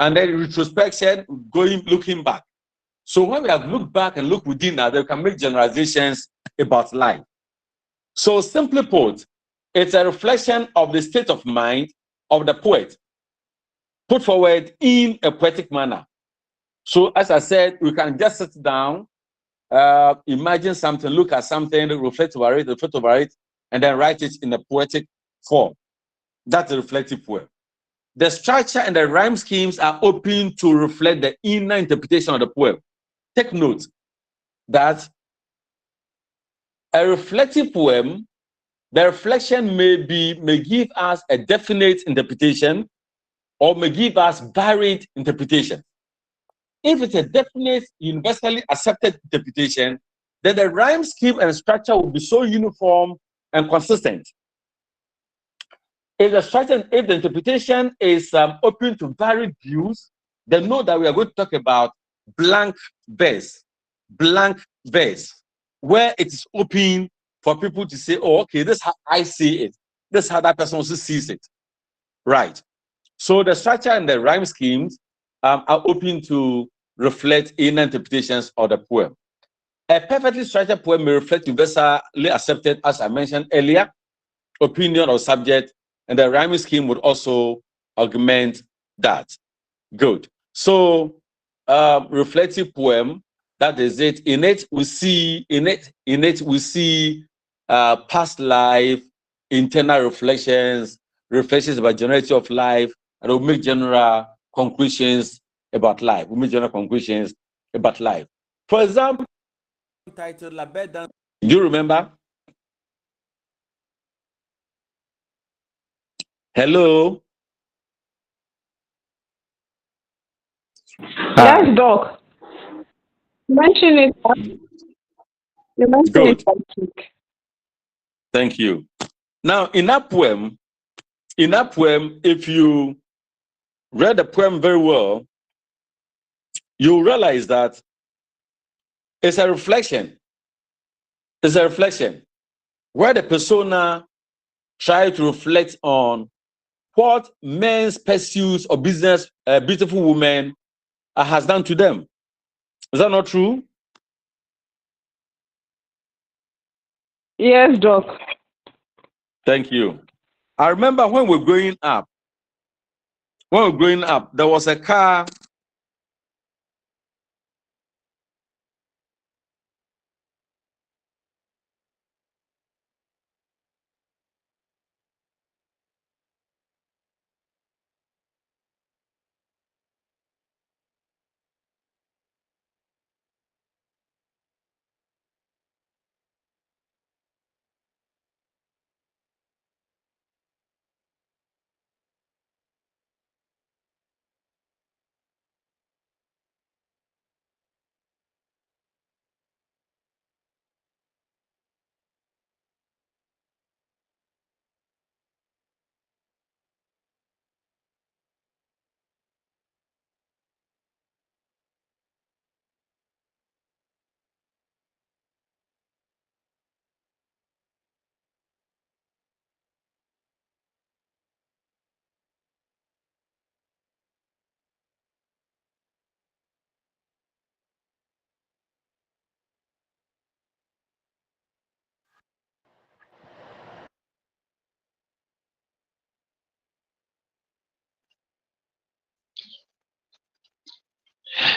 And then retrospection, looking back. So when we have looked back and looked within now, we can make generalizations about life. So simply put, it's a reflection of the state of mind of the poet put forward in a poetic manner. So as I said, we can just sit down, imagine something, look at something, reflect over it, and then write it in a poetic form. That's a reflective poem. The structure and the rhyme schemes are open to reflect the inner interpretation of the poem. Take note that a reflective poem, the reflection may give us a definite interpretation or may give us varied interpretation. If it's a definite, universally accepted interpretation, then the rhyme scheme and structure will be so uniform and consistent. If the interpretation is open to varied views, then know that we are going to talk about blank verse, where it is open for people to say, oh, okay, this is how I see it. This is how that person also sees it. Right. So the structure and the rhyme schemes are open to reflect inner interpretations of the poem. A perfectly structured poem may reflect universally accepted, as I mentioned earlier, opinion or subject, and the rhyming scheme would also augment that. Good. So reflective poem, that is it. In it we see past life, internal reflections about generality of life, and we'll make general conclusions about life. For example, titled La Belle Dance. Do you remember? Hello. Yes, Doc. Mention it. You mentioned Good. it last week. Thank you. Now, in that poem, if you read the poem very well, you realize that it's a reflection. It's a reflection where the persona try to reflect on what men's pursuits or business, beautiful women, has done to them. Is that not true? Yes, Doc. Thank you. I remember when we were growing up, there was a car.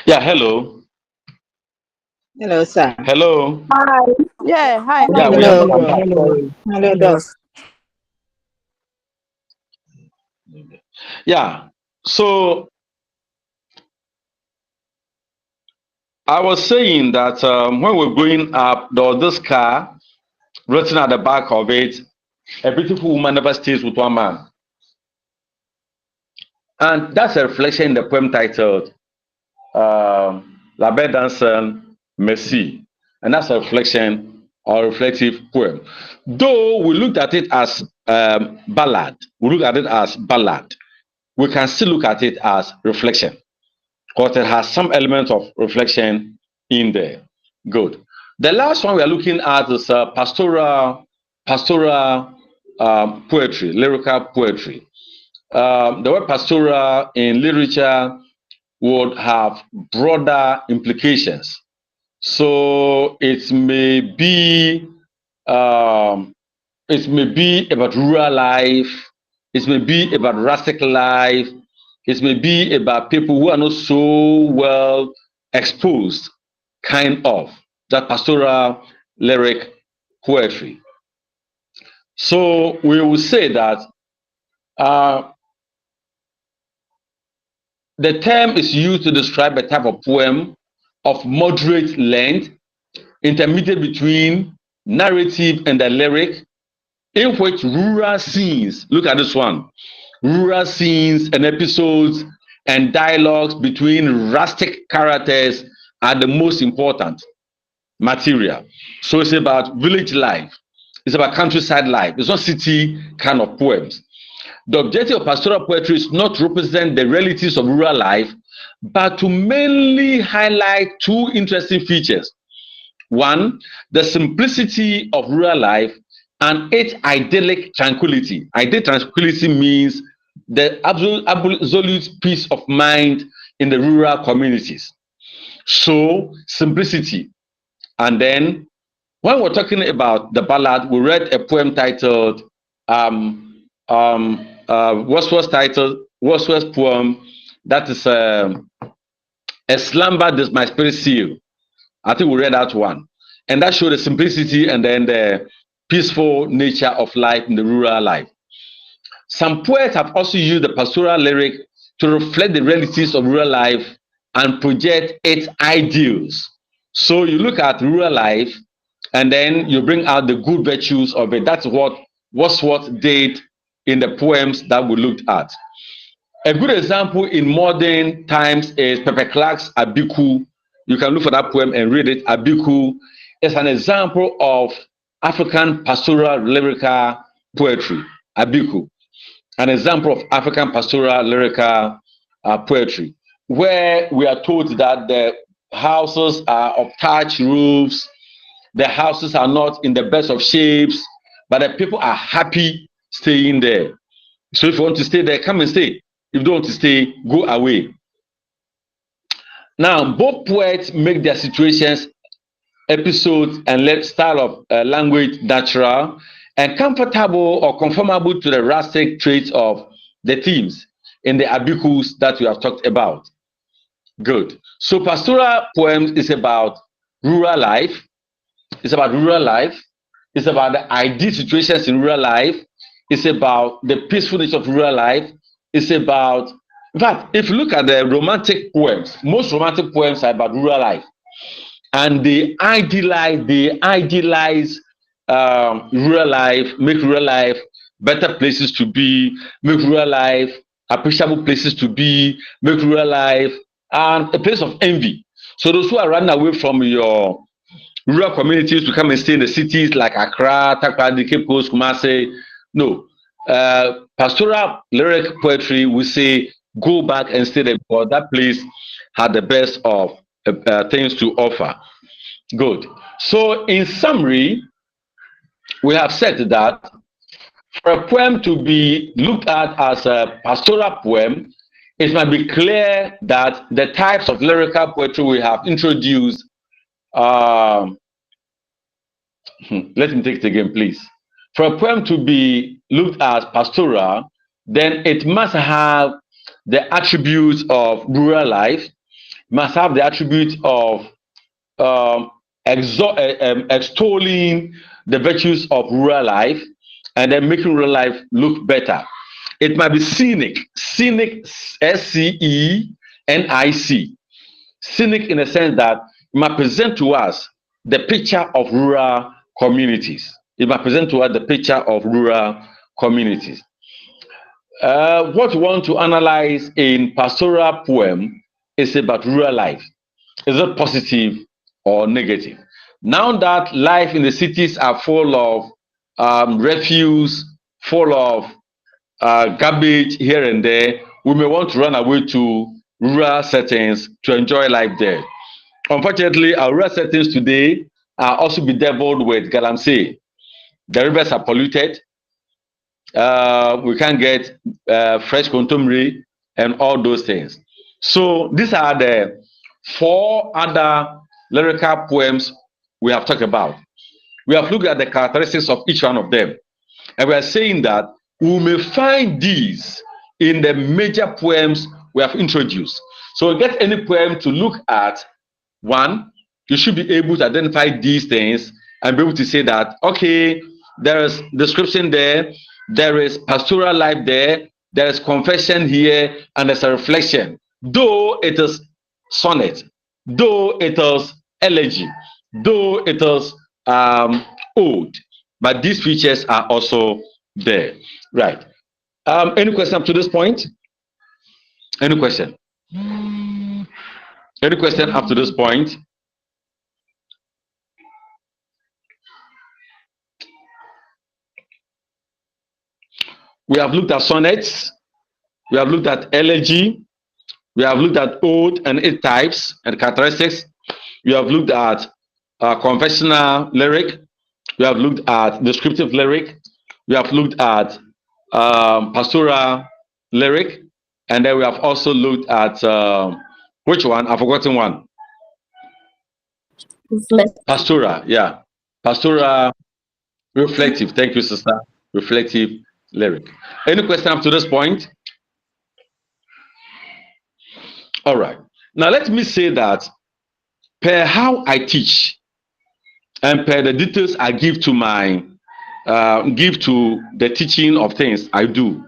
Yeah, hello. Hello, sir. Hello. Hi. Yeah, hi. Yeah, we Hello, have bro. Hello. Hello, Doc. yeah. So I was saying that when we're going up, there was this car written at the back of it, a beautiful woman never stays with one man. And that's a reflection in the poem titled La Belle Danson Merci. And that's a reflection or reflective poem. Though we looked at it as ballad, we can still look at it as reflection because it has some element of reflection in there. Good. The last one we are looking at is pastoral poetry, lyrical poetry. The word pastoral in literature would have broader implications. So it may be about rural life, it may be about rustic life, it may be about people who are not so well exposed, kind of that pastoral lyric poetry. So we will say that uh, the term is used to describe a type of poem of moderate length, intermediate between narrative and the lyric, in which rural scenes, look at this one, rural scenes and episodes and dialogues between rustic characters are the most important material. So it's about village life, it's about countryside life, it's not city kind of poems. The objective of pastoral poetry is not to represent the realities of rural life, but to mainly highlight two interesting features. One, the simplicity of rural life and its idyllic tranquility. Idyllic tranquility means the absolute peace of mind in the rural communities. So, simplicity. And then, when we're talking about the ballad, we read a poem titled Wordsworth's poem, that is A Slumber Does My Spirit Seal. I think we read that one. And that showed the simplicity and then the peaceful nature of life in the rural life. Some poets have also used the pastoral lyric to reflect the realities of rural life and project its ideals. So you look at rural life and then you bring out the good virtues of it. That's what Wordsworth did in the poems that we looked at. A good example in modern times is Pepe Clark's Abiku. You can look for that poem and read it. Abiku is an example of African pastoral lyrical poetry. Abiku, an example of African pastoral lyrical poetry, where we are told that the houses are of thatched roofs, the houses are not in the best of shapes, but the people are happy staying there. So if you want to stay there, come and stay. If you don't want to stay, go away. Now, both poets make their situations, episodes, and style of language natural and comfortable or conformable to the rustic traits of the themes in the abikus that we have talked about. Good. So pastoral poems is about rural life. It's about rural life. It's about the ideal situations in rural life. It's about the peacefulness of rural life. It's about, in fact, if you look at the romantic poems, most romantic poems are about rural life, and they idealize rural life, make rural life better places to be, make rural life appreciable places to be, make rural life and a place of envy. So those who are running away from your rural communities to come and stay in the cities like Accra, Takoradi, Cape Coast, Kumasi. No. Pastoral lyric poetry, we say go back and stay there because that place had the best of things to offer. Good. So, in summary, we have said that for a poem to be looked at as a pastoral poem, it might be clear that the types of lyrical poetry we have introduced let me take it again, please. For a poem to be looked at pastoral, then it must have the attributes of rural life. must have the attribute of extolling the virtues of rural life and then making rural life look better. It might be scenic, SCENIC, scenic in the sense that it might present to us the picture of rural communities. It might present to us the picture of rural communities. What we want to analyze in pastoral poem is about rural life. Is it positive or negative? Now that life in the cities are full of refuse, full of garbage here and there, we may want to run away to rural settings to enjoy life there. Unfortunately, our rural settings today are also bedeviled with galamsey. The rivers are polluted. We can't get fresh contumely and all those things. So these are the 4 other lyrical poems we have talked about. We have looked at the characteristics of each one of them. And we are saying that we may find these in the major poems we have introduced. So get any poem to look at, one, you should be able to identify these things and be able to say that, okay, there is description there, there is pastoral life there, there is confession here, and there's a reflection. Though it is sonnet, though it is elegy, though it is ode, but these features are also there. Right. Any question up to this point? Any question? Any question up to this point? We have looked at sonnets, we have looked at elegy, we have looked at ode and its types and characteristics, we have looked at confessional lyric, we have looked at descriptive lyric, we have looked at pastoral lyric, and then we have also looked at which one? I've forgotten one. Pastoral, yeah. Pastoral reflective. Thank you, sister. Reflective lyric. Any question up to this point? All right. Now let me say that per how I teach and per the details I give to my give to the teaching of things I do,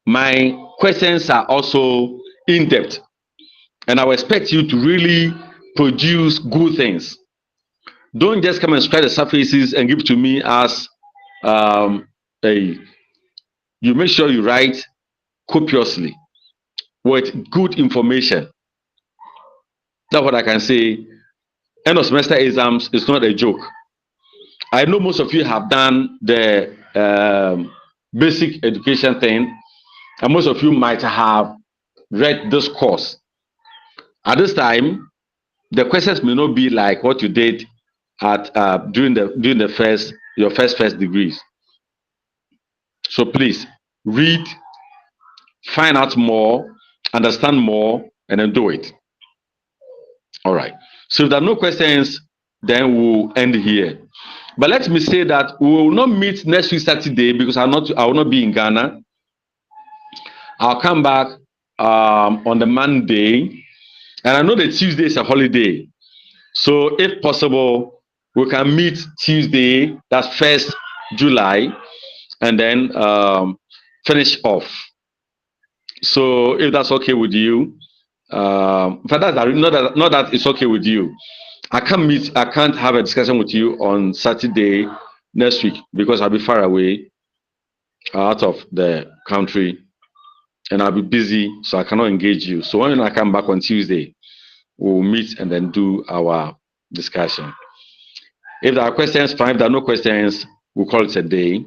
my questions are also in depth, and I will expect you to really produce good things. Don't just come and scratch the surfaces and give to me as a. You make sure you write copiously with good information. That's what I can say. End of semester exams is not a joke. I know most of you have done the basic education thing, and most of you might have read this course. At this time, the questions may not be like what you did at during your first degrees. So please read, find out more, understand more, and then do it. All right. So if there are no questions, then we'll end here. But let me say that we will not meet next week Saturday because I will not be in Ghana. I'll come back on the Monday, and I know that Tuesday is a holiday. So if possible, we can meet Tuesday, that's 1st July, and then finish off. So if that's okay with you, for that, not that it's okay with you, I can't have a discussion with you on Saturday next week because I'll be far away out of the country and I'll be busy, so I cannot engage you. So when I come back on Tuesday, we'll meet and then do our discussion. If there are questions, fine. If there are no questions, we'll call it a day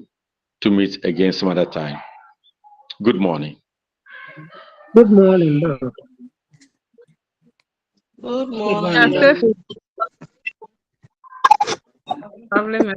to meet again some other time. Good morning. Good morning, Doc. Good Yeah, morning. Problem.